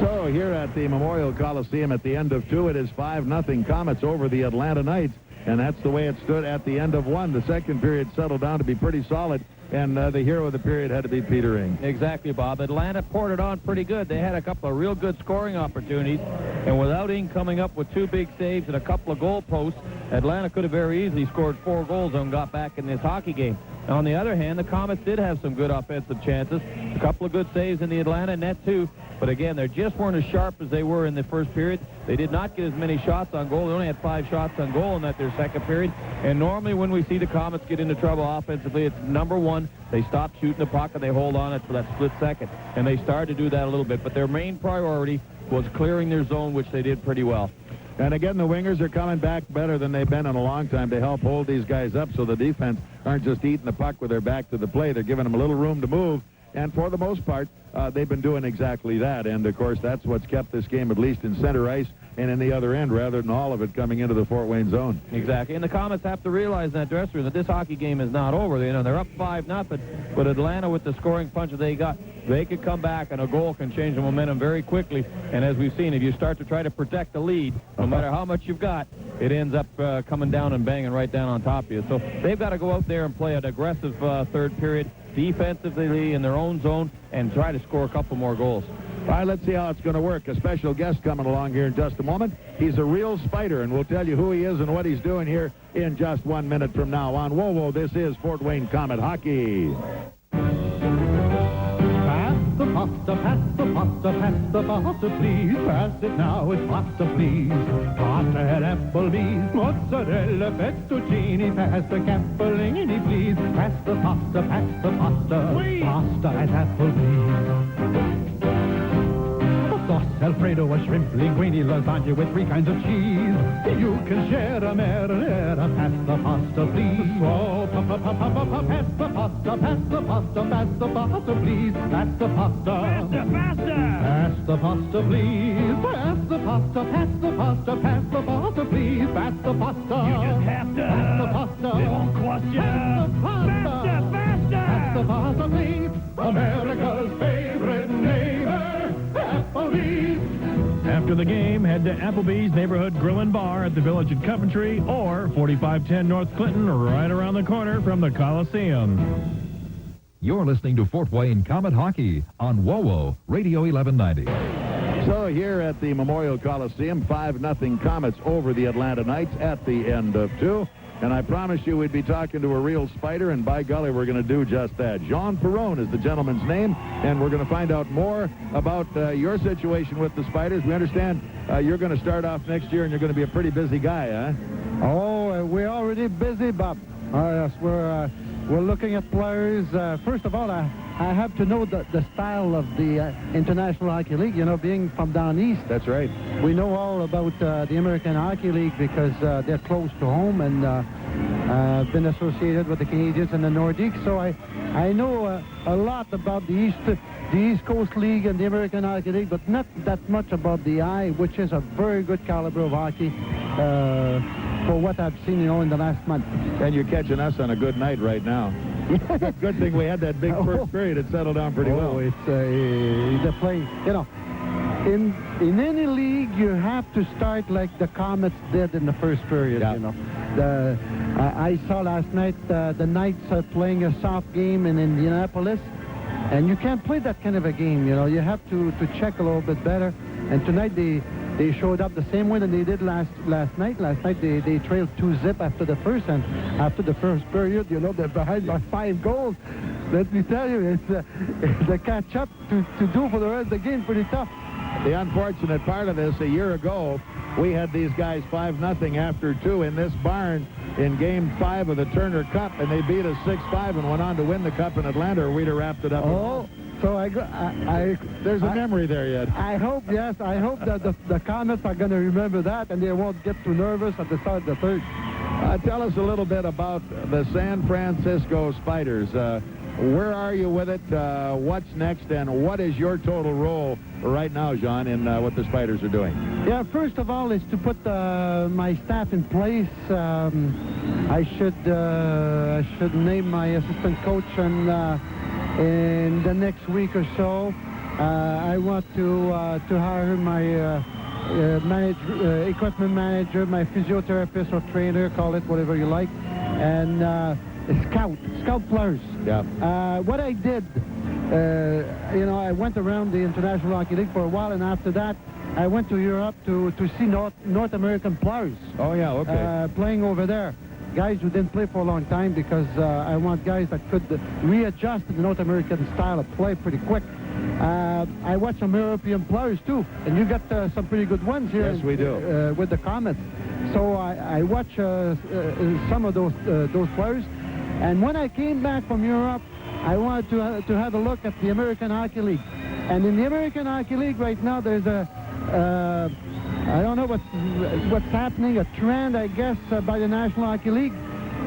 So here at the Memorial Coliseum at the end of 2, it is 5-0 Komets over the Atlanta Knights. And that's the way it stood at the end of 1. The second period settled down to be pretty solid, and the hero of the period had to be Peter Ing. Exactly, Bob. Atlanta poured it on pretty good. They had a couple of real good scoring opportunities, and without Ing coming up with 2 big saves and a couple of goal posts, Atlanta could have very easily scored 4 goals and got back in this hockey game. On the other hand, the Komets did have some good offensive chances, a couple of good saves in the Atlanta net, too. But again, they just weren't as sharp as they were in the first period. They did not get as many shots on goal. They only had 5 shots on goal in their second period. And normally when we see the Komets get into trouble offensively, it's number 1, they stop shooting the puck and they hold on it for that split second. And they started to do that a little bit. But their main priority was clearing their zone, which they did pretty well. And again, the wingers are coming back better than they've been in a long time to help hold these guys up so the defense aren't just eating the puck with their back to the play. They're giving them a little room to move. And for the most part, they've been doing exactly that. And, of course, that's what's kept this game at least in center ice and in the other end rather than all of it coming into the Fort Wayne zone. Exactly. And the Komets have to realize in that dressing room that this hockey game is not over. They're up 5-0, but Atlanta with the scoring punch that they got, they could come back and a goal can change the momentum very quickly. And as we've seen, if you start to try to protect the lead, no matter how much you've got, it ends up coming down and banging right down on top of you. So they've got to go out there and play an aggressive third period defensively in their own zone and try to score a couple more goals. All right, let's see how it's going to work. A special guest coming along here in just a moment. He's a real Spider, and we'll tell you who he is and what he's doing here in just 1 minute from now. On WoWo, this is Fort Wayne Comet Hockey. Pass the pasta, pass the pasta, pass the pasta, please. Pass it now, it's pasta, please. Pasta at Applebee's, mozzarella, fettuccine, pass the capellini, please. Pass the pasta, pasta. Please. Pasta at Applebee's. Sauce, Alfredo, a shrimp, linguine, lasagna with 3 kinds of cheese. You can share a marinara. Pass the pasta, please. Oh, pass the pasta, pass the pasta, pass the pasta, please. Pass the pasta. Faster. Pass the pasta, please. Pass the pasta, pass the pasta, pass the pasta, please. Pass the pasta. You just have to. Pass the pasta. They won't question. Pass the pasta. Faster. Pass the pasta, please. America's favorite neighbor. Applebee's. After the game, head to Applebee's Neighborhood Grill and Bar at the Village at Coventry or 4510 North Clinton, right around the corner from the Coliseum. You're listening to Fort Wayne Comet Hockey on WoWo Radio 1190. So here at the Memorial Coliseum, 5-0 Komets over the Atlanta Knights at the end of 2. And I promised you we'd be talking to a real Spider, and by golly, we're going to do just that. Jean Perron is the gentleman's name, and we're going to find out more about your situation with the Spiders. We understand you're going to start off next year, and you're going to be a pretty busy guy, huh? Oh, we're already busy, Bob. Yes, we're looking at players. First of all, I have to know the style of the International Hockey League, you know, being from down east. That's right. We know all about the American Hockey League because they're close to home and been associated with the Canadians and the Nordiques. So I know a lot about the East Coast League and the American Hockey League, but not that much about the I, which is a very good caliber of hockey for what I've seen, you know, in the last month. And you're catching us on a good night right now. Good thing we had that big first period. It settled down pretty well. It's the play, you know. In any league, you have to start like the Komets did in the first period, you know. I saw last night the Knights playing a soft game in Indianapolis, and you can't play that kind of a game, you know. You have to check a little bit better. And tonight they showed up the same way that they did last night. Last night they trailed 2-0 after the first, and after the first period, you know, they're behind by 5 goals. Let me tell you, it's the catch up to do for the rest of the game pretty tough. The unfortunate part of this, a year ago, we had these guys 5-0 after 2 in this barn in Game 5 of the Turner Cup, and they beat us 6-5 and went on to win the Cup in Atlanta, or we'd have wrapped it up. Oh, so there's a memory there yet. I hope that the Komets are going to remember that, and they won't get too nervous at the start of the third. Tell us a little bit about the San Francisco Spiders. Where are you with it? What's next? And what is your total role right now, Jean, in what the Spiders are doing? Yeah, first of all is to put my staff in place. I should name my assistant coach in the next week or so. I want to hire my equipment manager, my physiotherapist or trainer, call it whatever you like, and scout players. Yeah. What I did, you know, I went around the International Hockey League for a while, and after that, I went to Europe to see North American players. Oh, yeah, okay. Playing over there. Guys who didn't play for a long time, because I want guys that could readjust to the North American style of play pretty quick. I watch some European players, too, and you got some pretty good ones here. Yes, we do. With the Komets. So I watch some of those players. And when I came back from Europe, I wanted to have a look at the American Hockey League. And in the American Hockey League right now, there's I don't know what's happening, a trend, I guess, by the National Hockey League.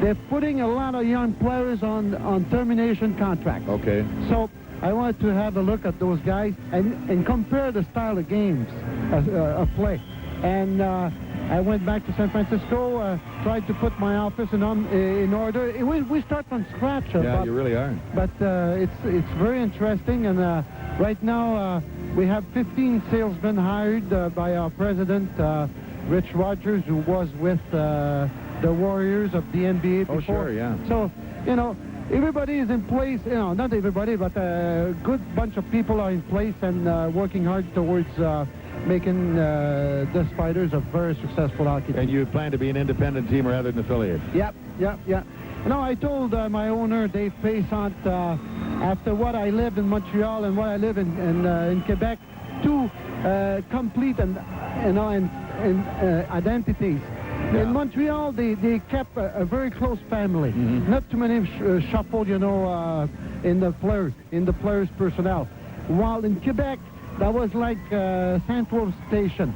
They're putting a lot of young players on termination contracts. Okay. So I wanted to have a look at those guys and compare the style of games of play. And I went back to San Francisco, tried to put my office in order. We start from scratch. Yeah, you really are. But it's very interesting, and right now we have 15 salesmen hired by our president, Rich Rogers, who was with the Warriors of the NBA before. Oh, sure, yeah. So, you know, everybody is in place. Not everybody, but a good bunch of people are in place and working hard towards making the Spiders a very successful hockey team. And you plan to be an independent team rather than affiliate? Yep. I told my owner, Dave Paysant, after what I lived in Montreal and what I live in Quebec, two complete identities. In Montreal, they kept a very close family. Not too many shuffle, in the players' personnel. While in Quebec, that was like Central Station.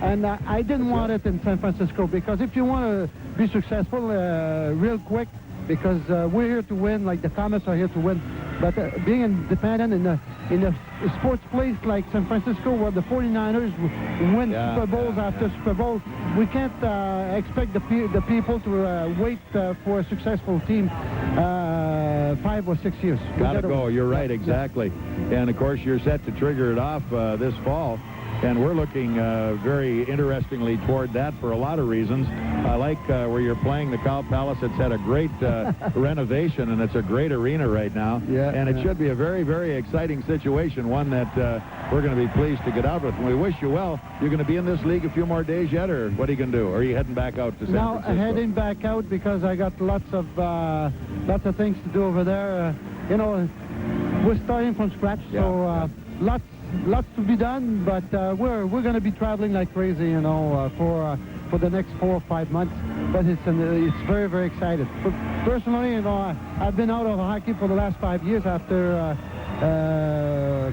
And I didn't want it in San Francisco, because if you want to be successful real quick, because we're here to win, like the Komets are here to win, but being independent in a sports place like San Francisco, where the 49ers win Super Bowls after Super Bowls, we can't expect the people to wait for a successful team 5 or 6 years. Gotta go. You're right, exactly. And of course, you're set to trigger it off this fall. And we're looking very interestingly toward that for a lot of reasons. I like where you're playing the Cow Palace. It's had a great renovation, and it's a great arena right now. And it should be a very, very exciting situation, one that we're going to be pleased to get out with. And we wish you well. You're going to be in this league a few more days yet, or what are you going to do? Or are you heading back out to San Francisco? No, heading back out because I got lots of things to do over there. We're starting from scratch, so lots to be done, but we're going to be traveling like crazy, for the next 4 or 5 months. But it's very, very exciting. Personally, I've been out of hockey for the last 5 years after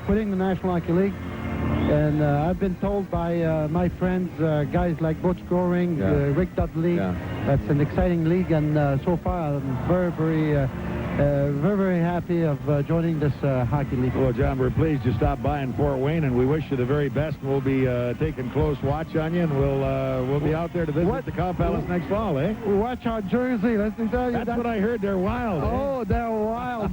quitting the National Hockey League, and I've been told by my friends, guys like Butch Goring, Rick Dudley, that's an exciting league, and so far I'm very, very very happy of joining this hockey league. Well, John, we're pleased you stopped by in Fort Wayne, and we wish you the very best. We'll be taking close watch on you, and we'll be out there to visit the Cow Palace next fall, eh? Watch our jersey. Let me tell you. That's what I heard. They're wild. Oh, they're wild.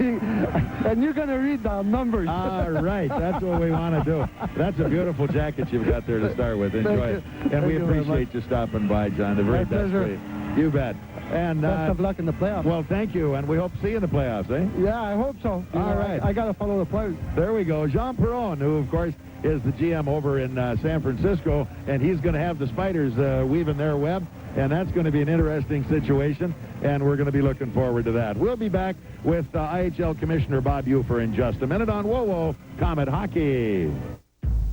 And you're going to read the numbers. All right. That's what we want to do. That's a beautiful jacket you've got there to start with. Enjoy it. And we appreciate you stopping by, John. The very best for you. You bet. And best of luck in the playoffs. Well, thank you, and we hope to see you in the playoffs, eh? Yeah, I hope so. All right. I got to follow the players. There we go. Jean Perron, who, of course, is the GM over in San Francisco, and he's going to have the Spiders weaving their web, and that's going to be an interesting situation, and we're going to be looking forward to that. We'll be back with IHL Commissioner Bob Ufer in just a minute on Whoa Comet Hockey.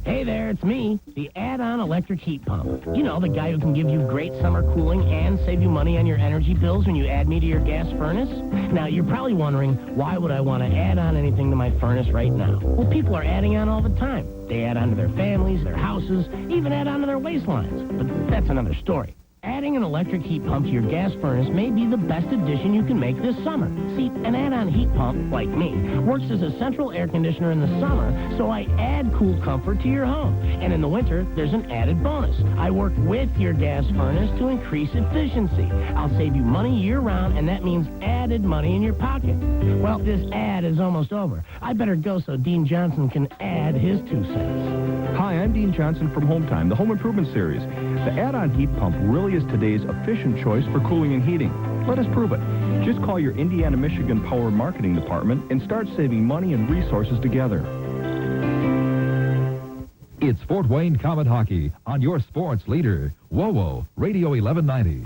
Hey there, it's me, the add-on electric heat pump. You know, the guy who can give you great summer cooling and save you money on your energy bills when you add me to your gas furnace. Now, you're probably wondering, why would I want to add on anything to my furnace right now? Well, people are adding on all the time. They add on to their families, their houses, even add on to their waistlines. But that's another story. Adding an electric heat pump to your gas furnace may be the best addition you can make this summer. See, an add-on heat pump, like me, works as a central air conditioner in the summer, so I add cool comfort to your home. And in the winter, there's an added bonus. I work with your gas furnace to increase efficiency. I'll save you money year-round, and that means added money in your pocket. Well, this ad is almost over. I better go so Dean Johnson can add his 2 cents. Hi, I'm Dean Johnson from Home Time, the Home Improvement Series. The add-on heat pump really is today's efficient choice for cooling and heating. Let us prove it. Just call your Indiana-Michigan Power Marketing Department and start saving money and resources together. It's Fort Wayne Comet Hockey on your sports leader, WOWO, Radio 1190.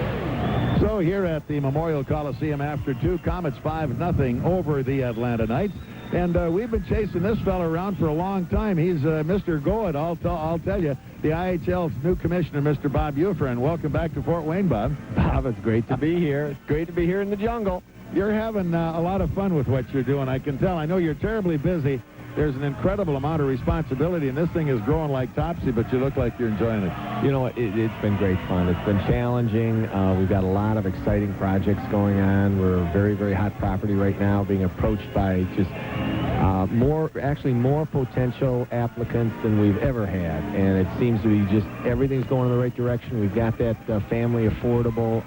So here at the Memorial Coliseum after 2, Komets 5-0 over the Atlanta Knights. And we've been chasing this fella around for a long time. He's Mr. Goet, I'll tell you, the IHL's new commissioner, Mr. Bob Ufer. And welcome back to Fort Wayne, Bob. Bob, it's great to be here. It's great to be here in the jungle. You're having a lot of fun with what you're doing, I can tell. I know you're terribly busy. There's an incredible amount of responsibility, and this thing is growing like topsy, but you look like you're enjoying it. You know, it's been great fun. It's been challenging. We've got a lot of exciting projects going on. We're a very, very hot property right now, being approached by just more potential applicants than we've ever had. And it seems to be just everything's going in the right direction. We've got that family affordable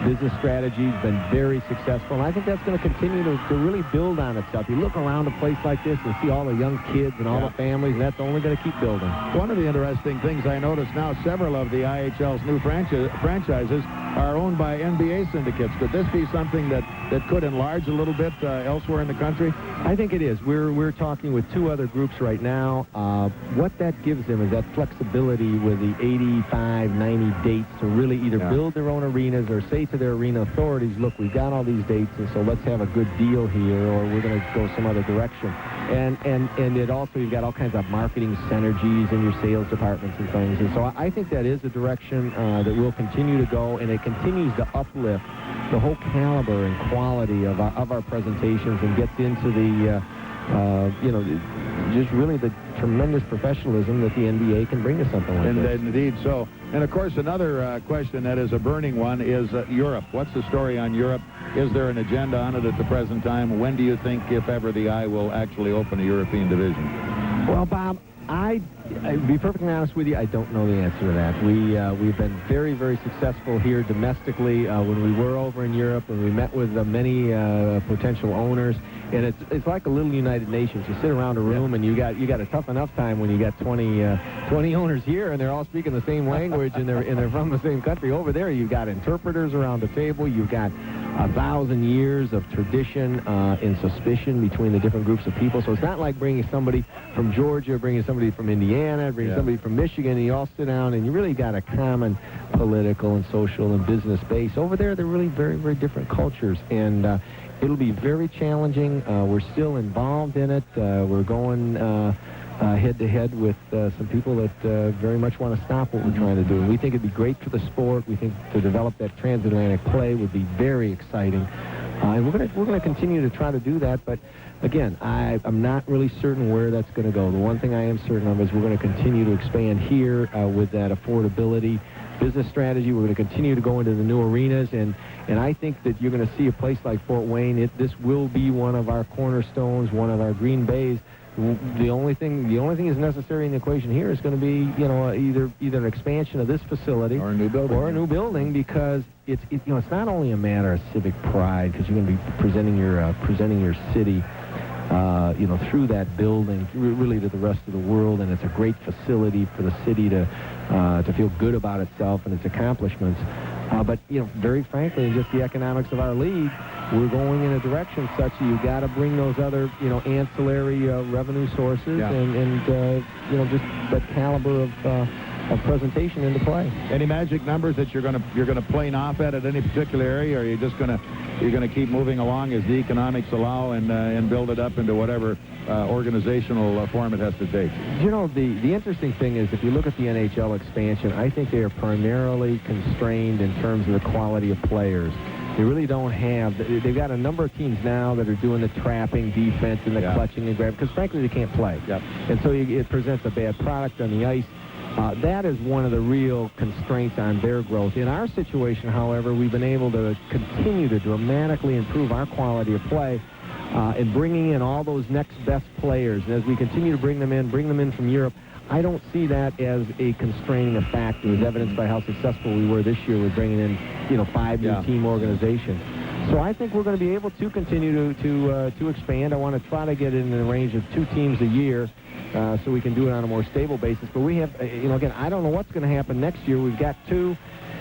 business strategy has been very successful, and I think that's going to continue to really build on itself. You look around a place like this and see all the young kids and all the families, and that's only going to keep building. One of the interesting things I noticed now, several of the IHL's new franchises are owned by NBA syndicates. Could this be something that could enlarge a little bit elsewhere in the country? I think it is. We're talking with 2 other groups right now. What that gives them is that flexibility with the 85, 90 dates to really either build their own arenas or say to their arena authorities, look, we've got all these dates, and so let's have a good deal here, or we're going to go some other direction. And it also, you've got all kinds of marketing synergies in your sales departments and things. And so I think that is a direction that will continue to go, and it continues to uplift the whole caliber and quality of our presentations, and gets into the, just really the tremendous professionalism that the NBA can bring to something like this. Indeed so. And, of course, another question that is a burning one is Europe. What's the story on Europe? Is there an agenda on it at the present time? When do you think, if ever, the eye will actually open a European division? Well, Bob, I'll be perfectly honest with you, I don't know the answer to that. We've been very, very successful here domestically when we were over in Europe, and we met with many potential owners. And it's like a little United Nations. You sit around a room, and you got a tough enough time when you got 20 owners here, and they're all speaking the same language, and they're from the same country. Over there, you've got interpreters around the table. You've got 1,000 years of tradition and suspicion between the different groups of people. So it's not like bringing somebody from Georgia, bringing somebody from Indiana, bringing somebody from Michigan, and you all sit down, and you really got a common political and social and business base. Over there, they're really very, very different cultures, and it'll be very challenging. We're still involved in it. We're going head-to-head with some people that very much want to stop what we're trying to do. And we think it'd be great for the sport. We think to develop that transatlantic play would be very exciting. And we're going to continue to try to do that. But, again, I'm not really certain where that's going to go. The one thing I am certain of is we're going to continue to expand here with that affordability business strategy. We're going to continue to go into the new arenas, and I think that you're going to see a place like Fort Wayne. This will be one of our cornerstones, one of our green bays. The only thing is necessary in the equation here is going to be, either an expansion of this facility or a new building, because it's not only a matter of civic pride, because you're going to be presenting your city through that building really to the rest of the world, and it's a great facility for the city to feel good about itself and its accomplishments. But very frankly, just the economics of our league, we're going in a direction such that you've got to bring those other ancillary revenue sources and just that caliber of presentation into play. Any magic numbers that you're going to plane off at any particular area, or are you just going to keep moving along as the economics allow and build it up into whatever organizational form it has to take? The interesting thing is, if you look at the NHL expansion, I think they are primarily constrained in terms of the quality of players. They really don't have. They've got a number of teams now that are doing the trapping defense and the clutching and grab, because frankly they can't play. And so it presents a bad product on the ice. That is one of the real constraints on their growth. In our situation, however, we've been able to continue to dramatically improve our quality of play and bringing in all those next best players. And as we continue to bring them in from Europe, I don't see that as a constraining factor, as evidenced by how successful we were this year with bringing in 5 new team organizations. So I think we're going to be able to continue to expand. I want to try to get in the range of 2 teams a year so we can do it on a more stable basis. But we have, again, I don't know what's going to happen next year. We've got 2,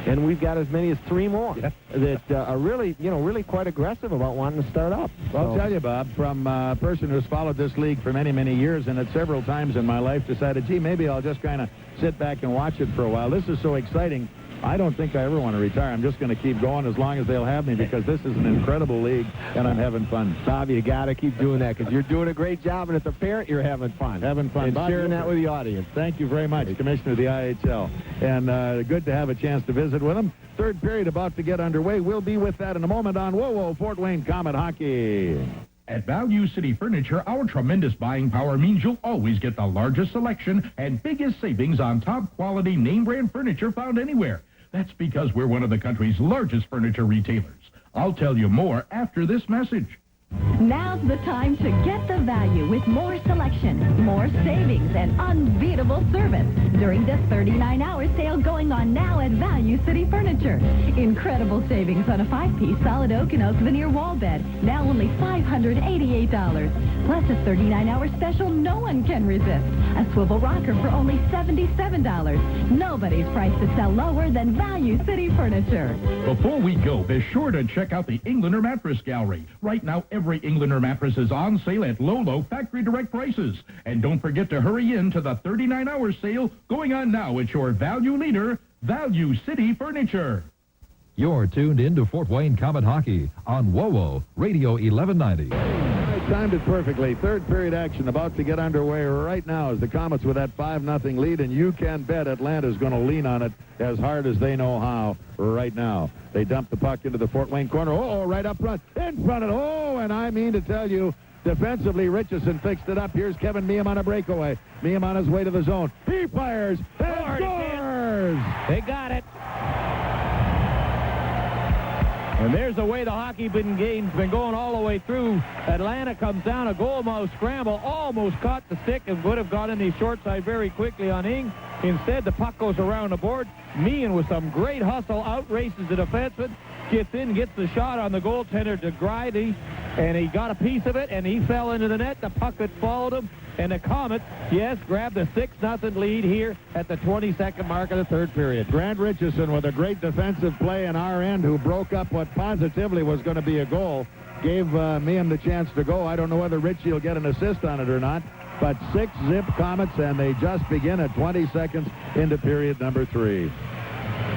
and we've got as many as 3 more that are really, really quite aggressive about wanting to start up. Well, I'll tell you, Bob, from a person who's followed this league for many, many years, and at several times in my life decided, gee, maybe I'll just kind of sit back and watch it for a while. This is so exciting. I don't think I ever want to retire. I'm just going to keep going as long as they'll have me, because this is an incredible league, and I'm having fun. Bob, you got to keep doing that, because you're doing a great job, and as a parent, you're having fun. And Bob, sharing that with the audience. Thank you very much, Commissioner of the IHL. And good to have a chance to visit with him. Third period about to get underway. We'll be with that in a moment on Whoa, Fort Wayne Comet Hockey. At Value City Furniture, our tremendous buying power means you'll always get the largest selection and biggest savings on top-quality name-brand furniture found anywhere. That's because we're one of the country's largest furniture retailers. I'll tell you more after this message. Now's the time to get the value with more selection, more savings, and unbeatable service during the 39-hour sale going on now at Value City Furniture. Incredible savings on a 5-piece solid oak and oak veneer wall bed, now only $588. Plus a 39-hour special no one can resist. A swivel rocker for only $77. Nobody's price to sell lower than Value City Furniture. Before we go, be sure to check out the Englander Mattress Gallery. Right now, every Englander mattress is on sale at low factory direct prices. And don't forget to hurry in to the 39-hour sale going on now at your value leader, Value City Furniture. You're tuned in to Fort Wayne Comet Hockey on WOWO Radio 1190. Timed it perfectly. Third period action about to get underway right now as the Komets with that 5-0 lead, and you can bet Atlanta's going to lean on it as hard as they know how right now. They dump the puck into the Fort Wayne corner. Oh, right up front. In front of it. Oh, and I mean to tell you, defensively, Richardson fixed it up. Here's Kevin Miehm on a breakaway. Miehm on his way to the zone. He fires and scores! They got it. And there's the way the hockey game's been going all the way through. Atlanta comes down, a goalmouth scramble, almost caught the stick and would have got in the short side very quickly on Ing. Instead, the puck goes around the board. Miehm, with some great hustle, outraces the defenseman, gets in, gets the shot on the goaltender to Reid, and he got a piece of it, and he fell into the net. The puck had followed him, and the Komets, yes, grabbed a 6-0 lead here at the 22nd mark of the third period. Grant Richardson with a great defensive play in our end, who broke up what positively was going to be a goal, gave Miehm the chance to go. I don't know whether Richie will get an assist on it or not, but 6-zip Komets, and they just begin at 20 seconds into period number 3.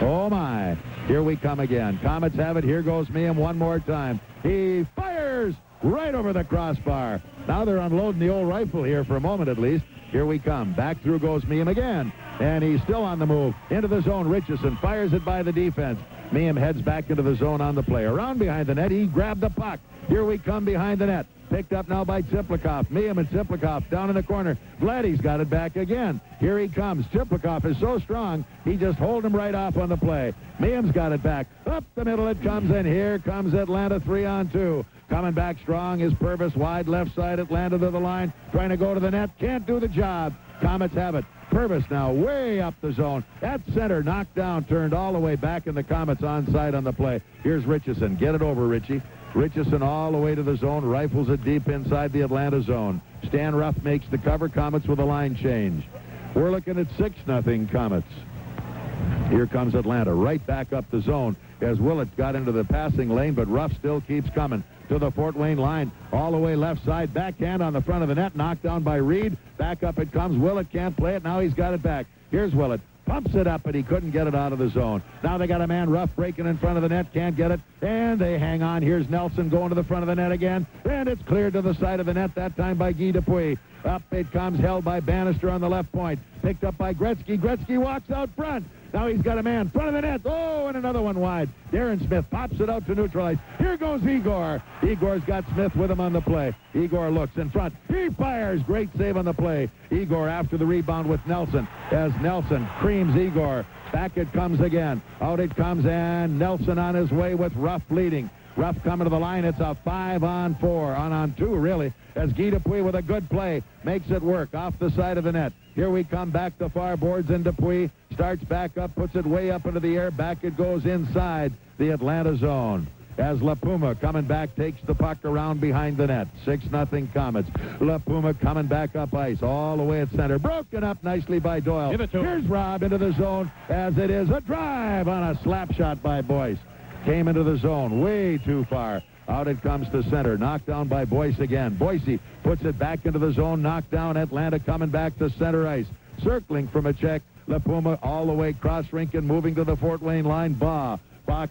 Oh, my. Here we come again. Komets have it. Here goes Miehm one more time. He fires right over the crossbar. Now they're unloading the old rifle here for a moment at least. Here we come. Back through goes Miehm again. And he's still on the move. Into the zone. Richardson fires it by the defense. Miehm heads back into the zone on the play. Around behind the net. He grabbed the puck. Here we come behind the net. Picked up now by Tsyplakov. Miehm and Tsyplakov down in the corner. Vladdy's got it back again. Here he comes. Tsyplakov is so strong, he just holed him right off on the play. Miehm's got it back. Up the middle it comes, and here comes Atlanta 3-on-2. Coming back strong is Purves, wide left side. Atlanta to the line, trying to go to the net. Can't do the job. Komets have it. Purves now way up the zone. At center, knocked down, turned all the way back, and the Komets onside on the play. Here's Richardson. Get it over, Richie. Richardson all the way to the zone, rifles it deep inside the Atlanta zone. Stan Ruff makes the cover. Komets with a line change. We're looking at 6-0 Komets. Here comes Atlanta, right back up the zone as Willett got into the passing lane, but Ruff still keeps coming to the Fort Wayne line, all the way left side, backhand on the front of the net, knocked down by Reid. Back up it comes. Willett can't play it. Now he's got it back. Here's Willett. Pumps it up, but he couldn't get it out of the zone. Now they got a man Ruff breaking in front of the net, can't get it, and they hang on. Here's Nelson going to the front of the net again, and it's cleared to the side of the net, that time by Guy Dupuis. Up it comes, held by Bannister on the left point. Picked up by Gretzky. Gretzky walks out front. Now he's got a man front of the net. Oh, and another one wide. Darren Smith pops it out to neutralize. Here goes Igor. Igor's got Smith with him on the play. Igor looks in front. He fires. Great save on the play. Igor after the rebound with Nelson as Nelson creams Igor. Back it comes again. Out it comes, and Nelson on his way with Ruff leading. Ruff coming to the line. It's a 5-on-4. On 2, really, as Guy Dupuis with a good play makes it work off the side of the net. Here we come back to far boards, and Dupuis starts back up, puts it way up into the air. Back it goes inside the Atlanta zone. As La Puma coming back takes the puck around behind the net. 6-0 Komets. La Puma coming back up ice all the way at center. Broken up nicely by Doyle. Give it to him. Here's Rob into the zone as it is a drive on a slap shot by Boyce. Came into the zone way too far. Out it comes to center. Knocked down by Boyce again. Boise puts it back into the zone. Knocked down. Atlanta coming back to center ice. Circling from a check. La Puma all the way cross rink and moving to the Fort Wayne line. Baugh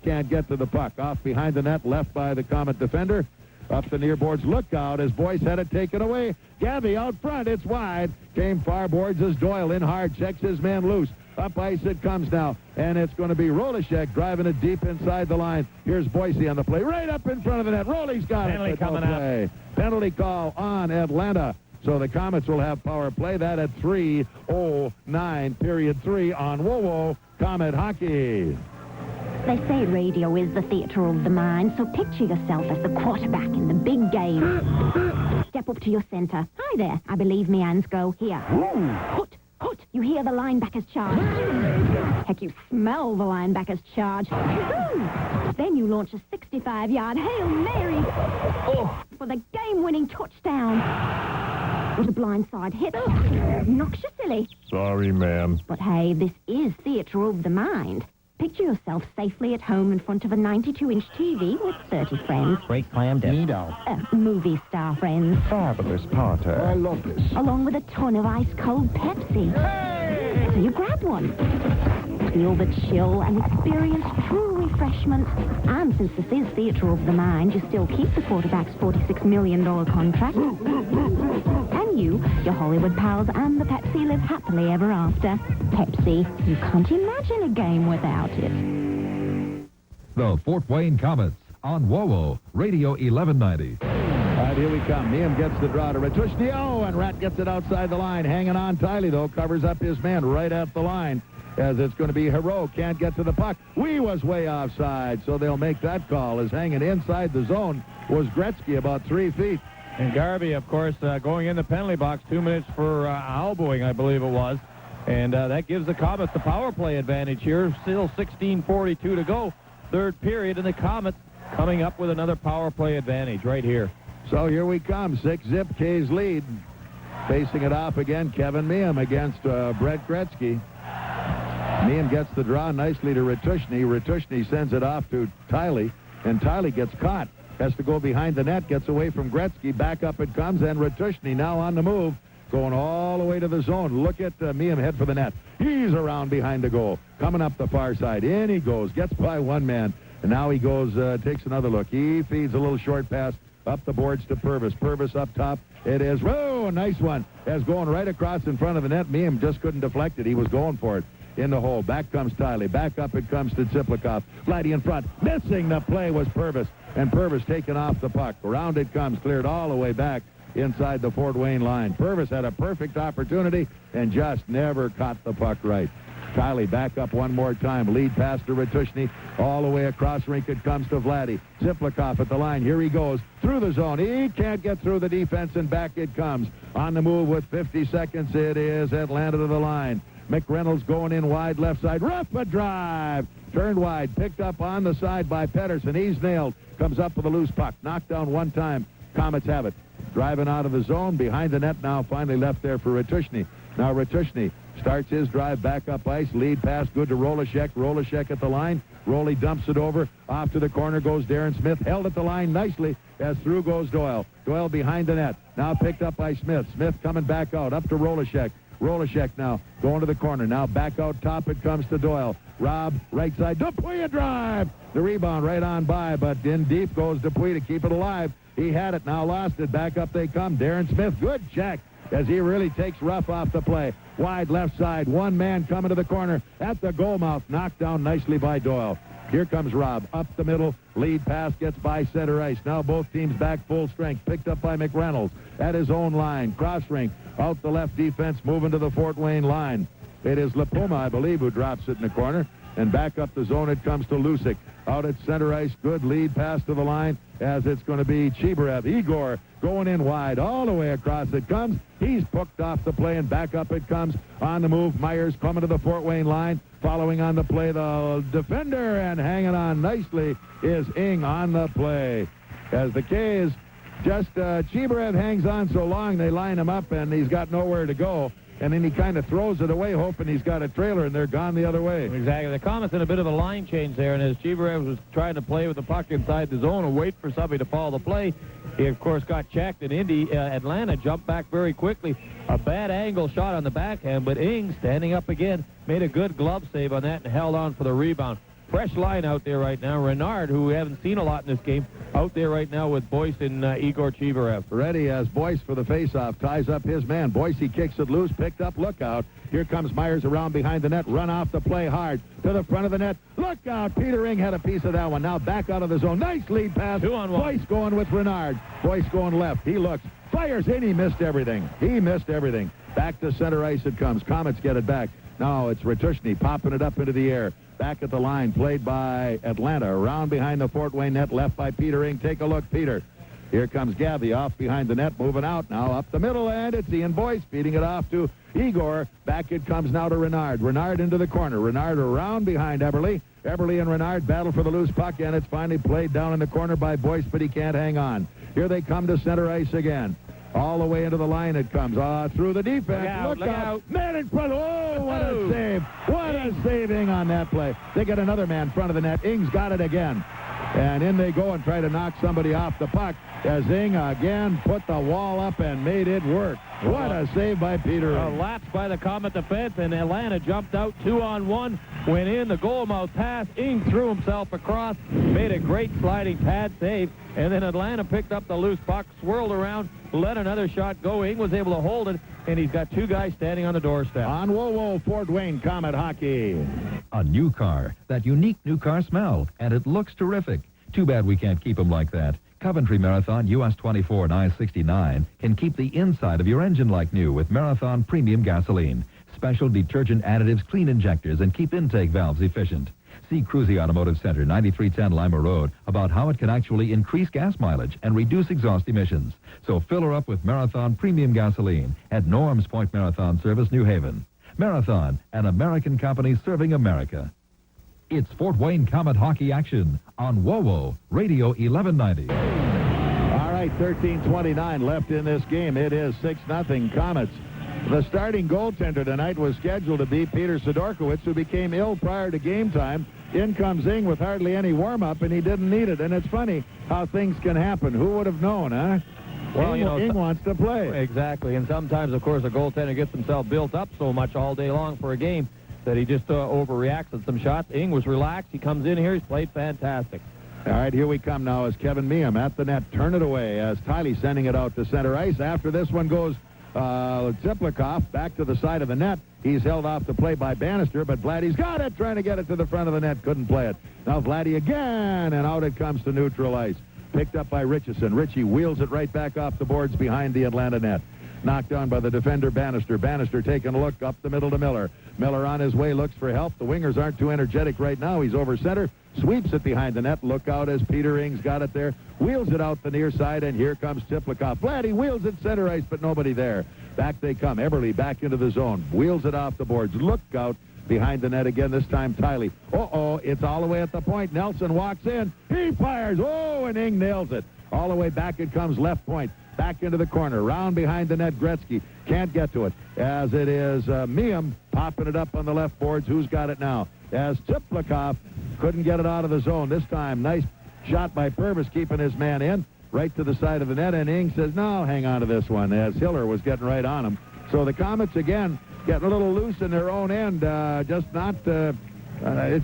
can't get to the puck. Off behind the net, left by the Komet defender. Up the near boards. Look out as Boyce had it taken away. Gabby out front. It's wide. Came far boards as Doyle in hard. Checks his man loose. Up ice it comes now, and it's going to be Rohlicek driving it deep inside the line. Here's Boise on the play, right up in front of the net. Rohlicek's got Penalty it. coming up. Penalty call on Atlanta. So the Komets will have power play. That at 3:09, period 3 on WOWO Komet Hockey. They say radio is the theater of the mind, so picture yourself as the quarterback in the big game. Step up to your center. Hi there. I believe me hands go here. Hut. You hear the linebacker's charge. Heck, you smell the linebacker's charge. Then you launch a 65-yard Hail Mary for the game-winning touchdown. What a blindside hit. Knocks you silly. Sorry, ma'am. But hey, this is theatre of the mind. Picture yourself safely at home in front of a 92-inch TV with 30 friends. Great clam dip. Movie star friends. Fabulous party. I love this. Along with a ton of ice-cold Pepsi. Hey! So you grab one. Feel the chill and experience true refreshment. And since this is theatre of the mind, you still keep the quarterback's $46 million contract. And you, your Hollywood pals, and the Pepsi live happily ever after. Pepsi, you can't imagine a game without it. The Fort Wayne Komets on WOWO, Radio 1190. All right, here we come. Miehm gets the draw to Ratushny. Oh, and Rat gets it outside the line. Hanging on. Tiley, though, covers up his man right at the line. As it's going to be Hero. Can't get to the puck. We was way offside, so they'll make that call. As hanging inside the zone was Gretzky, about 3 feet. And Garvey, of course, going in the penalty box, 2 minutes for elbowing, I believe it was. And that gives the Komets the power play advantage here. Still 16:42 to go. Third period, and the Komets coming up with another power play advantage right here. So here we come. 6-zip, K's lead. Facing it off again, Kevin Miehm against Brett Gretzky. Miehm gets the draw nicely to Ratushny. Ratushny sends it off to Tiley, and Tiley gets caught. Has to go behind the net, gets away from Gretzky. Back up it comes, and Ratushny now on the move, going all the way to the zone. Look at Miehm head for the net. He's around behind the goal. Coming up the far side. In he goes. Gets by one man. And now he goes, takes another look. He feeds a little short pass up the boards to Purves. Purves up top. It is, whoa, a nice one. As going right across in front of the net. Miehm just couldn't deflect it. He was going for it. In the hole. Back comes Tiley. Back up it comes to Tsyplakov. Flatty in front. Missing the play was Purves. And Purves taking off the puck. Around it comes. Cleared all the way back inside the Fort Wayne line. Purves had a perfect opportunity and just never caught the puck right. Tiley back up one more time. Lead pass to Ratushny. All the way across rink it comes to Vladdy. Tsyplakov at the line. Here he goes. Through the zone. He can't get through the defense, and back it comes. On the move with 50 seconds. It is Atlanta to the line. McReynolds going in wide left side. Rough a drive. Turned wide. Picked up on the side by Pettersson. He's nailed. Comes up with a loose puck. Knocked down one time. Komets have it. Driving out of the zone. Behind the net now. Finally left there for Ratushny. Now Ratushny starts his drive back up ice. Lead pass good to Rohlicek. Rohlicek at the line. Rohly dumps it over. Off to the corner goes Darren Smith. Held at the line nicely as through goes Doyle. Doyle behind the net. Now picked up by Smith. Smith coming back out. Up to Rohlicek. Rohlicek now going to the corner. Now back out top it comes to Doyle. Rob, right side. Dupuis a drive. The rebound right on by, but in deep goes Dupuis to keep it alive. He had it, now lost it. Back up they come. Darren Smith, good check as he really takes Ruff off the play. Wide left side. One man coming to the corner at the goal mouth. Knocked down nicely by Doyle. Here comes Rob. Up the middle. Lead pass gets by center ice. Now both teams back full strength. Picked up by McReynolds at his own line. Cross rink. Out the left defense. Moving to the Fort Wayne line. It is Lapuma, I believe, who drops it in the corner. And back up the zone it comes to Lucic. Out at center ice. Good lead pass to the line as it's going to be Chibriev. Igor going in wide. All the way across it comes. He's hooked off the play and back up it comes. On the move. Myers coming to the Fort Wayne line. Following on the play, the defender, and hanging on nicely is Ing on the play. As the K's just, Chibriev hangs on so long, they line him up, and he's got nowhere to go. And then he kind of throws it away, hoping he's got a trailer, and they're gone the other way. Exactly. The Komets in a bit of a line change there, and as Chibriev was trying to play with the puck inside the zone and wait for somebody to follow the play, he, of course, got checked, and Atlanta jumped back very quickly. A bad angle shot on the backhand, but Ing, standing up again, made a good glove save on that and held on for the rebound. Fresh line out there right now. Renard, who we haven't seen a lot in this game, out there right now with Boyce and Igor Chibriev. Ready as Boyce for the faceoff. Ties up his man. Boyce, he kicks it loose. Picked up. Look out. Here comes Myers around behind the net. Run off the play hard. To the front of the net. Look out. Peter Ing had a piece of that one. Now back out of the zone. Nice lead pass. 2-on-1. Boyce going with Renard. Boyce going left. He looks. Fires in. He missed everything. He missed everything. Back to center ice it comes. Komets get it back. Now it's Ratushny popping it up into the air. Back at the line, played by Atlanta. Around behind the Fort Wayne net, left by Peter Ing. Take a look, Peter. Here comes Gavi off behind the net, moving out now up the middle, and it's Ian Boyce feeding it off to Igor. Back it comes now to Renard. Renard into the corner. Renard around behind Eberle. Eberle and Renard battle for the loose puck, and it's finally played down in the corner by Boyce, but he can't hang on. Here they come to center ice again. All the way into the line it comes. Through the defense. Look out. Man in front. Oh, what a save. What a saving on that play. They get another man in front of the net. Ings got it again. And in they go and try to knock somebody off the puck as Ing again put the wall up and made it work. What a save by Peter. A lapse by the Comet defense, and Atlanta jumped out 2-on-1, went in the goal mouth pass. Ing threw himself across, made a great sliding pad save, and then Atlanta picked up the loose puck, swirled around, let another shot go. Ing was able to hold it, and he's got two guys standing on the doorstep. On WoWo, Fort Wayne Comet Hockey. A new car, that unique new car smell, and it looks terrific. Too bad we can't keep them like that. Coventry Marathon US 24 and I-69 can keep the inside of your engine like new with Marathon Premium Gasoline. Special detergent additives clean injectors and keep intake valves efficient. See Cruzy Automotive Center, 9310 Lima Road, about how it can actually increase gas mileage and reduce exhaust emissions. So fill her up with Marathon Premium Gasoline at Norm's Point Marathon Service, New Haven. Marathon, an American company serving America. It's Fort Wayne Comet hockey action on WoWo Radio 1190. All right, 13:29 left in this game. It is 6-0 Comets. The starting goaltender tonight was scheduled to be Peter Sidorkiewicz, who became ill prior to game time. In comes Ing with hardly any warm-up, and he didn't need it. And it's funny how things can happen. Who would have known, huh? Well, Ing wants to play. Exactly, and sometimes, of course, a goaltender gets himself built up so much all day long for a game that he just overreacts at some shots. Ing was relaxed. He comes in here. He's played fantastic. All right, here we come now as Kevin Miehm at the net. Turn it away as Tiley sending it out to center ice. After this one goes Tsyplakov back to the side of the net. He's held off the play by Bannister, but Vladdy's got it, trying to get it to the front of the net. Couldn't play it. Now Vladdy again, and out it comes to neutral ice. Picked up by Richardson. Richie wheels it right back off the boards behind the Atlanta net. Knocked down by the defender, Bannister. Bannister taking a look up the middle to Miller. Miller on his way, looks for help. The wingers aren't too energetic right now. He's over center, sweeps it behind the net. Look out as Peter Ings got it there. Wheels it out the near side, and here comes Tsyplakov. Vladdy wheels it center ice, but nobody there. Back they come. Eberle back into the zone. Wheels it off the boards. Look out behind the net again, this time Tiley. It's all the way at the point. Nelson walks in. He fires. And Ing nails it. All the way back it comes, left point. Back into the corner, round behind the net, Gretzky. Can't get to it, as it is Miehm popping it up on the left boards. Who's got it now? As Tsyplakov couldn't get it out of the zone. This time, nice shot by Purves, keeping his man in, right to the side of the net, and Ing says, no, hang on to this one, as Hiller was getting right on him. So the Comets, again, getting a little loose in their own end, it's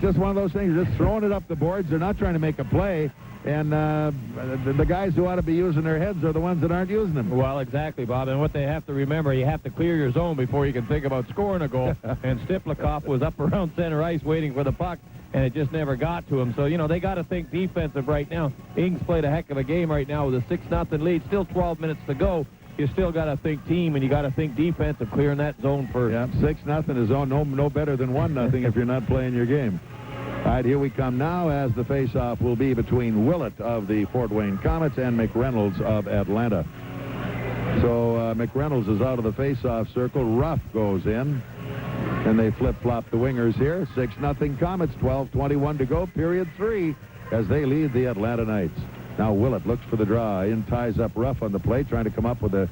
just one of those things, just throwing it up the boards. They're not trying to make a play. And the guys who ought to be using their heads are the ones that aren't using them. Well, exactly, Bob. And what they have to remember, you have to clear your zone before you can think about scoring a goal. And Tsyplakov was up around center ice waiting for the puck, and it just never got to him. So, they got to think defensive right now. Ings played a heck of a game right now with a 6-0 lead. Still 12 minutes to go. You still got to think team, and you got to think defensive, clearing that zone first. Yeah, 6-0 is no better than 1-0 if you're not playing your game. All right, here we come now as the face-off will be between Willett of the Fort Wayne Komets and McReynolds of Atlanta. So McReynolds is out of the face-off circle. Ruff goes in, and they flip-flop the wingers here. 6-0 Komets, 12:21 to go, period 3, as they lead the Atlanta Knights. Now Willett looks for the draw. In ties up Ruff on the play, trying to come up with a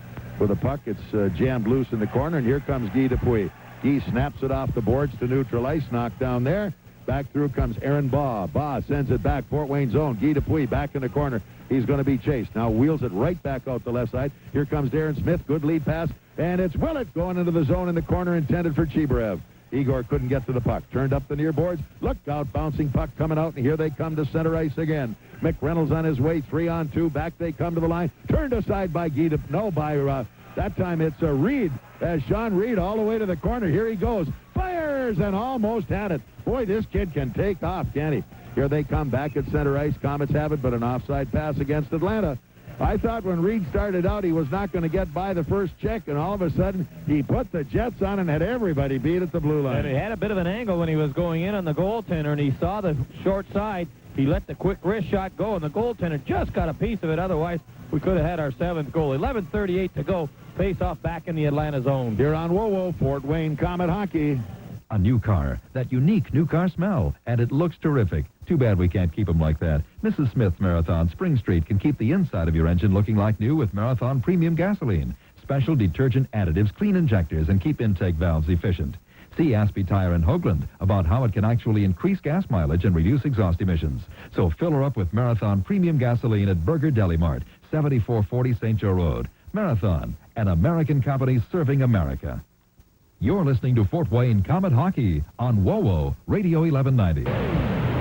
puck. It's jammed loose in the corner, and here comes Guy Dupuis. Guy snaps it off the boards to neutral ice, knocked down there. Back through comes Aaron Baugh. Baugh sends it back, Fort Wayne zone. Guy Dupuis back in the corner. He's going to be chased. Now wheels it right back out the left side. Here comes Darren Smith. Good lead pass. And it's Willett going into the zone in the corner intended for Chibriev. Igor couldn't get to the puck. Turned up the near boards. Look out, bouncing puck coming out. And here they come to center ice again. McReynolds on his way, 3-on-2. Back they come to the line. Turned aside by Guy Dupuis. That time it's Reid. As Sean Reid all the way to the corner. Here he goes. Fires and almost had it. Boy, this kid can take off, can't he? Here they come back at center ice. Comets have it, but an offside pass against Atlanta. I thought when Reid started out, he was not going to get by the first check, and all of a sudden, he put the Jets on and had everybody beat at the blue line. And he had a bit of an angle when he was going in on the goaltender, and he saw the short side. He let the quick wrist shot go, and the goaltender just got a piece of it. Otherwise, we could have had our 7th goal. 11:38 to go. Face off back in the Atlanta zone. Here on WoWo, Fort Wayne Comet Hockey. A new car, that unique new car smell, and it looks terrific. Too bad we can't keep them like that. Mrs. Smith's Marathon Spring Street can keep the inside of your engine looking like new with Marathon Premium Gasoline. Special detergent additives clean injectors and keep intake valves efficient. See Aspie Tire in Hoagland about how it can actually increase gas mileage and reduce exhaust emissions. So fill her up with Marathon Premium Gasoline at Burger Deli Mart, 7440 St. Joe Road. Marathon, an American company serving America. You're listening to Fort Wayne Comet Hockey on WOWO Radio 1190.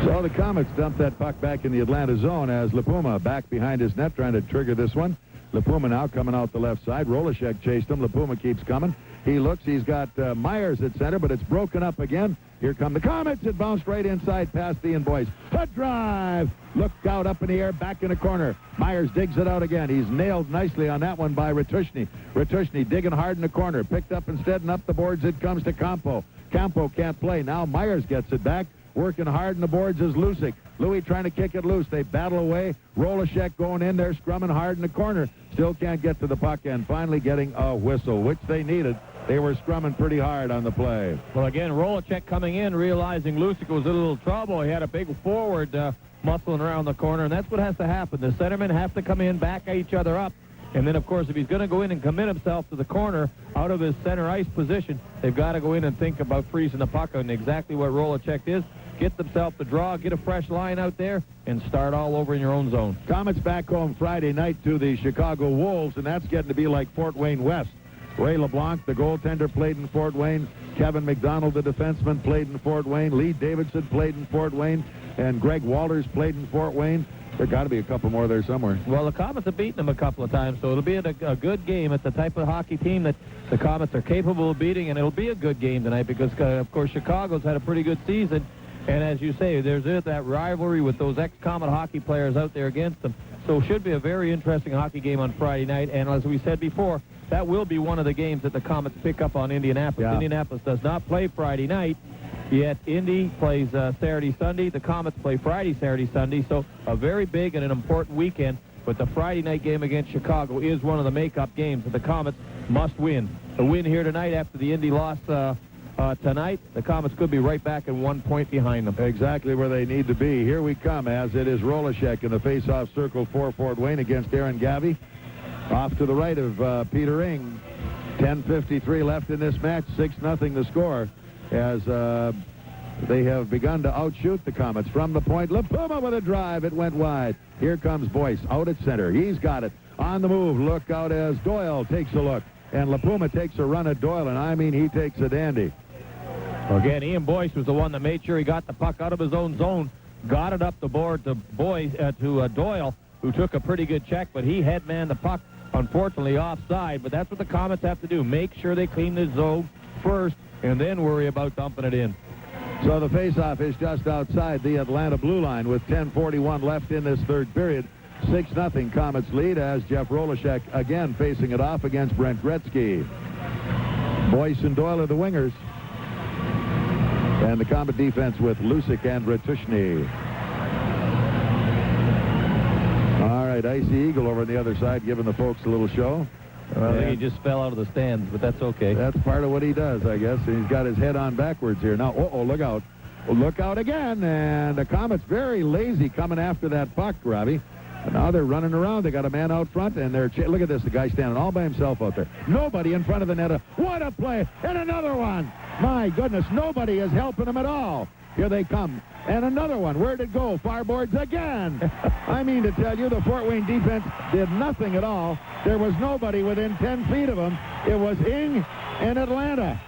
So the Komets dumped that puck back in the Atlanta zone as Lipuma back behind his net trying to trigger this one. Lipuma now coming out the left side. Rohlicek chased him. Lipuma keeps coming. He looks. He's got Myers at center, but it's broken up again. Here come the Komets. It bounced right inside past Ian Boyce. A drive. Looked out up in the air, back in the corner. Myers digs it out again. He's nailed nicely on that one by Ratushny. Ratushny digging hard in the corner. Picked up instead, and up the boards it comes to Campo. Campo can't play. Now Myers gets it back. Working hard in the boards is Lucic. Louis trying to kick it loose. They battle away. Rohlicek going in there, scrumming hard in the corner. Still can't get to the puck, and finally getting a whistle, which they needed. They were scrumming pretty hard on the play. Well, again, Rohlicek coming in, realizing Lucic was in a little trouble. He had a big forward muscling around the corner, and that's what has to happen. The centermen have to come in, back each other up. And then, of course, if he's going to go in and commit himself to the corner out of his center ice position, they've got to go in and think about freezing the puck, and exactly what Rohlicek is. Get themselves to draw, get a fresh line out there, and start all over in your own zone. Komets back home Friday night to the Chicago Wolves, and that's getting to be like Fort Wayne West. Ray LeBlanc, the goaltender, played in Fort Wayne. Kevin McDonald, the defenseman, played in Fort Wayne. Lee Davidson played in Fort Wayne. And Greg Walters played in Fort Wayne. There got to be a couple more there somewhere. Well, the Komets have beaten them a couple of times, so it'll be a good game. It's the type of hockey team that the Komets are capable of beating, and it'll be a good game tonight because, of course, Chicago's had a pretty good season. And as you say, there's that rivalry with those ex-Comet hockey players out there against them. So it should be a very interesting hockey game on Friday night. And as we said before, that will be one of the games that the Komets pick up on Indianapolis. Yeah. Indianapolis does not play Friday night, yet Indy plays Saturday, Sunday. The Komets play Friday, Saturday, Sunday. So a very big and an important weekend. But the Friday night game against Chicago is one of the make-up games that the Komets must win. The win here tonight after the Indy loss tonight, the Komets could be right back at 1 point behind them. Exactly where they need to be. Here we come as it is Rohlicek in the face-off circle for Fort Wayne against Aaron Gavi. Off to the right of Peter Ing. 10:53 left in this match. 6-0 the score as they have begun to outshoot the Komets from the point. Lipuma with a drive. It went wide. Here comes Boyce out at center. He's got it. On the move. Look out as Doyle takes a look. And Lipuma takes a run at Doyle, and I mean he takes a dandy. Again, Ian Boyce was the one that made sure he got the puck out of his own zone, got it up the board to Doyle, who took a pretty good check, but he headmanned the puck, unfortunately offside. But that's what the Komets have to do. Make sure they clean the zone first, and then worry about dumping it in. So the faceoff is just outside the Atlanta blue line with 10:41 left in this third period. 6-0 Komets lead as Jeff Rohlicek again facing it off against Brent Gretzky. Boyce and Doyle are the wingers. And the Komet defense with Lucic and Ratushny. All right, Icy Eagle over on the other side giving the folks a little show. Well, I think he just fell out of the stands, but that's okay. That's part of what he does, I guess. And he's got his head on backwards here. Now, look out. Look out again. And the Komets very lazy coming after that puck, Robbie. And now they're running around. They got a man out front, and they're... Look at this, the guy standing all by himself out there. Nobody in front of the net. What a play! And another one! My goodness, nobody is helping him at all. Here they come. And another one. Where'd it go? Fireboards again. I mean to tell you, the Fort Wayne defense did nothing at all. There was nobody within 10 feet of him. It was Ing and Atlanta.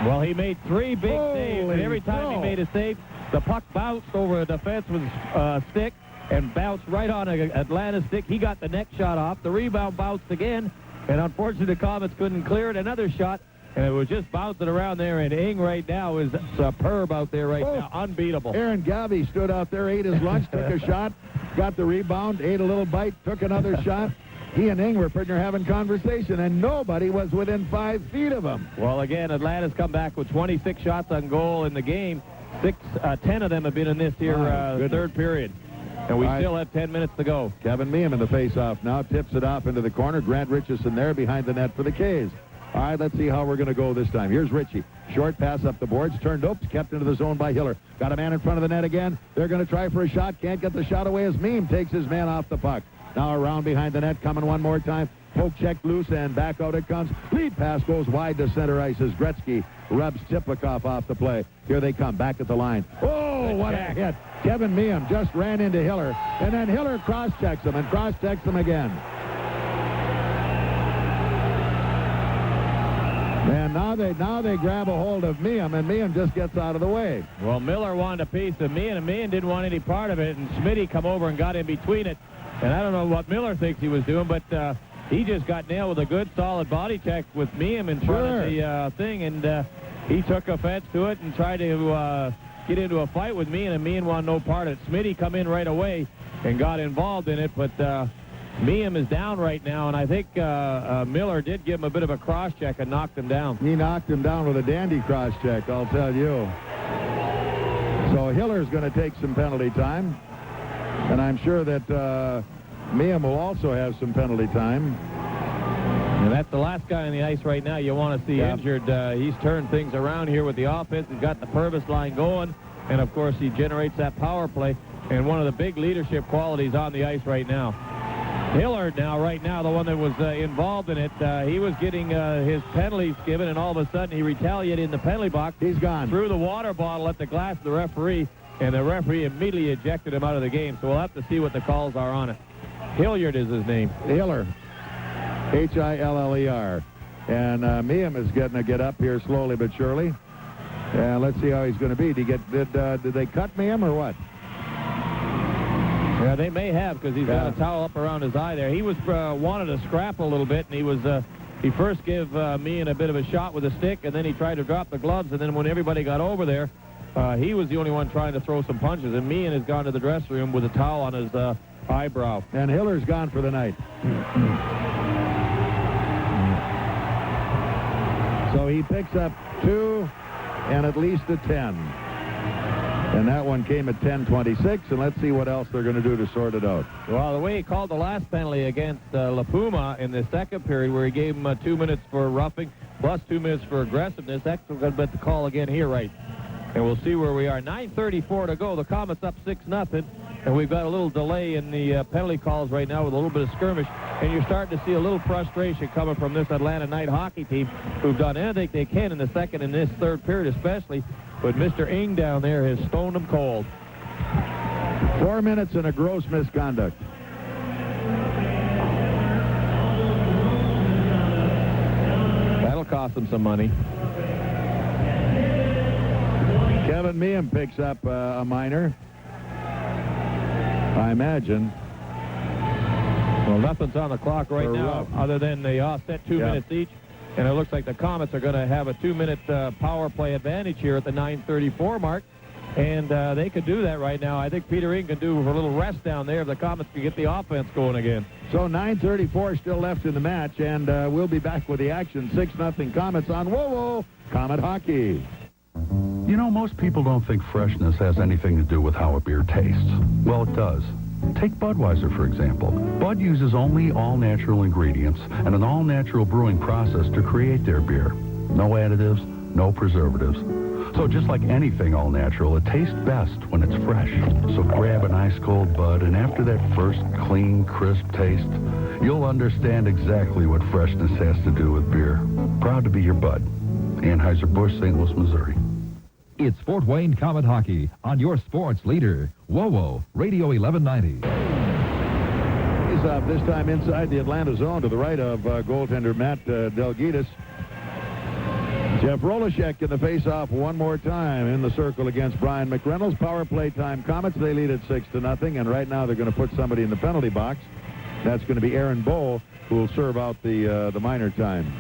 Well, he made 3 big saves, and every time he made a save, the puck bounced over a defenseman's stick and bounced right on Atlanta's stick. He got the next shot off. The rebound bounced again, and unfortunately the Komets couldn't clear it. Another shot, and it was just bouncing around there, and Ing right now is superb out there right now. Unbeatable. Aaron Gavi stood out there, ate his lunch, took a shot, got the rebound, ate a little bite, took another shot. He and Ing were pretty near having conversation, and nobody was within 5 feet of him. Well, again, Atlanta's come back with 26 shots on goal in the game. 10 of them have been in this here third period. And we still have 10 minutes to go. Kevin Miehm in the face-off now. Tips it off into the corner. Grant Richardson there behind the net for the K's. All right, let's see how we're going to go this time. Here's Ritchie. Short pass up the boards. Turned up. Kept into the zone by Hiller. Got a man in front of the net again. They're going to try for a shot. Can't get the shot away as Miehm takes his man off the puck. Now around behind the net. Coming one more time. Poke checked loose and back out it comes. Lead pass goes wide to center ice as Gretzky rubs Tsyplakov off the play. Here they come back at the line. Oh, what a hit. Kevin Miehm just ran into Hiller. And then Hiller cross-checks him and cross-checks him again. And now they grab a hold of Miehm, and Miehm just gets out of the way. Well, Miller wanted a piece of Miehm, and Miehm didn't want any part of it, and Smitty come over and got in between it. And I don't know what Miller thinks he was doing, but he just got nailed with a good, solid body check with Miehm in front of the thing, and he took offense to it and tried to get into a fight with Miehm, and Miehm wanted no part of it. Smitty come in right away and got involved in it, but Miehm is down right now, and I think Miller did give him a bit of a cross-check and knocked him down. He knocked him down with a dandy cross-check, I'll tell you. So Hiller's going to take some penalty time, and I'm sure that Miehm will also have some penalty time. And that's the last guy on the ice right now you want to see injured. He's turned things around here with the offense. He's got the Purves line going, and, of course, he generates that power play, and one of the big leadership qualities on the ice right now. Hillard now, right now, the one that was involved in it, he was getting his penalties given, and all of a sudden he retaliated in the penalty box. He's gone. Threw the water bottle at the glass of the referee, and the referee immediately ejected him out of the game. So we'll have to see what the calls are on it. Hilliard is his name. Hiller. H-I-L-L-E-R. And Miehm is getting to get up here slowly but surely. And let's see how he's going to be. Did they cut Miehm or what? Yeah, they may have, because he's got a towel up around his eye there. He was wanted to scrap a little bit, and he first gave Miehm a bit of a shot with a stick, and then he tried to drop the gloves, and then when everybody got over there, he was the only one trying to throw some punches, and Miehm has gone to the dressing room with a towel on his eyebrow. And Hiller's gone for the night. So he picks up 2 and at least a 10. And that one came at 10:26, and let's see what else they're going to do to sort it out. Well, the way he called the last penalty against La Puma in the second period, where he gave him 2 minutes for roughing, plus 2 minutes for aggressiveness, that's going to be the call again here, right? And we'll see where we are. 9:34 to go. The Komets up 6-0, and we've got a little delay in the penalty calls right now with a little bit of skirmish, and you're starting to see a little frustration coming from this Atlanta Knight hockey team, who've done anything they can in the second and this third period especially, but Mr. Ing down there has stoned them cold. 4 minutes and a gross misconduct. That'll cost them some money. Kevin Miehm picks up a minor, I imagine. Well, nothing's on the clock right now other than they offset 2 minutes each. And it looks like the Komets are going to have a 2-minute power play advantage here at the 9:34 mark. And they could do that right now. I think Peter Ing can do a little rest down there if the Komets can get the offense going again. So 9:34 still left in the match, and we'll be back with the action. 6-0 Komets on Whoa Komet Hockey. You know, most people don't think freshness has anything to do with how a beer tastes. Well, it does. Take Budweiser, for example. Bud uses only all-natural ingredients and an all-natural brewing process to create their beer. No additives, no preservatives. So just like anything all-natural, it tastes best when it's fresh. So grab an ice-cold Bud, and after that first clean, crisp taste, you'll understand exactly what freshness has to do with beer. Proud to be your Bud. Anheuser-Busch, St. Louis, Missouri. It's Fort Wayne Komet Hockey on your sports leader, WOWO, Radio 1190. He's up this time inside the Atlanta zone to the right of goaltender Matt Delgidis. Jeff Rohlicek in the face-off one more time in the circle against Brian McReynolds. Power play time Komets. They lead at 6-0, and right now they're going to put somebody in the penalty box. That's going to be Aaron Bowe, who will serve out the minor time.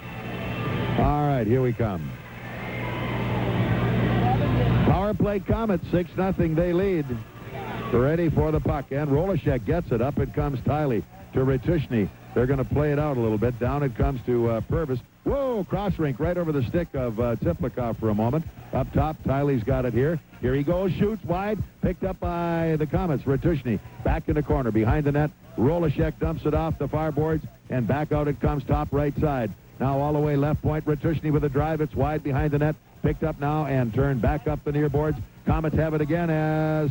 All right, here we come. Power play Komets, 6-0, they lead. Ready for the puck, and Rohlicek gets it. Up it comes Tiley to Ritushny. They're going to play it out a little bit. Down it comes to Purves. Whoa, cross rink right over the stick of Tsyplakov for a moment. Up top, Tiley's got it here. Here he goes, shoots wide, picked up by the Komets. Ritushny back in the corner, behind the net. Rohlicek dumps it off the far boards, and back out it comes top right side. Now all the way left point. Ratushny with a drive. It's wide behind the net. Picked up now and turned back up the near boards. Komets have it again as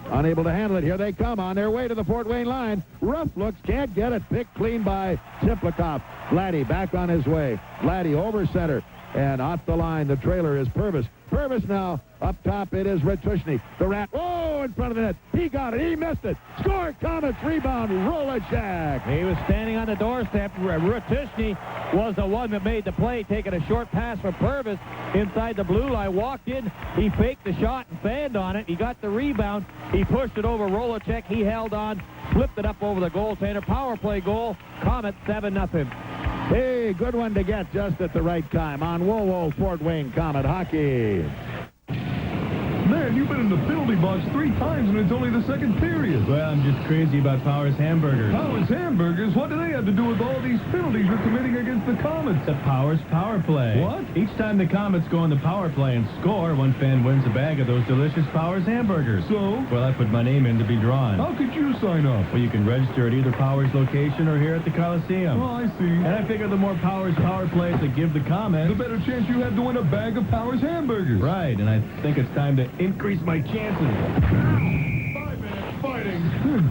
unable to handle it. Here they come on their way to the Fort Wayne line. Rough looks, can't get it. Picked clean by Tsyplakov. Vladdy back on his way. Vladdy over center. And off the line, the trailer is Purves. Purves now. Up top, it is Ratushny. The Rat, oh, in front of the net. He got it. He missed it. Score, Komets, rebound, Rohlicek. He was standing on the doorstep. Ratushny was the one that made the play, taking a short pass from Purves inside the blue line. Walked in. He faked the shot and fanned on it. He got the rebound. He pushed it over Rohlicek. He held on, flipped it up over the goaltender. Power play goal. Komets 7-0. Hey, good one to get just at the right time on Whoa Fort Wayne Komet Hockey. Man, you've been in the penalty box 3 times, and it's only the second period. Well, I'm just crazy about Powers Hamburgers. Powers Hamburgers? What do they have to do with all these penalties you're committing against the Komets? The Powers power play. What? Each time the Komets go on the power play and score, one fan wins a bag of those delicious Powers Hamburgers. So? Well, I put my name in to be drawn. How could you sign up? Well, you can register at either Powers location or here at the Coliseum. Oh, I see. And I figure the more Powers power plays that give the Komets, the better chance you have to win a bag of Powers Hamburgers. Right, and I think it's time to increase my chances. 5 minutes fighting.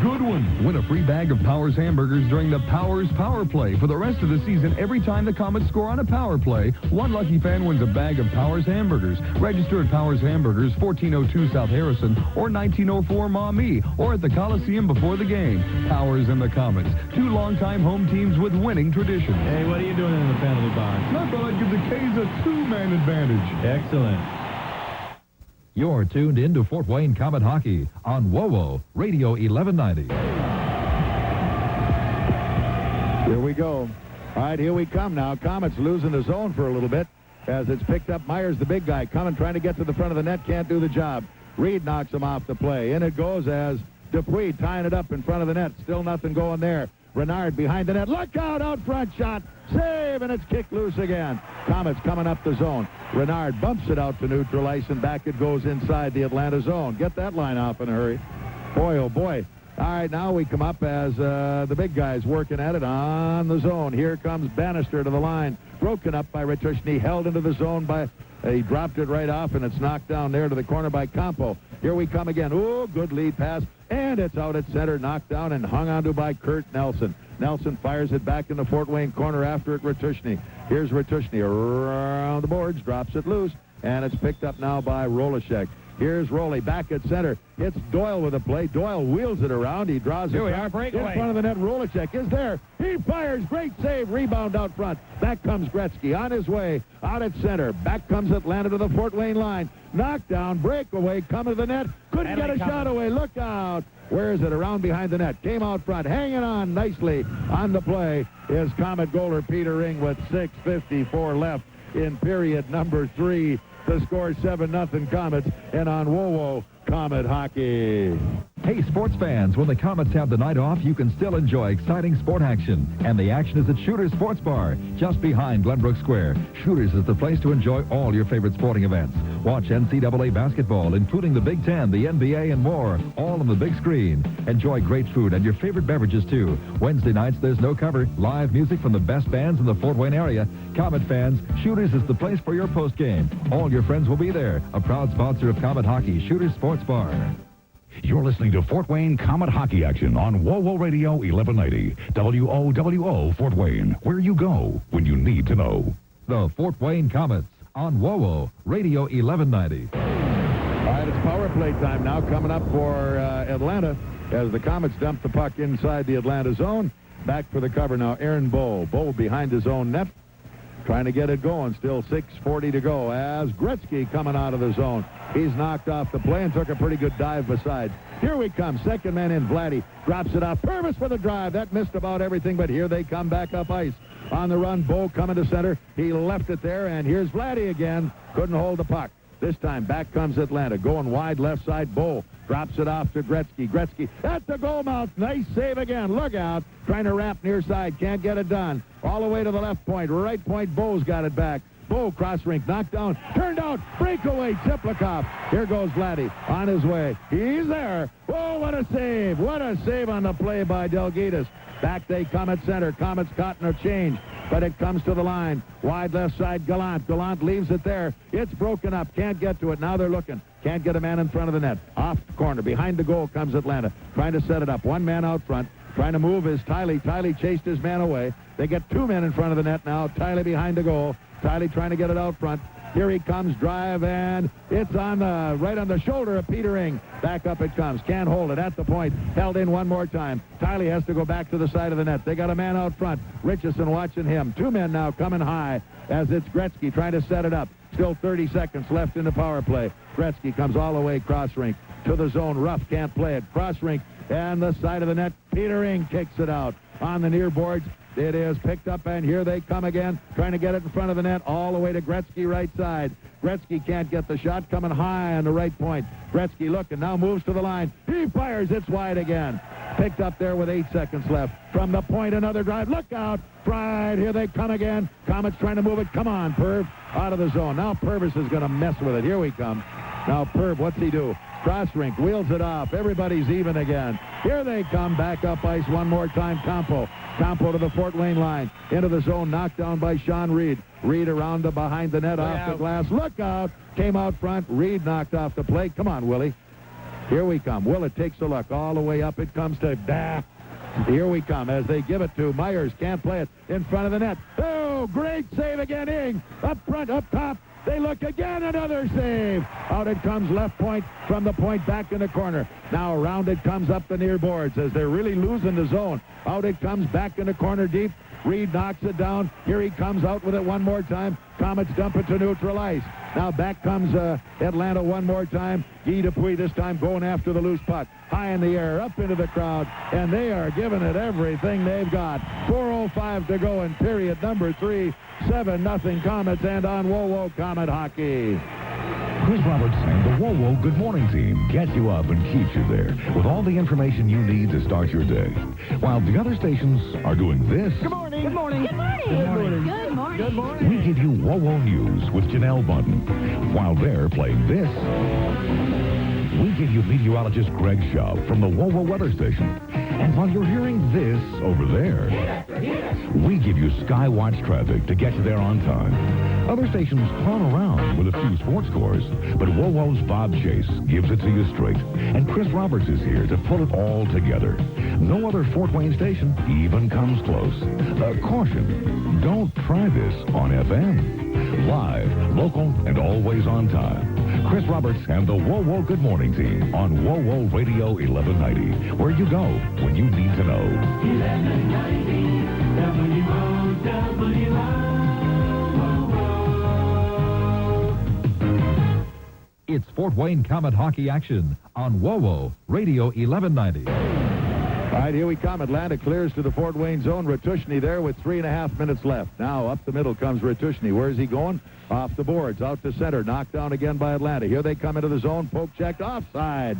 Good one. Win a free bag of Powers Hamburgers during the Powers Power Play. For the rest of the season, every time the Komets score on a power play, one lucky fan wins a bag of Powers Hamburgers. Register at Powers Hamburgers, 1402 South Harrison, or 1904 Maumee, or at the Coliseum before the game. Powers and the Komets, 2 longtime home teams with winning traditions. Hey, what are you doing in the penalty box? I thought I'd give the K's a 2-man advantage. Excellent. You're tuned in to Fort Wayne Komet Hockey on WOWO Radio 1190. Here we go. All right, here we come now. Komets losing the zone for a little bit as it's picked up. Myers, the big guy, coming, trying to get to the front of the net, can't do the job. Reid knocks him off the play. In it goes as Dupuis tying it up in front of the net. Still nothing going there. Renard behind the net. Look out front shot. Save, and it's kicked loose again. Komets coming up the zone. Renard bumps it out to neutral ice, and back it goes inside the Atlanta zone. Get that line off in a hurry. Boy, oh boy. All right, now we come up as the big guys working at it on the zone. Here comes Bannister to the line. Broken up by Ratushny, held into the zone by... He dropped it right off, and it's knocked down there to the corner by Campo. Here we come again. Ooh, good lead pass. And it's out at center, knocked down and hung onto by Kurt Nelson. Nelson fires it back in the Fort Wayne corner after it, Ratushny. Here's Ratushny around the boards, drops it loose, and it's picked up now by Rohlicek. Here's Roley back at center. Hits Doyle with a play. Doyle wheels it around. He draws it. Here we are, breakaway. In front of the net, Rohlicek is there. He fires. Great save. Rebound out front. Back comes Gretzky on his way. Out at center. Back comes Atlanta to the Fort Wayne line. Knockdown. Breakaway. Coming to the net. Couldn't get a shot away. Look out. Where is it? Around behind the net. Came out front. Hanging on nicely on the play is Komet goaler Peter Ring with 6:54 left in period number 3. The score 7-0 Komets, and on WOWO Komet Hockey. Hey, sports fans, when the Komets have the night off, you can still enjoy exciting sport action. And the action is at Shooters Sports Bar, just behind Glenbrook Square. Shooters is the place to enjoy all your favorite sporting events. Watch NCAA basketball, including the Big Ten, the NBA, and more, all on the big screen. Enjoy great food and your favorite beverages, too. Wednesday nights, there's no cover. Live music from the best bands in the Fort Wayne area. Komet fans, Shooters is the place for your postgame. All your friends will be there. A proud sponsor of Komet Hockey, Shooters Sports Bar. You're listening to Fort Wayne Komet Hockey action on WOWO Radio 1190. WOWO Fort Wayne, where you go when you need to know. The Fort Wayne Komets on WOWO Radio 1190. All right, it's power play time now coming up for Atlanta as the Komets dump the puck inside the Atlanta zone. Back for the cover now, Aaron Bowe. Bowe behind his own net, trying to get it going. Still 6:40 to go as Gretzky coming out of the zone. He's knocked off the play and took a pretty good dive beside. Here we come. Second man in, Vladdy. Drops it off. Purves for the drive. That missed about everything, but here they come back up ice. On the run, Bowe coming to center. He left it there, and here's Vladdy again. Couldn't hold the puck. This time, back comes Atlanta. Going wide left side, Bowe. Drops it off to Gretzky. Gretzky at the goal mouth. Nice save again. Look out. Trying to wrap near side. Can't get it done. All the way to the left point. Right point, Bowe's got it back. Bowe, cross rink, knocked down, turned out, breakaway, Tsyplakov. Here goes Vladdy on his way. He's there. Oh, what a save. What a save on the play by Delgaitis. Back they come at center. Komets caught in a change. but it comes to the line. Wide left side, Gallant. Gallant leaves it there. It's broken up. Can't get to it. Now they're looking. Can't get a man in front of the net. Off the corner. Behind the goal comes Atlanta. Trying to set it up. One man out front. Trying to move is Tiley. Tiley chased his man away. They get two men in front of the net now. Tiley behind the goal. Tiley trying to get it out front. Here he comes, drive, and it's on the right on the shoulder of Peter Ing. Back up it comes. Can't hold it at the point. Held in one more time. Tiley has to go back to the side of the net. They got a man out front. Richardson watching him. Two men now coming high as it's Gretzky trying to set it up. Still 30 seconds left in the power play. Gretzky comes all the way cross rink to the zone. Ruff can't play it. Cross rink and the side of the net. Peter Ing kicks it out on the near boards. It is picked up, and here they come again, trying to get it in front of the net all the way to Gretzky right side. Gretzky can't get the shot, coming high on the right point. Gretzky looking, now moves to the line. He fires, it's wide again. Picked up there with 8 seconds left. From the point, another drive. Look out. Fried, here they come again. Komets trying to move it. Come on, Purve. Out of the zone. Now Purves is going to mess with it. Here we come. Now Purve, what's he do? Cross rink, wheels it off. Everybody's even again. Here they come, back up ice one more time. Campo to the Fort Wayne line. Into the zone, knocked down by Sean Reid. Reid around the behind the net, off the glass. Look out. Came out front. Reid knocked off the plate. Come on, Willie. Here we come. Willett takes a look. All the way up it comes to Here we come as they give it to Myers. Can't play it in front of the net. Oh, great save again, Ing. Up front, up top. They look again, another save. Out it comes left point, from the point back in the corner. Now around it comes up the near boards as they're really losing the zone. Out it comes back in the corner deep. Reid knocks it down. Here he comes out with it one more time. Komets dump it to neutral ice. Now back comes Atlanta one more time. Guy Dupuis this time going after the loose puck. High in the air, up into the crowd, and they are giving it everything they've got. 4:05 to go in period number 3. 7-0 Komets, and on Whoa Komet Hockey. Chris Roberts and the Whoa Good Morning team gets you up and keeps you there with all the information you need to start your day. While the other stations are doing this. Good morning. Good morning. Good morning. Good morning. Good morning. Good morning. We give you Whoa News with Janelle Bunton. While they're playing this, we give you meteorologist Greg Shaw from the Whoa Weather Station. And while you're hearing this over there, we give you Skywatch traffic to get you there on time. Other stations clown around with a few sports scores, but Whoa-Who's Bob Chase gives it to you straight. And Chris Roberts is here to pull it all together. No other Fort Wayne station even comes close. Caution, don't try this on FM. Live, local, and always on time. Chris Roberts and the Whoa Good Morning team on Whoa Radio 1190, where you go when you need to know. 1190 It's Fort Wayne Komet hockey action on Whoa Radio 1190. All right, here we come. Atlanta clears to the Fort Wayne zone. Ratushny there with 3.5 minutes left. Now up the middle comes Ratushny. Where is he going? Off the boards, out to center. Knocked down again by Atlanta. Here they come into the zone. Poke checked, offside.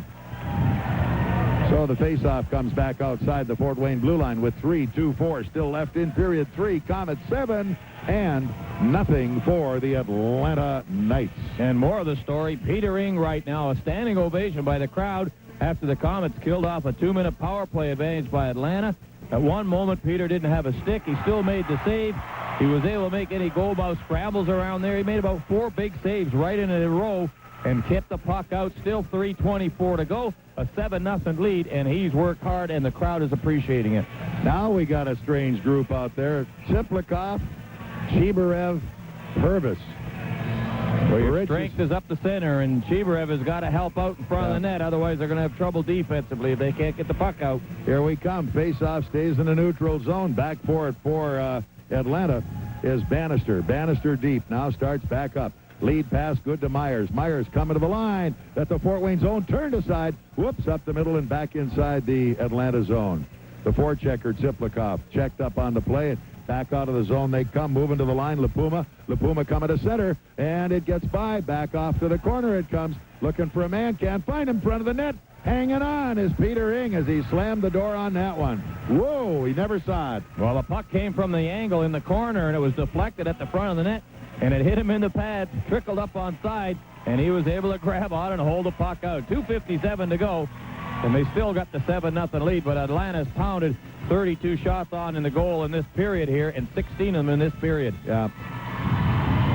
So the faceoff comes back outside the Fort Wayne blue line with 3:24 still left in period 3. Komets 7-0 for the Atlanta Knights. And more of the story. Peter Ing right now, a standing ovation by the crowd after the Komets killed off a 2-minute power play advantage by Atlanta. At one moment, Peter didn't have a stick. He still made the save. He was able to make any goalbout scrambles around there. He made about 4 big saves right in a row and kept the puck out. Still 3:24 to go. A 7-0 lead, and he's worked hard, and the crowd is appreciating it. Now we got a strange group out there. Tsyplakov, Chibriev, Purves. Well, your strength is up the center, and Chibriev has got to help out in front of the net. Otherwise, they're going to have trouble defensively if they can't get the puck out. Here we come. Face-off stays in the neutral zone. Back for it for Atlanta is Bannister. Bannister deep. Now starts back up. Lead pass good to Myers. Myers coming to the line at the Fort Wayne zone. Turned aside. Whoops, up the middle and back inside the Atlanta zone. The forechecker, Tsyplakov, checked up on the play. Back out of the zone they come, moving to the line. Lapuma coming to center, and it gets by. Back off to the corner it comes. Looking for a man, can't find him in front of the net. Hanging on is Peter Ing as he slammed the door on that one. Whoa, he never saw it. Well, the puck came from the angle in the corner, and it was deflected at the front of the net, and it hit him in the pads, trickled up on side, and he was able to grab on and hold the puck out. 2:57 to go. And they still got the 7-0 lead, but Atlanta's pounded 32 shots on in the goal in this period here, and 16 of them in this period. Yeah.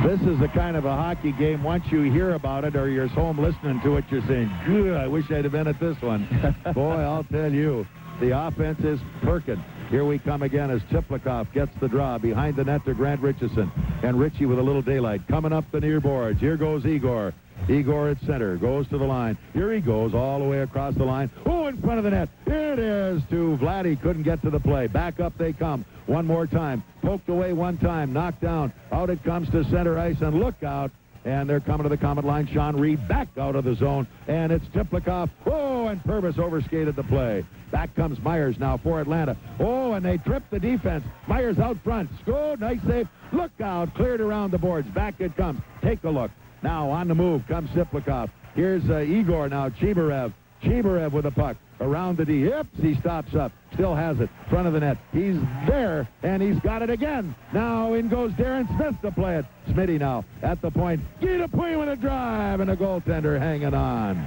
This is the kind of a hockey game, once you hear about it or you're home listening to it, you're saying, good, I wish I'd have been at this one. Boy, I'll tell you, the offense is perking. Here we come again as Tsyplakov gets the draw behind the net to Grant Richardson. And Richie with a little daylight coming up the near boards. Here goes Igor. Igor at center, goes to the line. Here he goes all the way across the line. Oh, in front of the net. Here it is to Vladdy. Couldn't get to the play. Back up they come. One more time. Poked away one time. Knocked down. Out it comes to center ice, and look out. And they're coming to the Comet line. Sean Reid back out of the zone. And it's Tsyplakov. Oh, and Purves overskated the play. Back comes Myers now for Atlanta. Oh, and they tripped the defense. Myers out front. Scored. Nice save. Look out. Cleared around the boards. Back it comes. Take a look. Now on the move comes Tsyplakov. Here's Igor now. Chibriev. Chibriev with the puck. Around the D. Yep, he stops up. Still has it. Front of the net. He's there, and he's got it again. Now in goes Darren Smith to play it. Smitty now at the point. Dupuis with a drive, and a goaltender hanging on.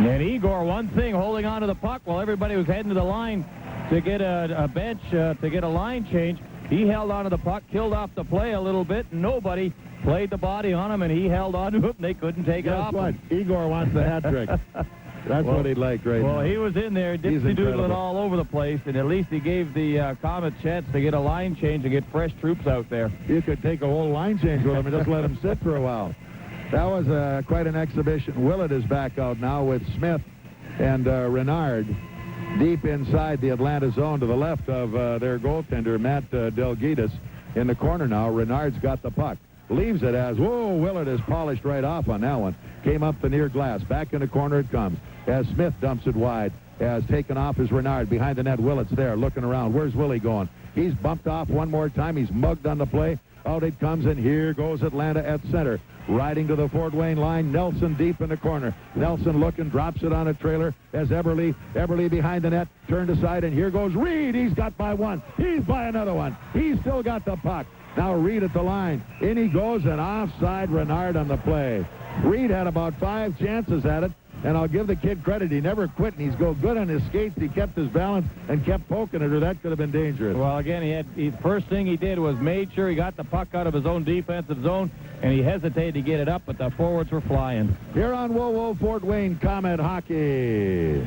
And Igor, one thing, holding on to the puck while everybody was heading to the line to get a bench, to get a line change. He held on to the puck, killed off the play a little bit. Nobody played the body on him, and he held on to it, and they couldn't take it off him. Igor wants the hat trick. That's what he'd like right now. Well, he was in there dipsy-doodling all over the place, and at least he gave the Komets a chance to get a line change and get fresh troops out there. You could take a whole line change with him and just let him sit for a while. That was quite an exhibition. Willett is back out now with Smith and Renard deep inside the Atlanta zone to the left of their goaltender, Matt Delgaitis. In the corner now, Renard's got the puck. Leaves it as, whoa, Willett is polished right off on that one. Came up the near glass. Back in the corner it comes. As Smith dumps it wide. As taken off is Renard. Behind the net, Willett's there looking around. Where's Willie going? He's bumped off one more time. He's mugged on the play. Out it comes, and here goes Atlanta at center. Riding to the Fort Wayne line. Nelson deep in the corner. Nelson looking, drops it on a trailer as Eberle behind the net, turned aside, and here goes Reid. He's got by one. He's by another one. He's still got the puck. Now Reid at the line. In he goes, and offside Renard on the play. Reid had about 5 chances at it, and I'll give the kid credit. He never quit, and he's go good on his skates. He kept his balance and kept poking it, or that could have been dangerous. Well, again, the first thing he did was made sure he got the puck out of his own defensive zone, and he hesitated to get it up, but the forwards were flying. Here on Whoa Fort Wayne Comet Hockey.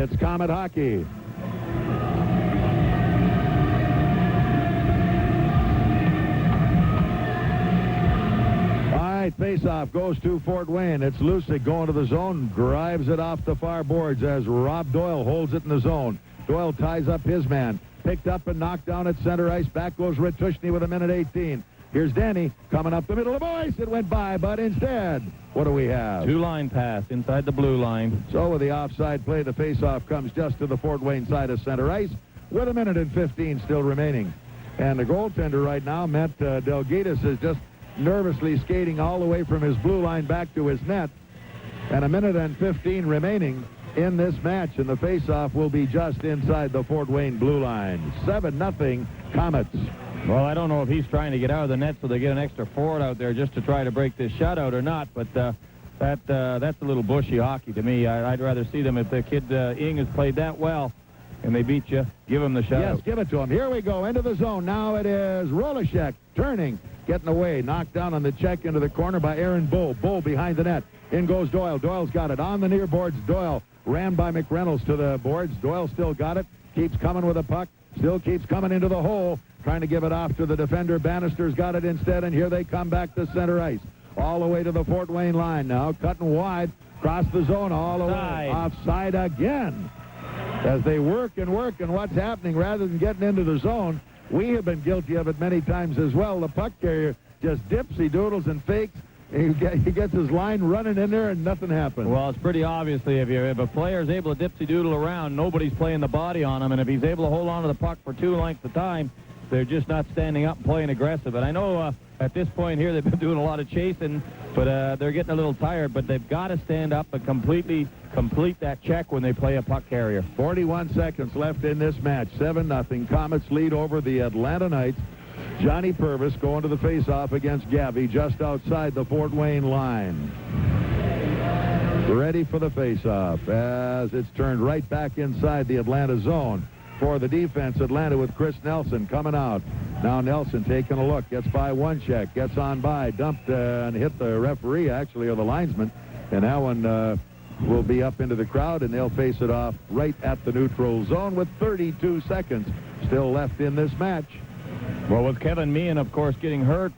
It's Comet Hockey. Face-off goes to Fort Wayne. It's Lucic going to the zone, drives it off the far boards as Rob Doyle holds it in the zone. Doyle ties up his man. Picked up and knocked down at center ice. Back goes Ritushny with 1:18. Here's Danny coming up the middle of the ice. It went by, but instead, what do we have? 2-line pass inside the blue line. So with the offside play, the face-off comes just to the Fort Wayne side of center ice with 1:15 still remaining. And the goaltender right now, Matt Delgaitis, is just nervously skating all the way from his blue line back to his net. And 1:15 remaining in this match, and the face-off will be just inside the Fort Wayne blue line. 7-0 Komets. Well, I don't know if he's trying to get out of the net so they get an extra forward out there just to try to break this shutout or not, but that's a little bushy hockey to me. I'd rather see them if the kid Ing has played that well and they beat you, give him the shutout. Yes, give it to him. Here we go into the zone. Now it is Rohlicek turning. Getting away, knocked down on the check into the corner by Aaron Bull. Bull behind the net. In goes Doyle. Doyle's got it on the near boards. Doyle ran by McReynolds to the boards. Doyle still got it. Keeps coming with a puck. Still keeps coming into the hole. Trying to give it off to the defender. Bannister's got it instead, and here they come back to center ice. All the way to the Fort Wayne line now. Cutting wide. Across the zone all the way. Offside again. As they work and what's happening rather than getting into the zone. We have been guilty of it many times as well. The puck carrier just dips, he doodles and fakes. He gets his line running in there and nothing happens. Well, it's pretty obviously if a player is able to dipsy-doodle around, nobody's playing the body on him. And if he's able to hold on to the puck for 2 lengths of time, they're just not standing up and playing aggressive. And I know at this point here they've been doing a lot of chasing, but they're getting a little tired. But they've got to stand up and complete that check when they play a puck carrier. 41 seconds left in this match. 7-0. Komets lead over the Atlanta Knights. Johnny Purves going to the face-off against Gavi just outside the Fort Wayne line. ready for the face-off as it's turned right back inside the Atlanta zone. For the defense, Atlanta with Chris Nelson coming out. Now Nelson taking a look, gets by one check, gets on by, dumped and hit the referee, actually, or the linesman. And that one will be up into the crowd, and they'll face it off right at the neutral zone with 32 seconds still left in this match. Well, with Kevin Miehm, of course, getting hurt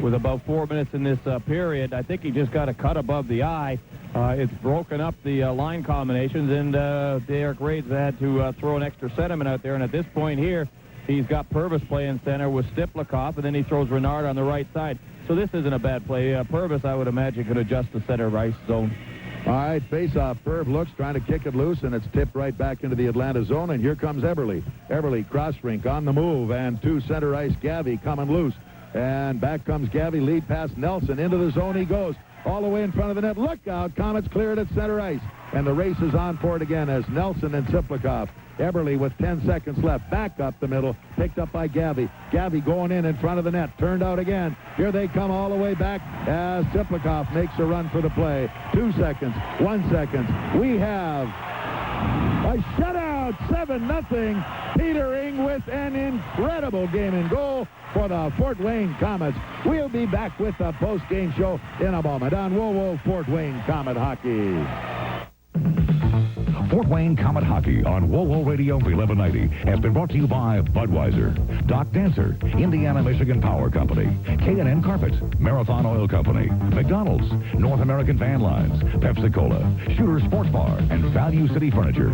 with about 4 minutes in this period, I think he just got a cut above the eye. It's broken up the line combinations, and Derek Reid's had to throw an extra sentiment out there. And at this point here, he's got Purves playing center with Tsyplakov, and then he throws Renard on the right side. So this isn't a bad play. Purves, I would imagine, could adjust the center ice zone. All right, face-off. Purves looks, trying to kick it loose, and it's tipped right back into the Atlanta zone, and here comes Eberle. Eberle, cross rink, on the move, and to center ice, Gavi coming loose. And back comes Gavi, lead pass Nelson. Into the zone he goes, all the way in front of the net. Look out, Komets cleared at center ice. And the race is on for it again as Nelson and Tsyplakov. Eberle with 10 seconds left, back up the middle, picked up by Gavi. Gavi going in front of the net, turned out again. Here they come all the way back as Tsyplakov makes a run for the play. 2 seconds, 1 second. We have a shutout, 7-0. Peter Ing with an incredible game in goal for the Fort Wayne Komets. We'll be back with the post-game show in a moment on Whoa Fort Wayne Komet Hockey. Fort Wayne Komet Hockey on WoWo Radio 1190 has been brought to you by Budweiser, Doc Dancer, Indiana Michigan Power Company, K&N Carpet, Marathon Oil Company, McDonald's, North American Van Lines, Pepsi-Cola, Shooter Sports Bar, and Value City Furniture.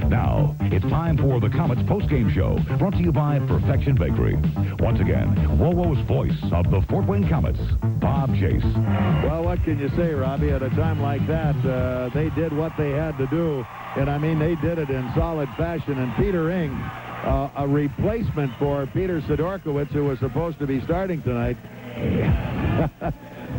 Now, it's time for the Komets post-game show, brought to you by Perfection Bakery. Once again, WoWo's voice of the Fort Wayne Komets, Bob Chase. Well, what can you say, Robbie? At a time like that, they did what they had to do. And, I mean, they did it in solid fashion. And Peter Ing, a replacement for Peter Sidorkiewicz, who was supposed to be starting tonight.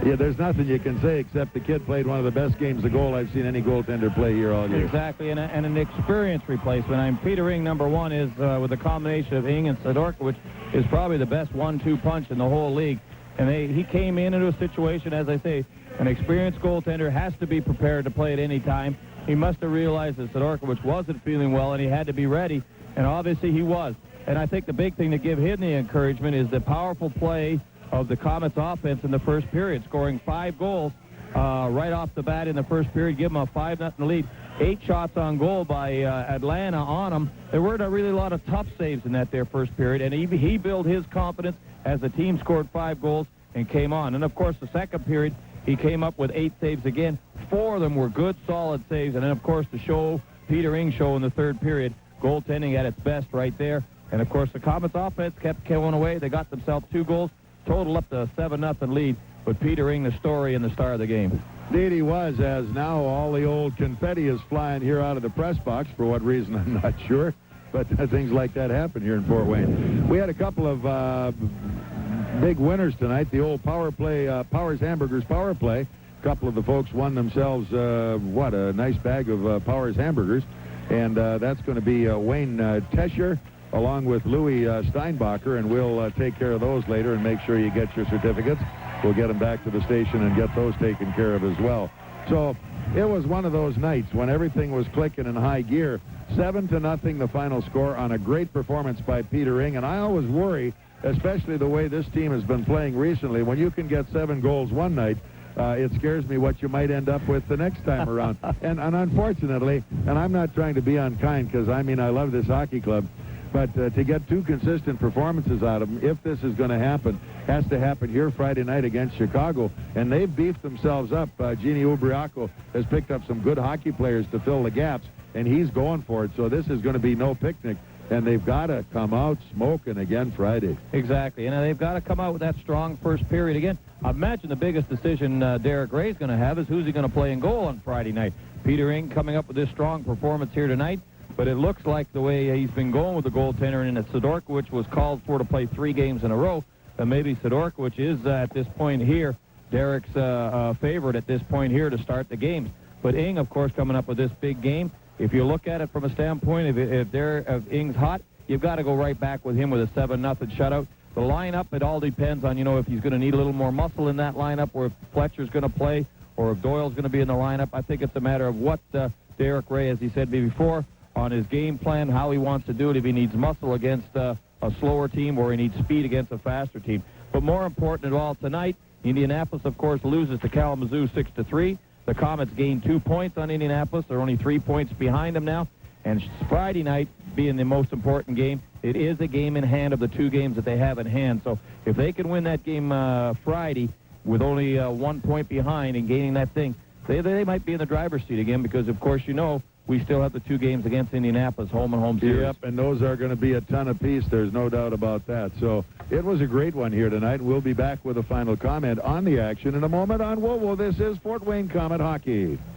Yeah, there's nothing you can say except the kid played one of the best games of goal I've seen any goaltender play here all year. Exactly, and an experienced replacement. I mean, Peter Ing, number one, is with a combination of Ing and Sidorkiewicz, is probably the best 1-2 punch in the whole league. And he came into a situation, as I say, an experienced goaltender has to be prepared to play at any time. He must have realized that Sidorkiewicz wasn't feeling well, and he had to be ready, and obviously he was. And I think the big thing to give him the encouragement is the powerful play of the Komets offense in the first period, scoring 5 goals right off the bat in the first period, give them a 5-0 lead. 8 shots on goal by Atlanta on them. There weren't really a lot of tough saves in that there first period, and he built his confidence as the team scored 5 goals and came on. And, of course, the second period, he came up with 8 saves again. 4 of them were good, solid saves. And then, of course, the show, Peter Ing show in the third period, goaltending at its best right there. And, of course, the Komets offense kept killing away. They got themselves 2 goals, total up to a 7-0 lead. But Peter Ing, the story and the star of the game. Indeed he was, as now all the old confetti is flying here out of the press box. For what reason, I'm not sure. But things like that happen here in Fort Wayne. We had a couple of big winners tonight. The old power play, Powers Hamburgers power play. A couple of the folks won themselves, a nice bag of Powers Hamburgers. And that's going to be Wayne Tescher along with Louis Steinbacher. And we'll take care of those later and make sure you get your certificates. We'll get them back to the station and get those taken care of as well. So it was one of those nights when everything was clicking in high gear. 7-0 the final score on a great performance by Peter Ing. And I always worry, especially the way this team has been playing recently, when you can get 7 goals one night, it scares me what you might end up with the next time around. And unfortunately, and I'm not trying to be unkind because, I mean, I love this hockey club, but to get 2 consistent performances out of them, if this is going to happen, has to happen here Friday night against Chicago. And they've beefed themselves up. Genie Ubriaco has picked up some good hockey players to fill the gaps, and he's going for it. So this is going to be no picnic. And they've got to come out smoking again Friday. Exactly. And they've got to come out with that strong first period again. I imagine the biggest decision Derek Reid's going to have is who's he going to play in goal on Friday night. Peter Ing coming up with this strong performance here tonight. But it looks like the way he's been going with the goaltender, and that Sidorkiewicz was called for to play 3 games in a row, and maybe Sidorkiewicz is at this point here Derek's favorite at this point here to start the games. But Ing, of course, coming up with this big game. If you look at it from a standpoint, if Ing's hot, you've got to go right back with him with a 7-0 shutout. The lineup, it all depends on, if he's going to need a little more muscle in that lineup, or if Fletcher's going to play, or if Doyle's going to be in the lineup. I think it's a matter of what Derek Ray, as he said before, on his game plan, how he wants to do it, if he needs muscle against a slower team or he needs speed against a faster team. But more important of all, tonight, Indianapolis, of course, loses to Kalamazoo 6-3. The Komets gained 2 points on Indianapolis. They're only 3 points behind them now. And Friday night, being the most important game, it is a game in hand of the 2 games that they have in hand. So if they can win that game Friday with only 1 point behind and gaining that thing, they might be in the driver's seat again because, of course, you know, we still have the 2 games against Indianapolis, home and home series. Yep, and those are going to be a ton apiece. There's no doubt about that. So it was a great one here tonight. We'll be back with a final comment on the action in a moment on WOWO. This is Fort Wayne Comet Hockey.